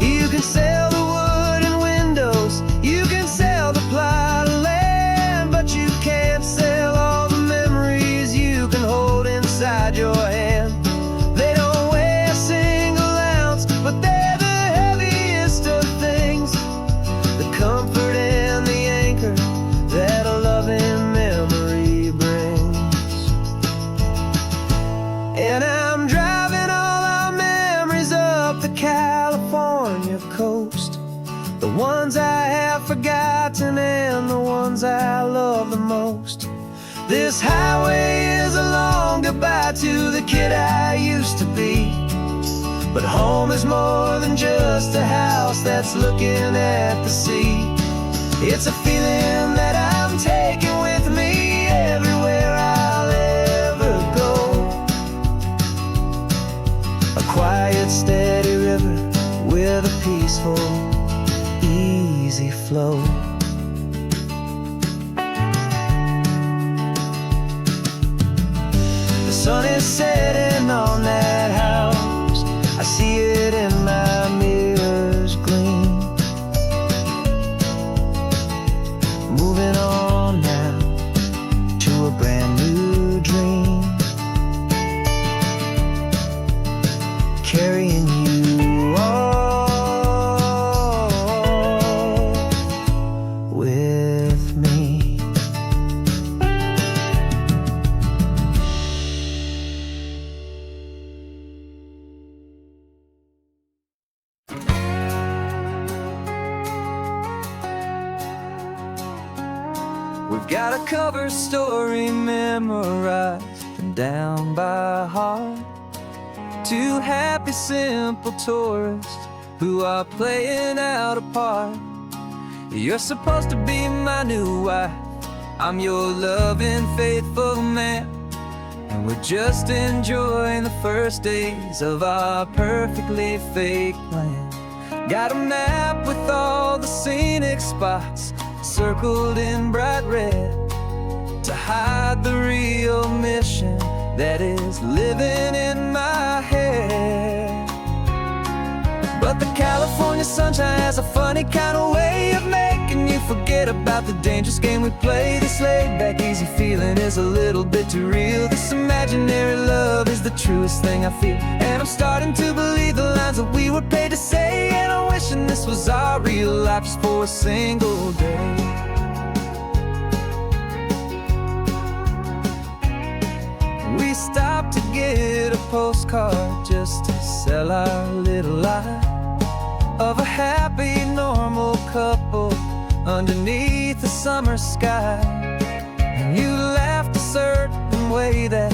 You can sell the wood and windows, you can sell the plot of land, but you can't sell all the memories you can hold inside your hand. They don't weigh a single ounce, but they're the heaviest of things, the comfort and the anchor that a loving memory brings. And I'm driving all our memories up the California coast, the ones I have forgotten and the ones I love the most. This highway is a long goodbye to the kid I used to be, but home is more than just a house that's looking at the sea. It's a feeling that I'm taking with me everywhere I'll ever go. A quiet, steady river with a peaceful, easy flow. is sitting on that house. I see it in my mirror's gleam. Moving on now to a brand new dream, carrying you all with me. We've got a cover story memorized and down by heart. Two happy, simple tourists who are playing out a part. You're supposed to be my new wife, I'm your loving, faithful man, and we're just enjoying the first days of our perfectly fake plan. Got a map with all the scenic spots circled in bright red to hide the real mission that is living in my head. But the California sunshine has a funny kind of way of making you forget about the dangerous game we play. This laid-back, easy feeling is a little bit too real. This imaginary love is the truest thing I feel, and I'm starting to believe the lines that we were paid to say. And I'm wishing this was our real life just for a single day. We stopped to get a postcard just to sell our little lie of a happy, normal couple underneath the summer sky. And you laughed a certain way that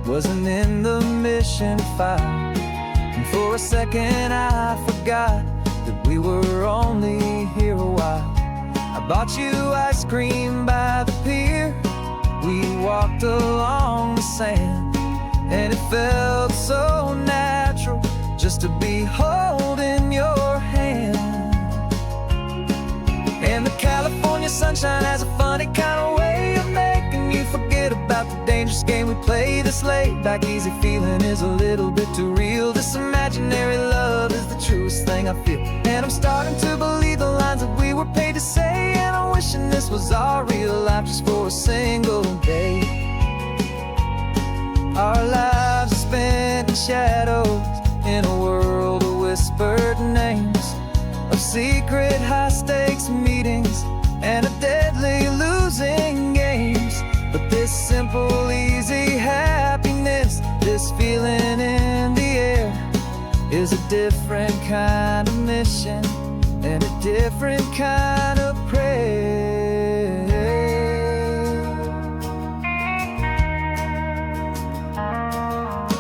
wasn't in the mission file, and for a second I forgot that we were only here a while. I bought you ice cream by the pier, we walked along the sand, and it felt so natural just to be holding your hand. And the California sunshine has a funny kind of way of making you forget about the dangerous game we play. This laid-back, easy feeling is a little bit too real. This imaginary love is the truest thing I feel, and I'm starting to believe the lines that we were paid to say. And I'm wishing this was our real life just for a single day. Our lives are spent in shadows, in a world of whispered names, of secret high-stakes meetings and of deadly losing games. But this simple, easy happiness, this feeling in the air, is a different kind of mission and a different kind of prayer.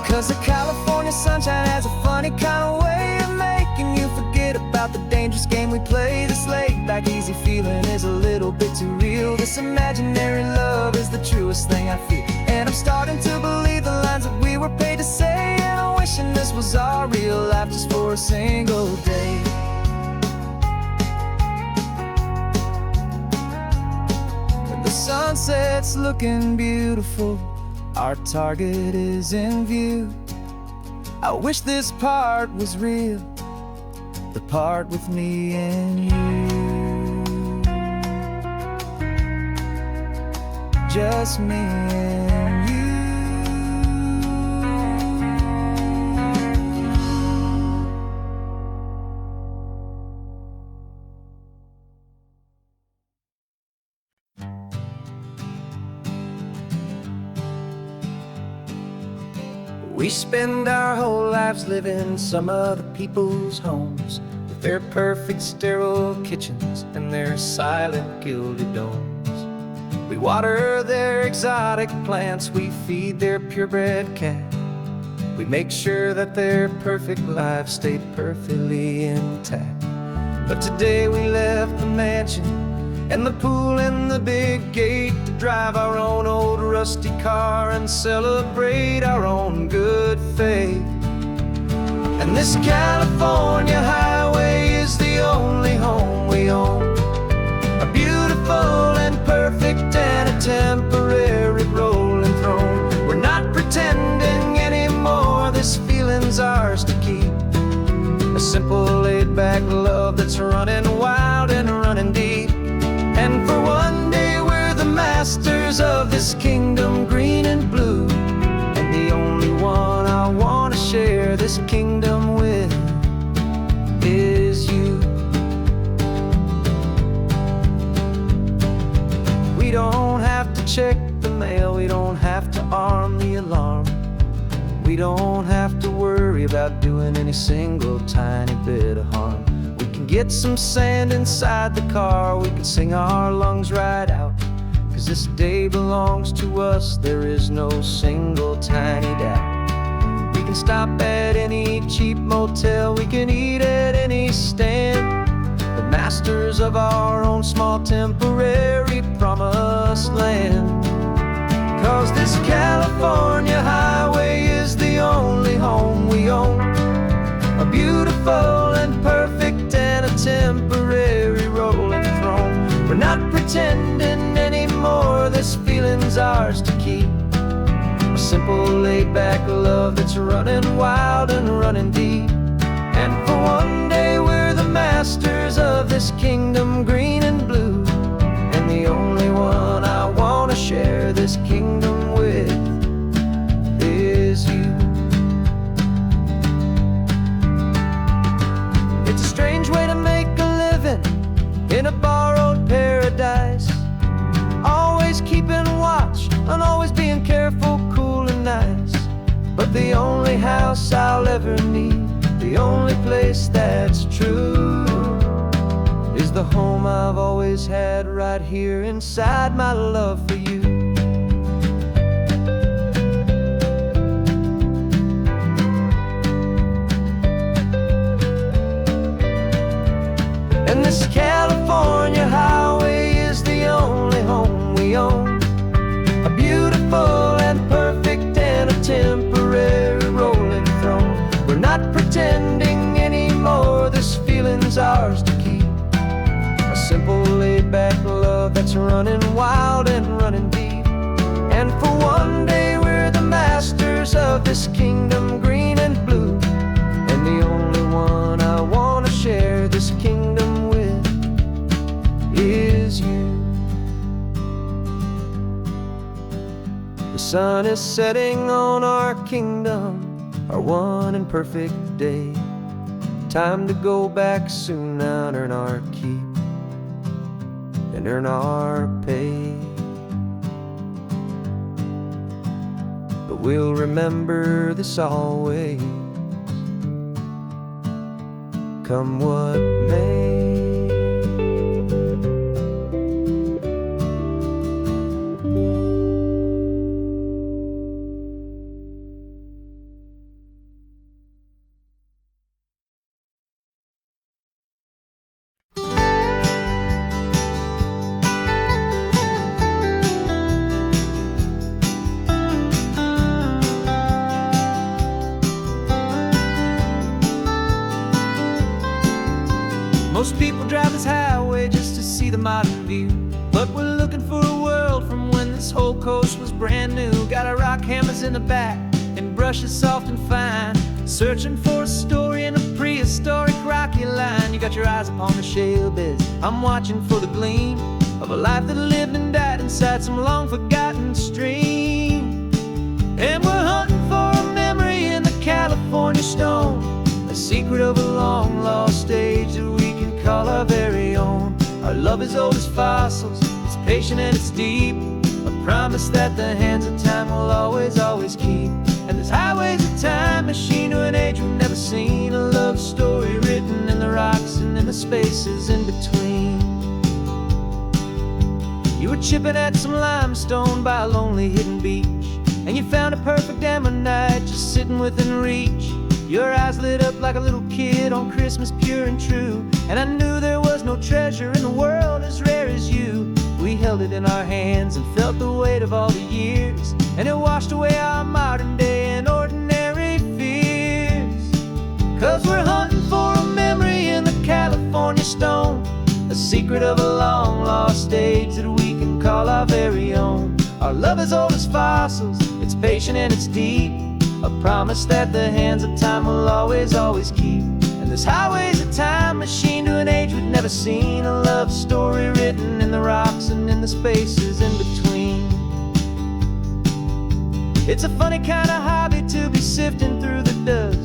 'Cause the California sunshine has a funny kind of way of making you forget about the dangerous game we play. This laid-back, easy feeling is a little bit too real. This imaginary love is the truest thing I feel, and I'm starting to believe the lines that we were paid to say. And I'm wishing this was our real life just for a single day. The sunset's looking beautiful, our target is in view. I wish this part was real, the part with me and you. Just me and you. We spend our whole lives living some other people's homes, with their perfect sterile kitchens and their silent gilded domes. We water their exotic plants, we feed their purebred cat. We make sure that their perfect lives stay perfectly intact. But today we left the mansion and the pool and the big gate to drive our own old rusty car and celebrate our own good faith. And this California highway is the only home we own, a beautiful and perfect and a temporary rolling throne. We're not pretending this kingdom green and blue, and the only one I want to share this kingdom with is you. We don't have to check the mail, we don't have to arm the alarm, we don't have to worry about doing any single tiny bit of harm. We can get some sand inside the car, we can sing our lungs right out, 'cause this day belongs to us, there is no single tiny doubt. We can stop at any cheap motel, we can eat at any stand, the masters of our own small temporary promised land. 'Cause this California highway is the only home we own, a beautiful and perfect and a temporary rolling throne. We're not pretending anymore, this feeling's ours to keep, a simple laid-back love that's running wild and running deep. And for one day we're the masters of this kingdom green and blue, and the only one I want to share this kingdom with is you. It's a strange way to make a living in a borrowed paradise, always keeping watch and always being careful, cool and nice. But the only house I'll ever need, the only place that's true, is the home I've always had right here inside my love for you. And this California highway is the only home we own, a beautiful and perfect and a temporary rolling throne. We're not pretending anymore, this feeling's ours to keep, a simple laid-back love that's running wild and running deep. And for one day we're the masters of this kingdom green and blue, and the only one I want to share this kingdom with is you. The sun is setting on our kingdom, our one and perfect day. Time to go back soon now and earn our keep and earn our pay. But we'll remember this always, come what may. Most people drive this highway just to see the modern view, but we're looking for a world from when this whole coast was brand new. Got our rock hammers in the back and brushes soft and fine, searching for a story in a prehistoric rocky line. You got your eyes upon the shale beds, I'm watching for the gleam of a life that lived and died inside some long forgotten stream. And we're hunting for a memory in the California stone, a secret of a long lost age that we can call our very own. Our love is old as fossils, it's patient and it's deep, a promise that the hands of time will always, always keep. And this highway's a time machine to an age we've never seen, a love story written in the rocks and in the spaces in between. You were chipping at some limestone by a lonely hidden beach, and you found a perfect ammonite just sitting within reach. Your eyes lit up like a little kid on Christmas, pure and true, and I knew there was no treasure in the world as rare as you. We held it in our hands and felt the weight of all the years, and it washed away our modern day and ordinary fears. 'Cause we're hunting for a memory in the California stone, a secret of a long lost age that we can call our very own. Our love is old as fossils, it's patient and it's deep, a promise that the hands of time will always, always keep. And this highway's a time machine to an age we've never seen, a love story written in the rocks and in the spaces in between. It's a funny kind of hobby to be sifting through the dust,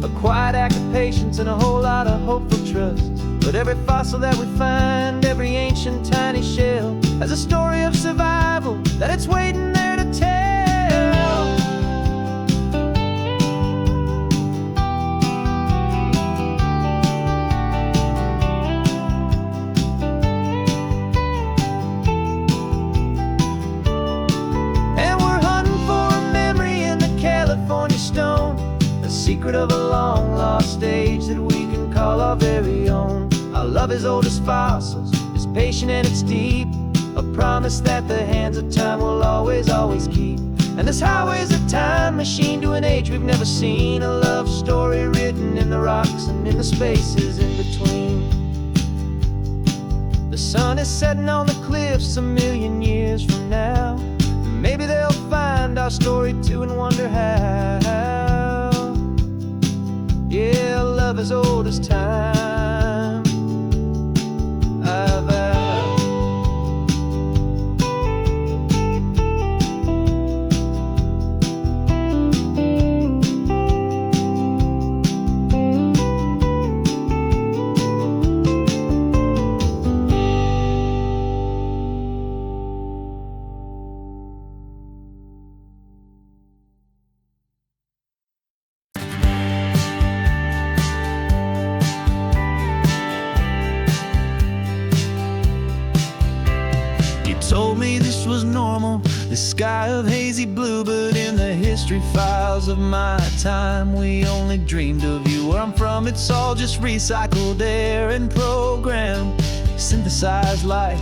a quiet act of patience and a whole lot of hopeful trust. But every fossil that we find, every ancient tiny shell, has a story of survival that it's waiting there to tell. And we're hunting for a memory in the California stone, a secret of a long lost age that we can call our very own. Our love is old as fossils, it's patient and it's deep, a promise that the hands of time will always, always keep. And this highway's a time machine to an age we've never seen, a love story written in the rocks and in the spaces in between. The sun is setting on the cliffs a million years from now. Maybe they'll find our story too and wonder how. Yeah, love as old as time, I vow. Told me this was normal, this sky of hazy blue, but in the history files of my time, we only dreamed of you. Where I'm from, it's all just recycled air and programmed, synthesized light.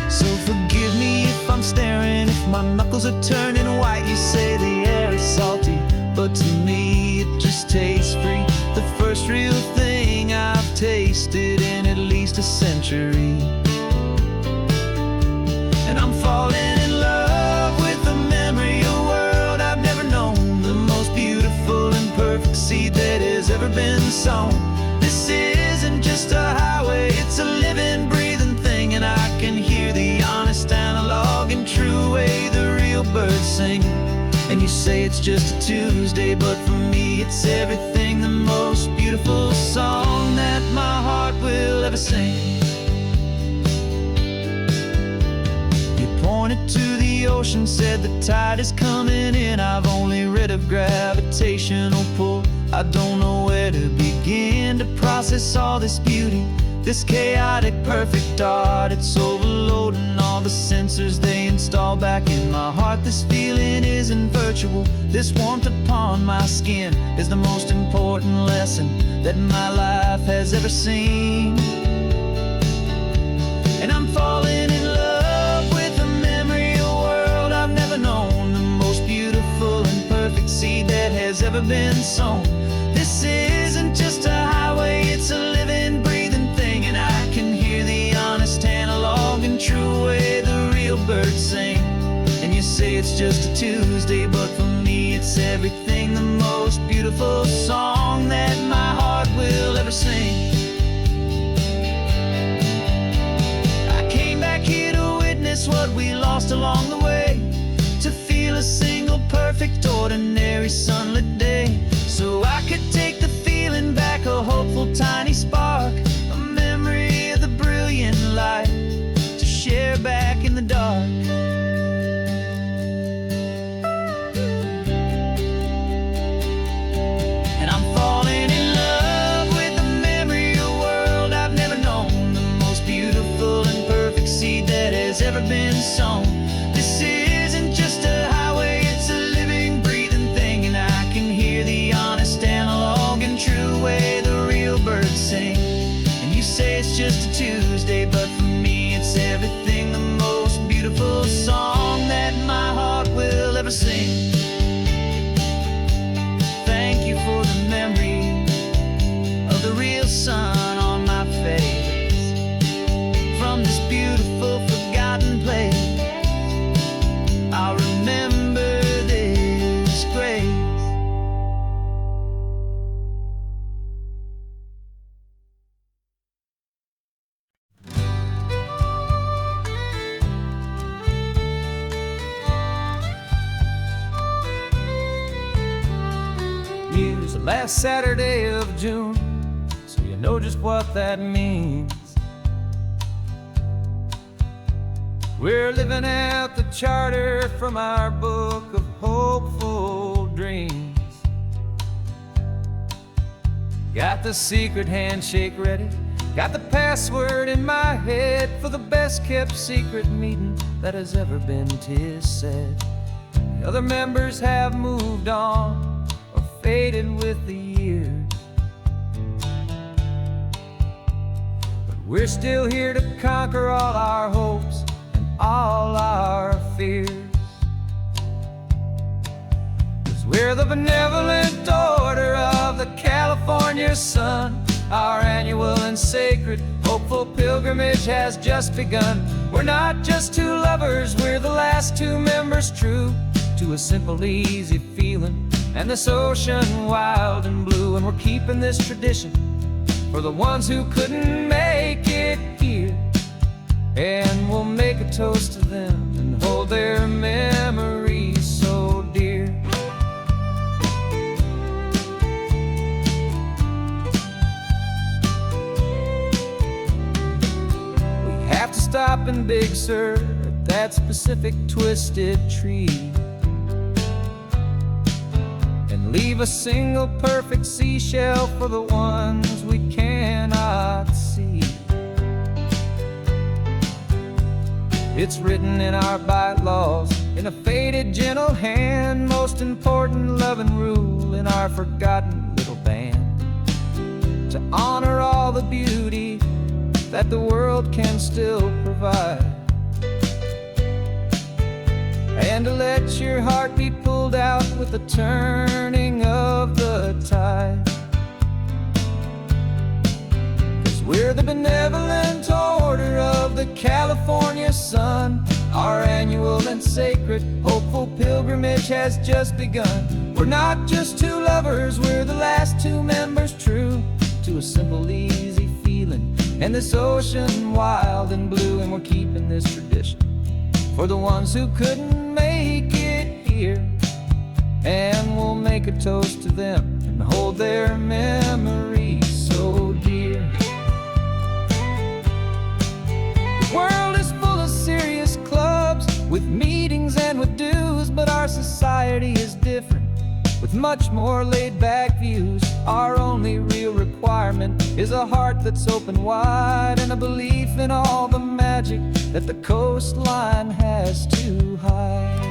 So forgive me if I'm staring, if my knuckles are turning white. You say the air is salty, but to me it just tastes free. The first real thing I've tasted in at least a century. And I'm falling in love with the memory of a world I've never known, the most beautiful and perfect seed that has ever been sown. This isn't just a highway, it's a living, breathing thing, and I can hear the honest analog and true way the real birds sing. And you say it's just a Tuesday, but for me it's everything, the most beautiful song that my heart will ever sing. Pointed to the ocean, said the tide is coming in. I've only read of gravitational pull, I don't know where to begin to process all this beauty, this chaotic perfect art. It's overloading all the sensors they install back in my heart. This feeling isn't virtual, this warmth upon my skin is the most important lesson that my life has ever seen. And I'm falling in love with a memory of a world I've never known, the most beautiful and perfect seed that has ever been sown. This isn't just a highway, it's a living, breathing thing, and I can hear the honest analog and true way the real birds sing. And you say it's just a Tuesday, but for me it's everything, the most beautiful song that my heart will ever sing. What we lost along the way, to feel a single perfect ordinary sunlit day, so I could take the feeling back, a hopeful tiny spark, a memory of the brilliant light to share back in the dark. And I'm falling in love with the memory of a world I've never known, the most beautiful and perfect seed that has ever been sown. This isn't just a highway, it's a living, breathing thing, and I can hear the honest analog and true way the real birds sing. And you say it's just a Tuesday, but for me it's everything, the most beautiful song that my heart will ever sing. Thank you for the memory of the real sun on my face, from this beautiful forgotten place. I'll remember this grace. last Saturday of June, so you know just what that means. We're living out the charter from our book of hopeful dreams. Got the secret handshake ready, got the password in my head for the best kept secret meeting that has ever been, 'tis said. The other members have moved on or faded with the years, but we're still here to conquer all our hopes and all our fears. 'Cause we're the benevolent order of the California sun. Our annual and sacred hopeful pilgrimage has just begun. We're not just two lovers, we're the last two members true to a simple, easy feeling and this ocean wild and blue. And we're keeping this tradition for the ones who couldn't make it here, and we'll make a toast to them and hold their memories so dear. We have to stop in Big Sur at that specific twisted tree and leave a single perfect seashell for the ones we cannot see. It's written in our bylaws in a faded gentle hand, most important loving rule in our forgotten little band, to honor all the beauty that the world can still provide, and to let your heart be pulled out with the turning of the tide. 'Cause we're the benevolent order of the California sun. Our annual and sacred hopeful pilgrimage has just begun. We're not just two lovers, we're the last two members true to a simple, easy feeling and this ocean wild and blue. And we're keeping this tradition for the ones who couldn't make it here, and we'll make a toast to them and hold their memories so dear. The world is full of serious clubs with meetings and with dues, but our society is different with much more laid-back views. Our only real requirement is a heart that's open wide and a belief in all the magic that the coastline has to hide.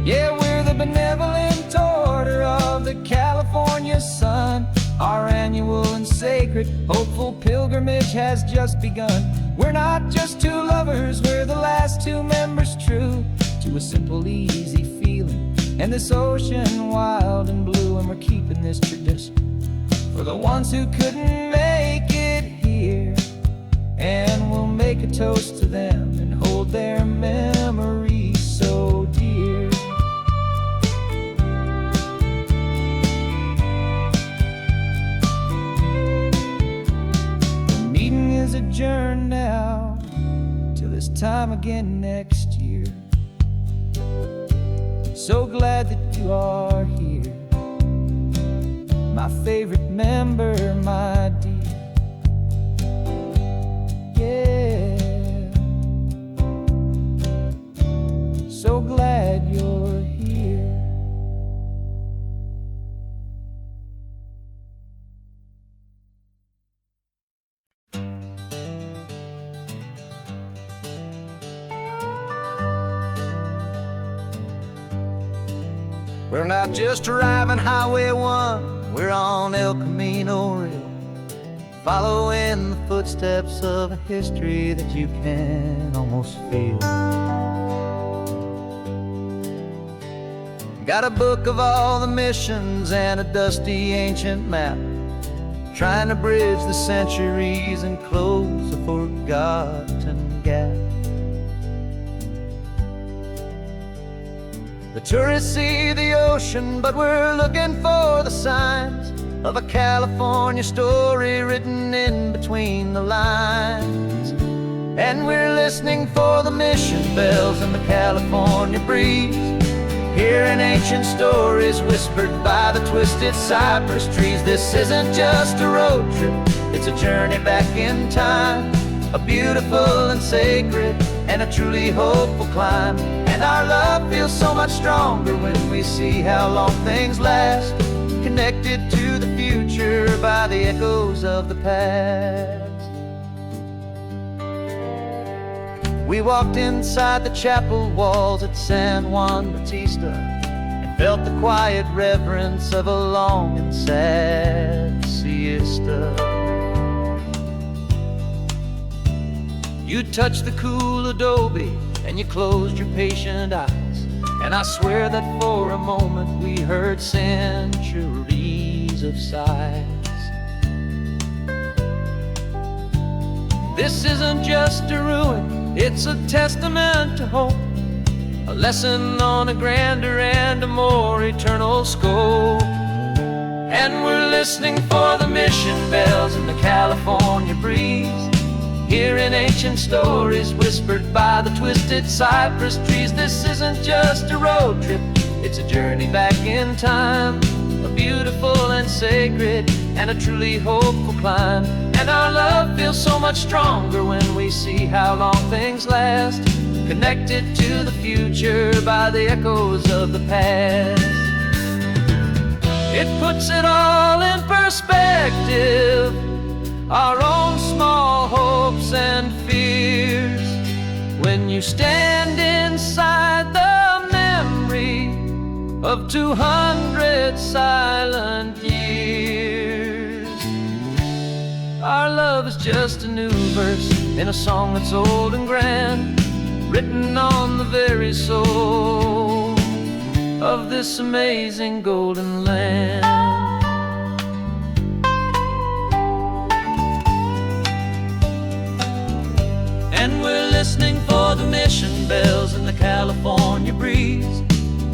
Yeah, we're the benevolent order of the California sun. Our annual and sacred hopeful pilgrimage has just begun. We're not just two lovers, we're the last two members true to a simple, easy feeling and this ocean wild and blue. And we're keeping this tradition for the ones who couldn't make it here, and we'll make a toast to them and hold their memories so dear. The meeting is adjourned now till this time again next year. So glad that you are here, my favorite member, my dear. Yeah, so glad you're here. We're not just driving Highway 1, we're on El Camino Real, following the footsteps of a history that you can almost feel. Got a book of all the missions and a dusty ancient map, trying to bridge the centuries and close a forgotten gap. The tourists see the ocean, but we're looking for the signs of a California story written in between the lines. And we're listening for the mission bells in the California breeze, hearing ancient stories whispered by the twisted cypress trees. This isn't just a road trip, it's a journey back in time, a beautiful and sacred and a truly hopeful climb. And our love feels so much stronger when we see how long things last, connected to the future by the echoes of the past. We walked inside the chapel walls at San Juan Bautista and felt the quiet reverence of a long and sad siesta. You touched the cool adobe and you closed your patient eyes, and I swear that for a moment we heard centuries of sighs. This isn't just a ruin, it's a testament to hope, a lesson on a grander and a more eternal scope. And we're listening for the mission bells in the California breeze, hearing ancient stories whispered by the twisted cypress trees. This isn't just a road trip, it's a journey back in time, a beautiful and sacred and a truly hopeful climb. And our love feels so much stronger when we see how long things last, connected to the future by the echoes of the past. It puts it all in perspective, our own small hopes and fears, when you stand inside the memory of 200 silent years. Our love is just a new verse in a song that's old and grand, written on the very soul of this amazing golden land. And we're listening for the mission bells in the California breeze,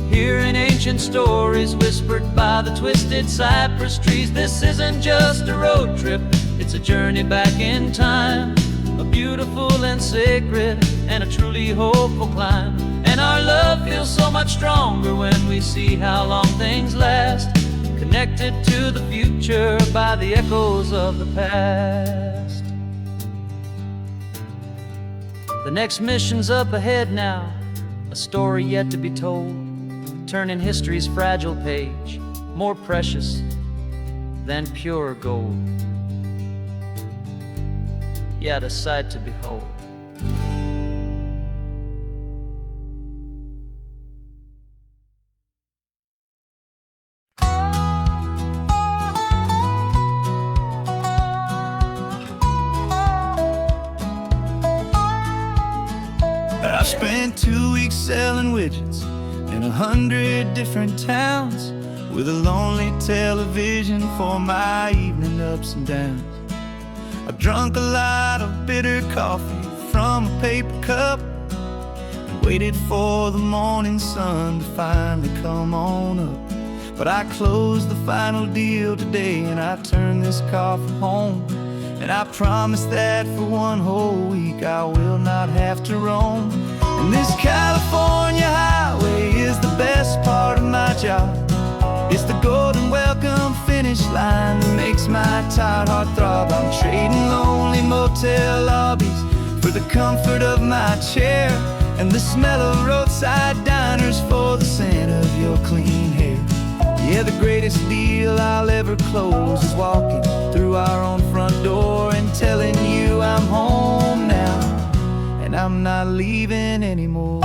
hearing ancient stories whispered by the twisted cypress trees. This isn't just a road trip, it's a journey back in time, a beautiful and sacred and a truly hopeful climb. And our love feels so much stronger when we see how long things last, connected to the future by the echoes of the past. The next mission's up ahead now, a story yet to be told, turning history's fragile page more precious than pure gold. Yet a sight to behold. I spent 2 weeks selling widgets in 100 different towns, with a lonely television for my evening ups and downs. I drunk a lot of bitter coffee from a paper cup and waited for the morning sun to finally come on up. But I closed the final deal today and I turned this car from home, and I promise that for one whole week I will not have to roam. And this California highway is the best part of my job. It's the golden welcome finish line that makes my tired heart throb. I'm trading lonely motel lobbies for the comfort of my chair, and the smell of roadside diners for the scent of your clean hair. Yeah, the greatest deal I'll ever close is walking through our own front door and telling you I'm home now, and I'm not leaving anymore.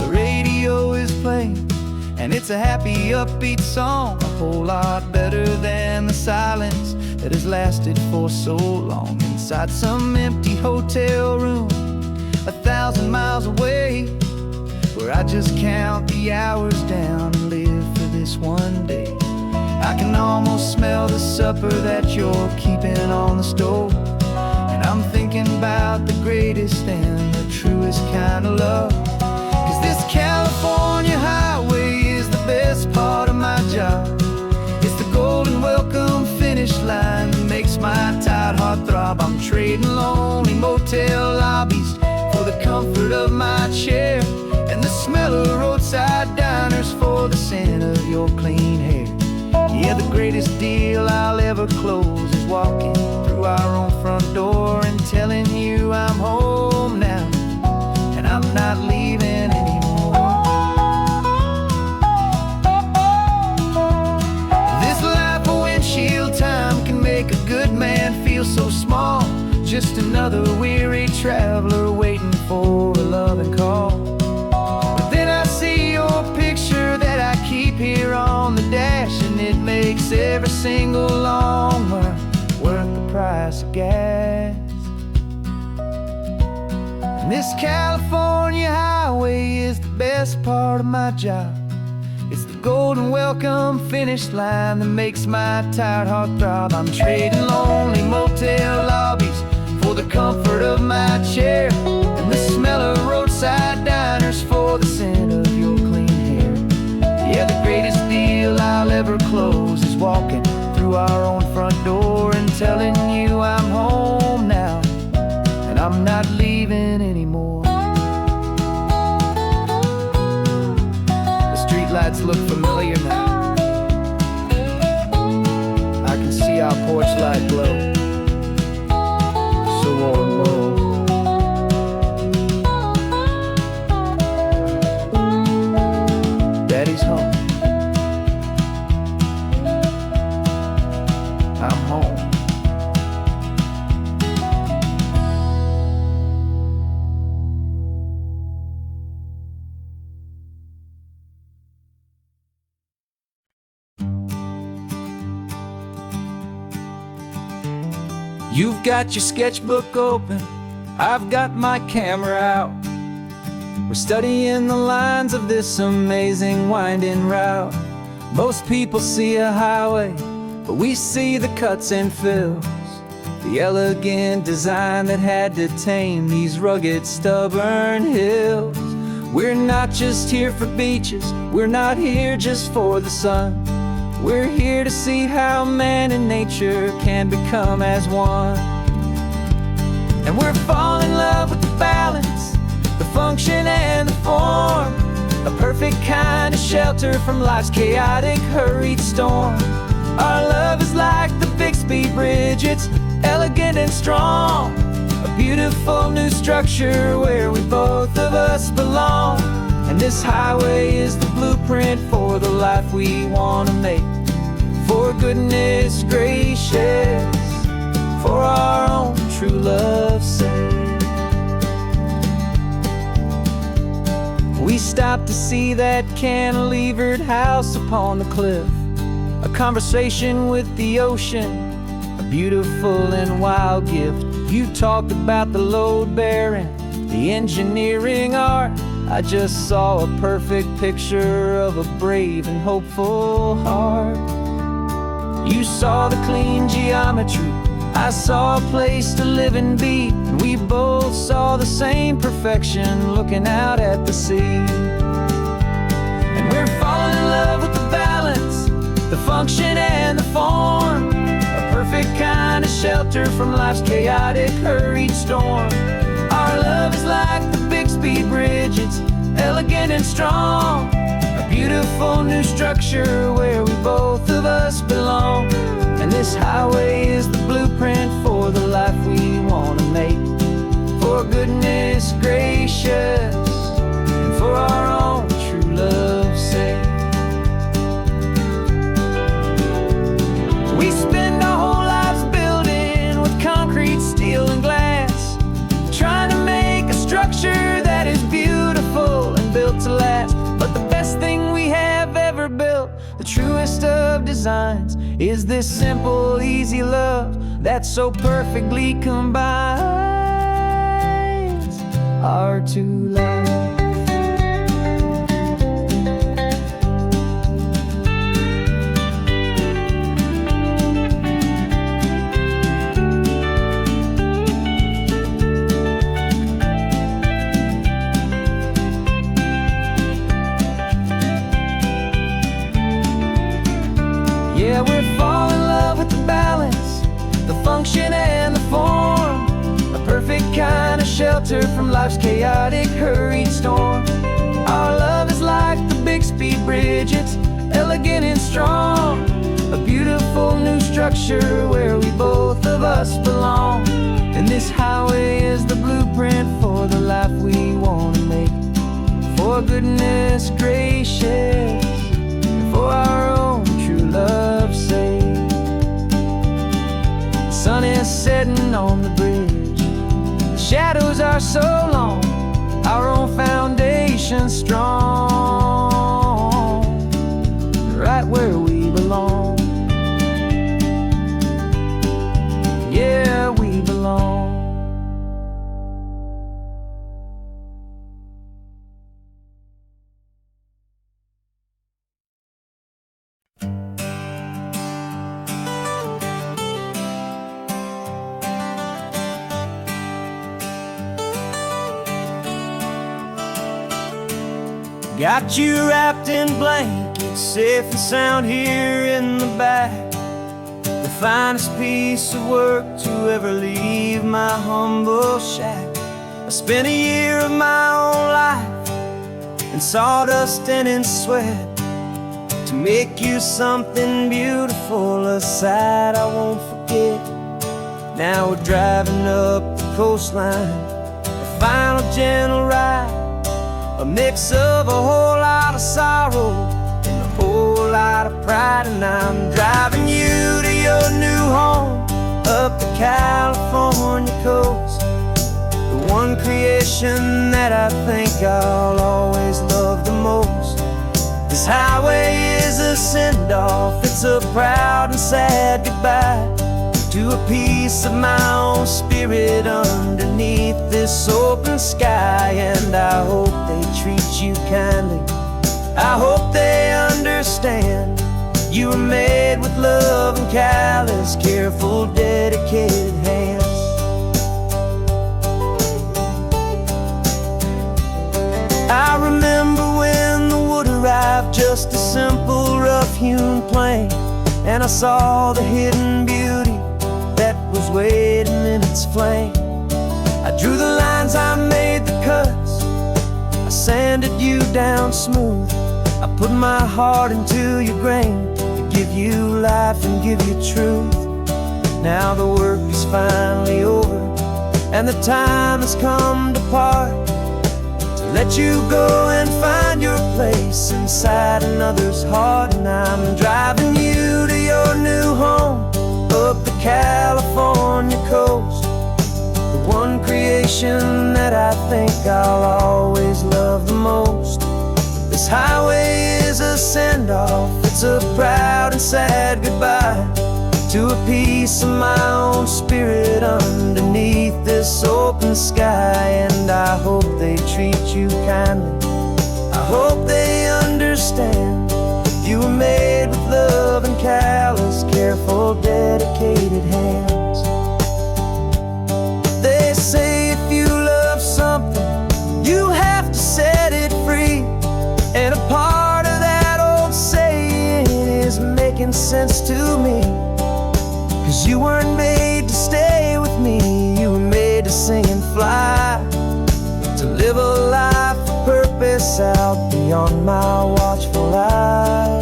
The radio is playing, and it's a happy, upbeat song, a whole lot better than the silence that has lasted for so long. Inside some empty hotel room 1,000 miles away, where I just count the hours down and live for this one day. I can almost smell the supper that you're keeping on the stove, and I'm thinking about the greatest and the truest kind of love. 'Cause this California highway is the best your clean hair. Yeah, the greatest deal I'll ever close is walking through our own front door and telling you I'm home now, and I'm not leaving anymore. This life of windshield time can make a good man feel so small, just another weary traveler waiting for a loving call. But then I see your picture that I keep here on the dash, and it makes every single long mile worth the price of gas. And this California highway is the best part of my job. It's the golden welcome finish line that makes my tired heart throb. I'm trading lonely motel lobbies for the comfort of my chair, and the smell of roadside diners for the scent of your clean hair. Yeah, the greatest deal I'll ever close is walking through our own front door and telling you I'm home now, and I'm not leaving anymore. The streetlights look familiar now. I can see our porch light glow, so warm, low. Daddy's home. I'm home. You've got your sketchbook open, I've got my camera out. We're studying the lines of this amazing winding route. Most people see a highway, but we see the cuts and fills, the elegant design that had to tame these rugged, stubborn hills. We're not just here for beaches, we're not here just for the sun. We're here to see how man and nature can become as one. And we're falling in love with the balance, the function and the form, a perfect kind of shelter from life's chaotic, hurried storm. Our love is like the Bixby Bridge, it's elegant and strong, a beautiful new structure where we both of us belong. And this highway is the blueprint for the life we want to make. For goodness gracious, for our own true love's sake. We stopped to see that cantilevered house upon the cliff, a conversation with the ocean, a beautiful and wild gift. You talked about the load bearing, the engineering art. I just saw a perfect picture of a brave and hopeful heart. You saw the clean geometry, I saw a place to live and be, and we both saw the same perfection looking out at the sea. And we're falling in love with the balance, the function and the form, a perfect kind of shelter from life's chaotic, hurried storm. Our love is like the Bixby Bridge, it's elegant and strong, a beautiful new structure where we both of us belong. And this highway is the blueprint for the life we want to make. For goodness gracious, and for our own true love's sake. We spend our whole lives building with concrete, steel and glass, trying to make a structure that is beautiful and built to last. But the best thing we have ever built, the truest of designs, is this simple, easy love that so perfectly combines our two lives. Yeah, we're falling in love with the balance, the function and the form, a perfect kind of shelter from life's chaotic, hurried storm. Our love is like the Bixby Bridge, it's elegant structure where we both of us belong. And this highway is the blueprint for the life we want to make. For goodness gracious, and for our own true love's sake. The sun is setting on the bridge, the shadows are so long, our own foundation strong, right where we belong. Yeah, we belong. Got you wrapped in blankets, safe and sound here in the back. The finest piece of work to ever leave my humble shack. I spent a year of my own life in sawdust and in sweat to make you something beautiful, a sight I won't forget. Now we're driving up the coastline, a final gentle ride, a mix of a whole lot of sorrow and a whole lot of pride. And I'm driving you to your new home up the California coast, the one creation that I think I'll always love the most. This highway is a send-off, it's a proud and sad goodbye to a piece of my own spirit underneath this open sky. And I hope they treat you kindly, I hope they understand you were made with love and callous, careful, dedicated hands. I remember when the wood arrived, just a simple rough-hewn plank, and I saw the hidden beauty that was waiting in its flank. I drew the lines, I made the cuts, I sanded you down smooth. I put my heart into your grain to give you life and give you truth. Now the work is finally over, and the time has come to part, to let you go and find your place inside another's heart. And I'm driving you to your new home up the California coast, the one creation that I think I'll always love the most. This highway is a send-off, it's a proud and sad goodbye to a piece of my own spirit underneath this open sky. And I hope they treat you kindly, I hope they understand you were made with love and callous, careful, dedicated hands. They say if you love something, you have to set it free. And a part of that old saying is making sense to me, 'cause you weren't made to stay with me, you were made to sing and fly, to live a life of purpose out beyond my watchful eye.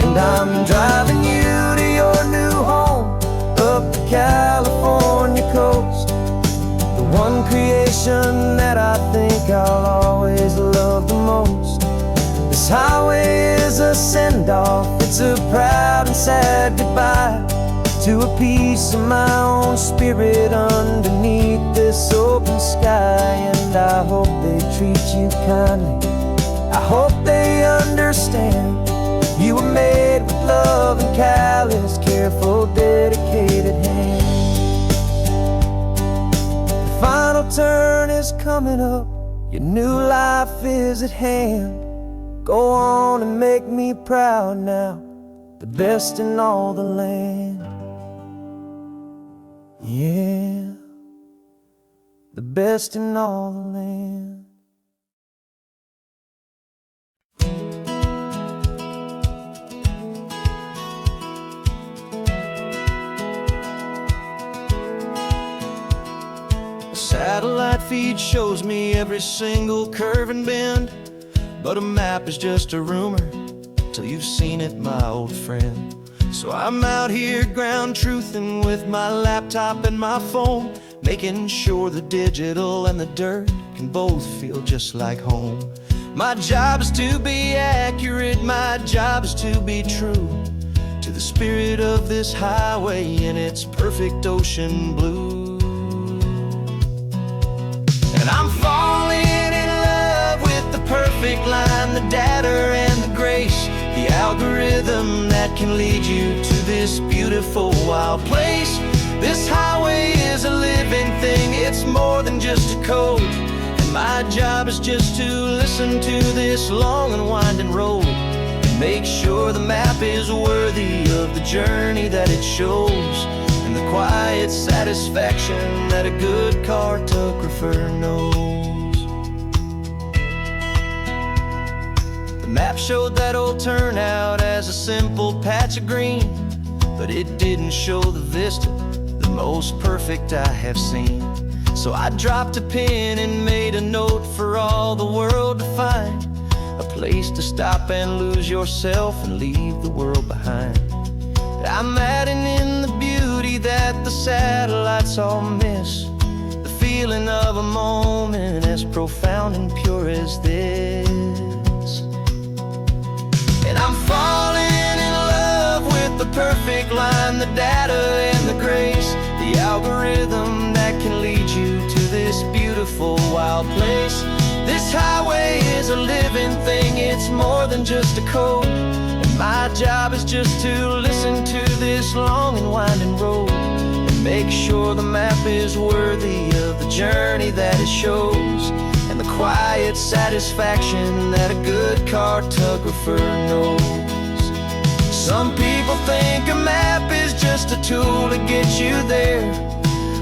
And I'm driving you to your new home up the California coast, the one creation that I think I'll always love the most. This highway is a send-off, it's a proud and sad goodbye to a piece of my own spirit underneath this open sky. And I hope they treat you kindly, I hope they understand you were made with love and callous, careful, dedicated hands. The final turn is coming up, your new life is at hand. Go on and make me proud now, the best in all the land. Yeah, the best in all the land. feed shows me every single curve and bend, but a map is just a rumor till you've seen it, my old friend. So I'm out here ground truthing with my laptop and my phone, making sure the digital and the dirt can both feel just like home. My job is to be accurate, my job is to be true to the spirit of this highway in its perfect ocean blue. And I'm falling in love with the perfect line, the data and the grace, the algorithm that can lead you to this beautiful wild place. This highway is a living thing, it's more than just a code. And my job is just to listen to this long and winding road and make sure the map is worthy of the journey that it shows, and the quiet satisfaction that a good cartographer knows. The map showed that old turnout as a simple patch of green, but it didn't show the vista, the most perfect I have seen. So I dropped a pin and made a note for all the world to find, a place to stop and lose yourself and leave the world behind. I'm adding in the beauty that the satellites all miss, the feeling of a moment as profound and pure as this. And I'm falling in love with the perfect line, the data and the grace, the algorithm that can lead you to this beautiful wild place. This highway is a living thing, it's more than just a code. And my job is just to listen to this long and winding road and make sure the map is worthy of the journey that it shows, and the quiet satisfaction that a good cartographer knows. Some people think a map is just a tool to get you there,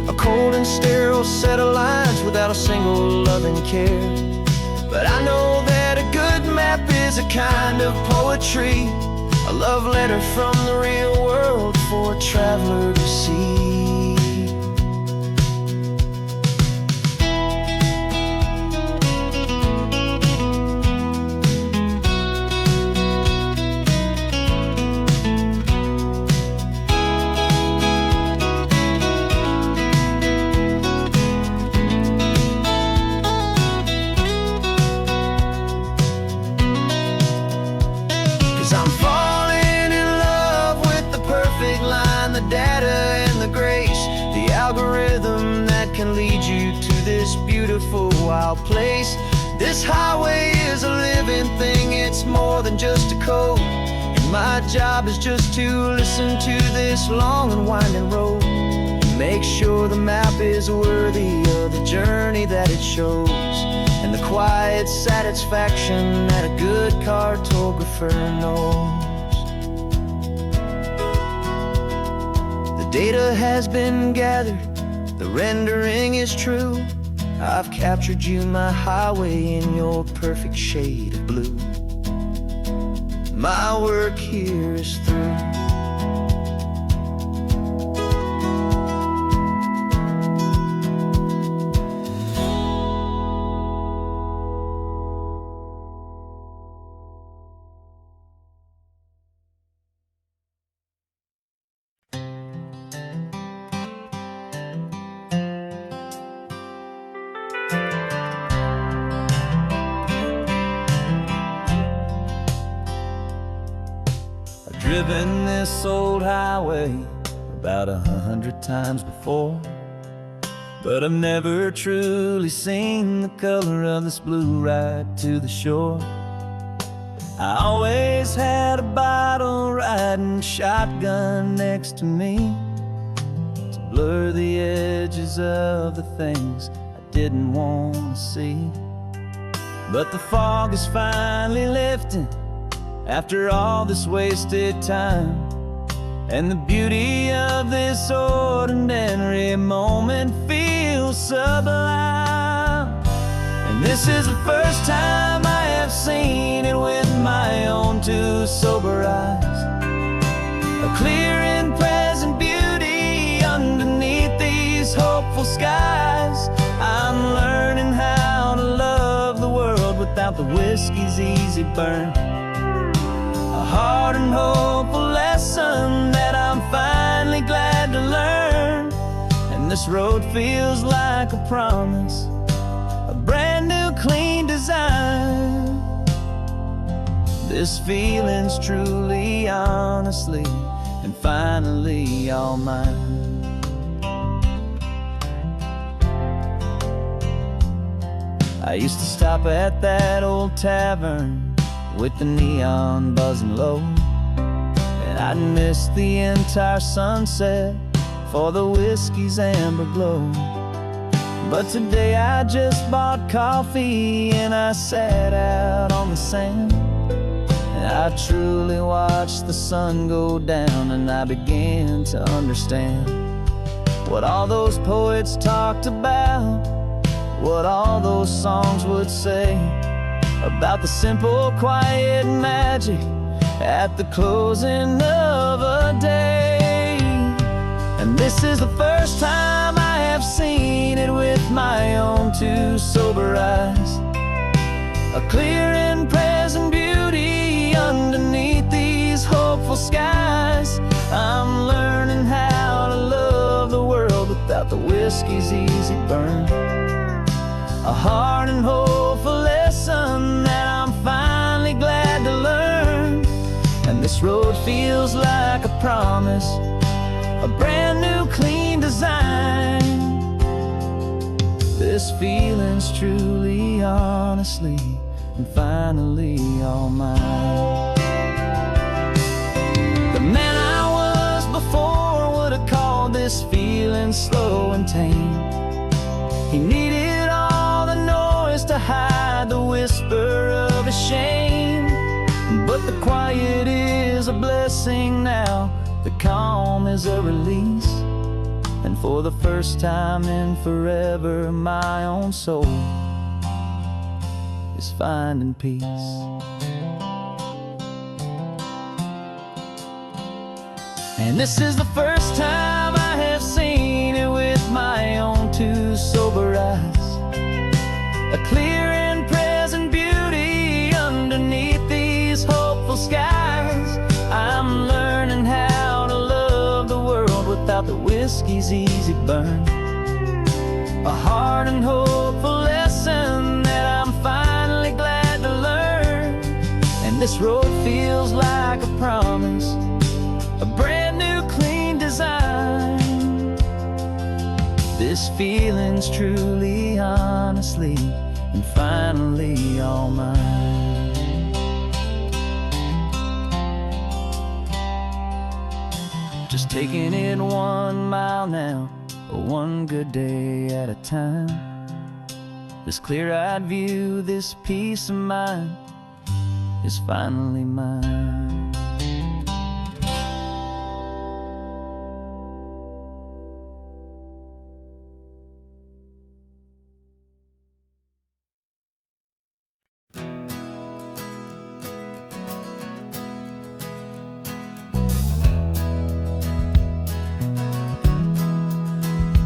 a cold and sterile set of lines without a single loving care. But I know that a good map is a kind of poetry, a love letter from the real world for a traveler to see. 'Cause I'm falling in love with the perfect line, the data and the grace, the algorithm that can lead you to this beautiful wild place. This highway is a living thing, it's more than just a code. And my job is just to listen to this long and winding road and make sure the map is worthy of the journey that it shows, and the quiet satisfaction that a good cartographer knows. The data has been gathered, the rendering is true. I've captured you, my highway, in your perfect shade of blue. My work here is through. Driven this old highway about 100 times before, but I've never truly seen the color of this blue right to the shore. I always had a bottle riding shotgun next to me to blur the edges of the things I didn't want to see. But the fog is finally lifting after all this wasted time, and the beauty of this ordinary moment feels sublime. And this is the first time I have seen it with my own two sober eyes, a clear and present beauty underneath these hopeful skies. I'm learning easy burn. A hard and hopeful lesson that I'm finally glad to learn. And this road feels like a promise, a brand new clean design. This feeling's truly, honestly, and finally all mine. I used to stop at that old tavern with the neon buzzing low, and I'd miss the entire sunset for the whiskey's amber glow. But today I just bought coffee and I sat out on the sand, and I truly watched the sun go down, and I began to understand what all those poets talked about, what all those songs would say about the simple, quiet magic at the closing of a day. And this is the first time I have seen it with my own two sober eyes, a clear and present beauty underneath these hopeful skies. I'm learning how to love the world without the whiskey's easy burn. A hard and hopeful lesson that I'm finally glad to learn. And this road feels like a promise, a brand new clean design. This feeling's truly, honestly, and finally all mine. The man I was before would have called this feeling slow and tame. He needed all the noise to hide the whisper of his shame. But the quiet is a blessing now, the calm is a release. And for the first time in forever, my own soul is finding peace. And this is the first time I have seen it with my own two sober eyes, a clear and present beauty underneath these hopeful skies. I'm learning how to love the world without the whiskey's easy burn. A hard and hopeful lesson that I'm finally glad to learn. And this road feels like a promise, a brand new clean design. This feeling's truly, honestly, and finally all mine. Just taking it 1 mile now, one good day at a time. This clear-eyed view, this peace of mind is finally mine.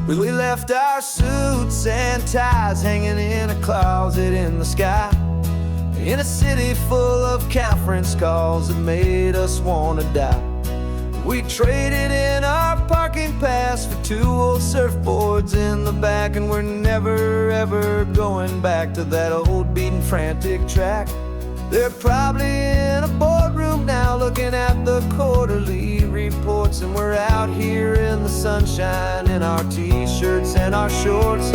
We left our suits and ties hanging in a closet in the sky, in a city full of conference calls that made us wanna die. We traded in our parking pass for 2 old surfboards in the back, and we're never ever going back to that old beaten frantic track. They're probably in a boardroom now looking at the quarterly reports, and we're out here in the sunshine in our t-shirts and our shorts.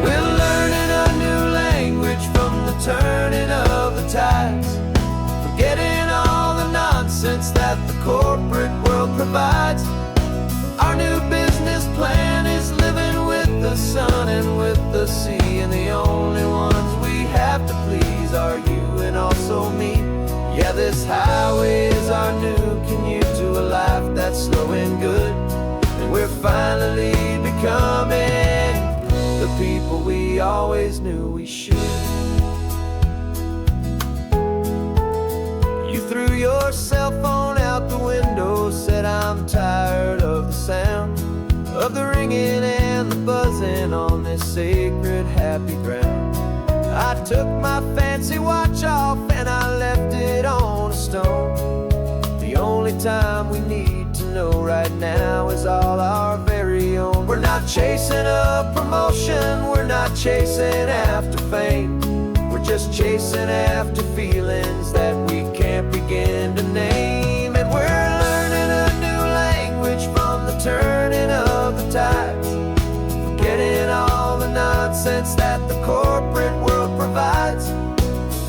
We're learning a new language from the turning of the tides, forgetting all the nonsense that the corporate world provides. Our new business plan is living with the sun and with the sea, and the only ones we have to please are you and also me. Yeah, this highway is our new commute to a life that's slow and good, and we're finally becoming the people we always knew we should. You threw your cell phone out the window, said I'm tired of the sound of the ringing and the buzzing on this sacred happy ground. I took my fancy watch off and I left time we need to know right now is all our very own. We're not chasing a promotion, we're not chasing after fame. We're just chasing after feelings that we can't begin to name. And we're learning a new language from the turning of the tides, forgetting all the nonsense that the corporate world provides.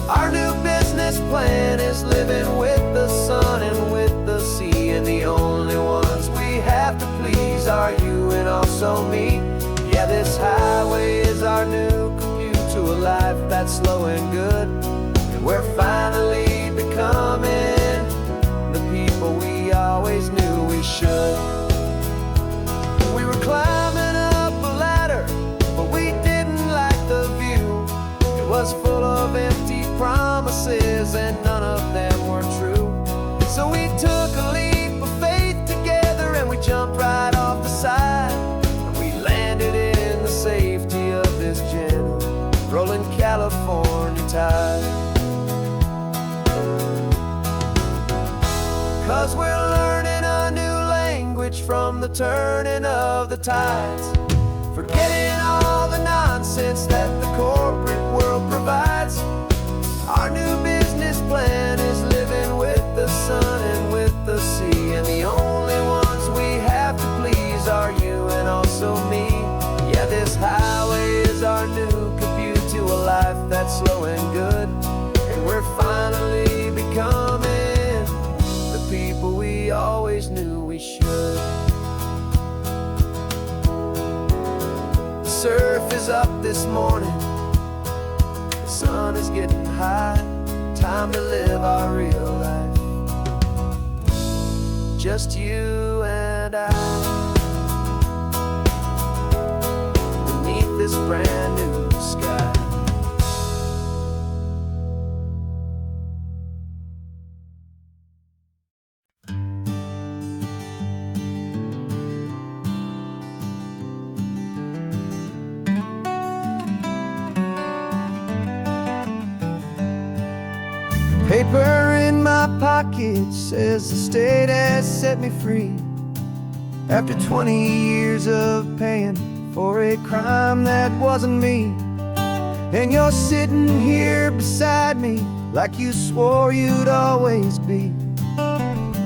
Our new business plan is living with the sun and with the sea, and the only ones we have to please are you and also me. Yeah, this highway is our new commute to a life that's slow and good, and we're finally becoming the people we always knew we should. We were climbing up a ladder, but we didn't like the view. It was full of empty promises and none of them were true. So we took a leap of faith together and we jumped right off the side, and we landed in the safety of this gentle rolling California tide. 'Cause we're learning a new language from the turning of the tides, forgetting all the nonsense that the corporate world provides. Our new business plan is living with the sun and with the sea, and the only ones we have to please are you and also me. Yeah, this highway is our new commute to a life that's slow and good, and we're finally becoming the people we always knew we should. The surf is up this morning, the sun is getting high, time to live our real life, just you and I, beneath this brand new sky. Paper in my pocket says the state has set me free, after 20 years of paying for a crime that wasn't me. And you're sitting here beside me like you swore you'd always be,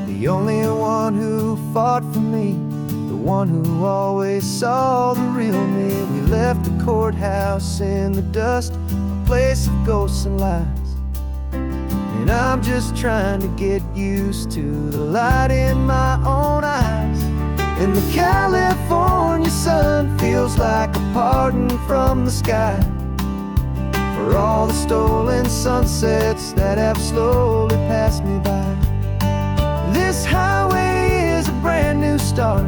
the only one who fought for me, the one who always saw the real me. We left the courthouse in the dust, a place of ghosts and lies, and I'm just trying to get used to the light in my own eyes. And the California sun feels like a pardon from the sky for all the stolen sunsets that have slowly passed me by. This highway is a brand new start,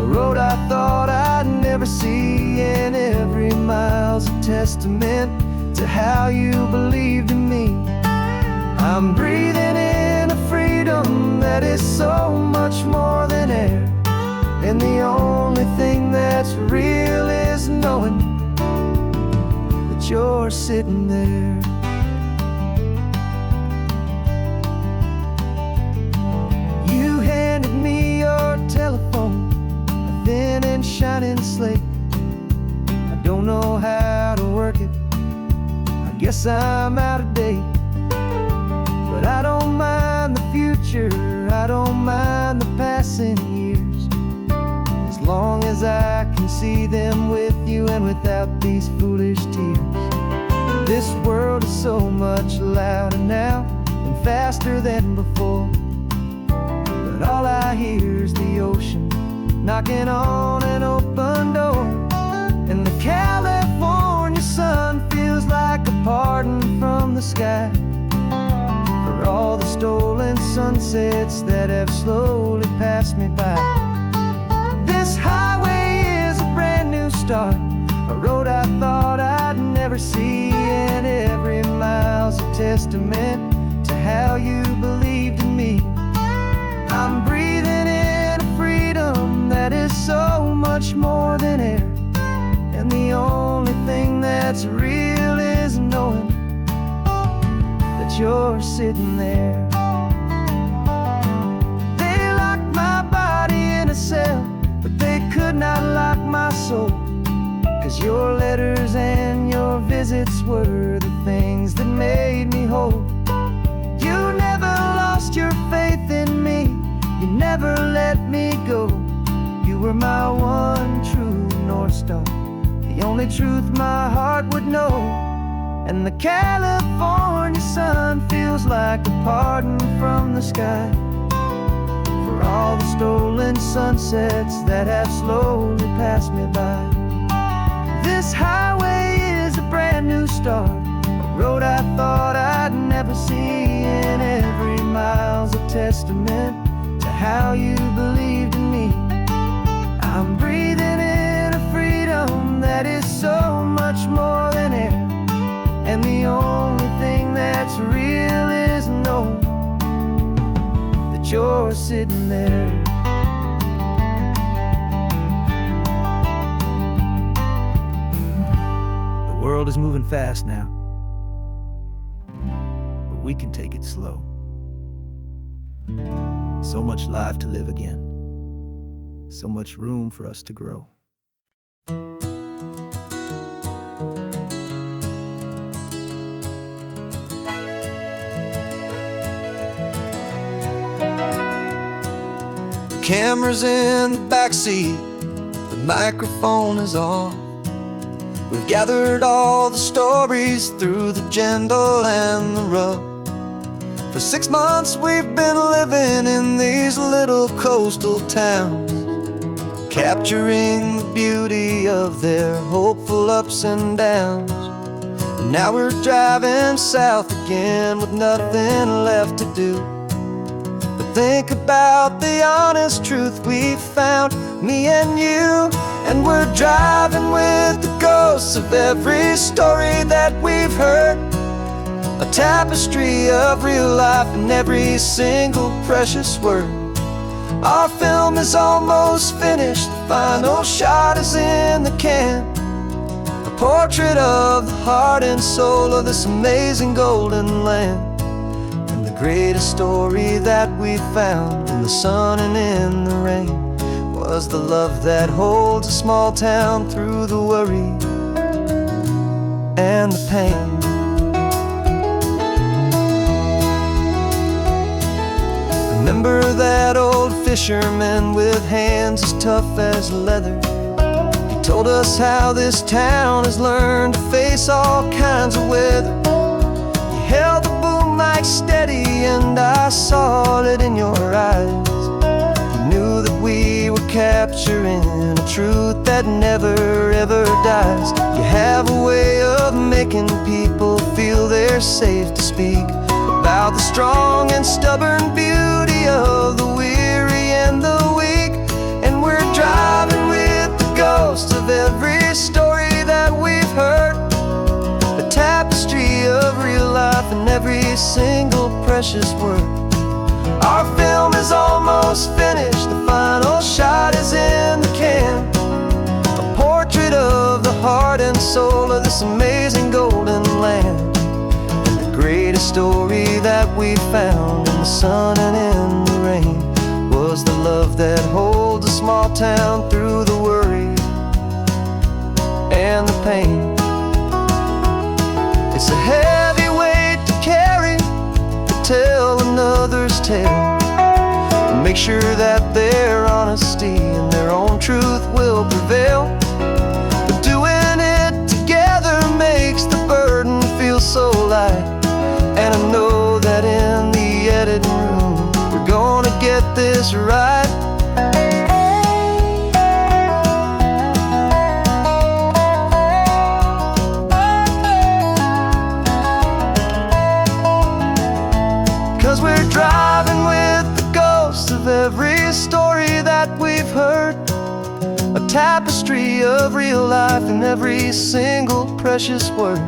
a road I thought I'd never see, and every mile's a testament to how you believed in me. I'm breathing in a freedom that is so much more than air, and the only thing that's real is knowing that you're sitting there. You handed me your telephone, a thin and shining slate. I don't know how to work it, I guess I'm out of date. But I don't mind the future, I don't mind the passing years, as long as I can see them with you and without these foolish tears. This world is so much louder now and faster than before, but all I hear is the ocean knocking on an open door. And the California sun feels like a pardon from the sky for all the stolen sunsets that have slowly passed me by. This highway is a brand new start, a road I thought I'd never see, and every mile's a testament to how you believed in me. I'm breathing in a freedom that is so much more than air, and the only thing that's real is knowing that you're sitting there. They soul, 'cause your letters and your visits were the things that made me whole. You never lost your faith in me, you never let me go. You were my one true North Star, the only truth my heart would know. And the California sun feels like a pardon from the sky for all the stolen sunsets that have slowly passed me by. This highway is a brand new start, a road I thought I'd never see, and every mile's a testament to how you believed in me. I'm breathing in a freedom that is so much more than air, and the only thing that's real is knowing that you're sitting there. The world is moving fast now, but we can take it slow. So much life to live again, so much room for us to grow. Camera's in the backseat, the microphone is on. We've gathered all the stories through the gentle and the rough. For 6 months we've been living in these little coastal towns, capturing the beauty of their hopeful ups and downs. And now we're driving south again with nothing left to do. Think about the honest truth we found, me and you. And we're driving with the ghosts of every story that we've heard, a tapestry of real life in every single precious word. Our film is almost finished, the final shot is in the can, a portrait of the heart and soul of this amazing golden land. The greatest story that we found in the sun and in the rain was the love that holds a small town through the worry and the pain. Remember that old fisherman with hands as tough as leather? He told us how this town has learned to face all kinds of weather. You held the boom mic steady and I saw it in your eyes. You knew that we were capturing a truth that never ever dies. You have a way of making people feel they're safe to speak about the strong and stubborn beauty of the weary and the weak. And we're driving with the ghosts of every story that we've heard, the tapestry of real life in every single precious word. Our film is almost finished, the final shot is in the can, a portrait of the heart and soul of this amazing golden land. And the greatest story that we found in the sun and in the rain was the love that holds a small town through the worry and the pain. It's a heavy weight to carry, to tell another's tale, and make sure that their honesty and their own truth will prevail. But doing it together makes the burden feel so light, and I know that in the editing room we're gonna get this right. 'Cause we're driving with the ghosts of every story that we've heard, a tapestry of real life in every single precious word.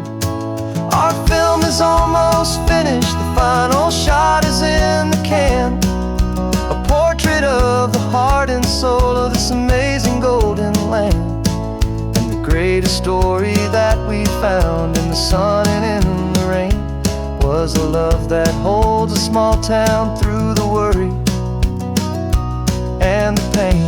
Our film is almost finished, the final shot is in the can, a portrait of the heart and soul of this amazing golden land. And the greatest story that we found in the sun and in the rain was the love that holds a small town through the worry and the pain.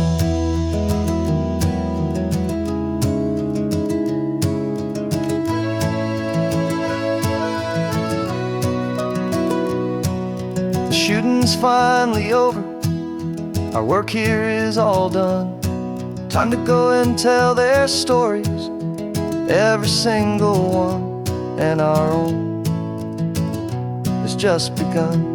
reading's finally over, our work here is all done. Time to go and tell their stories, every single one, and our own has just begun.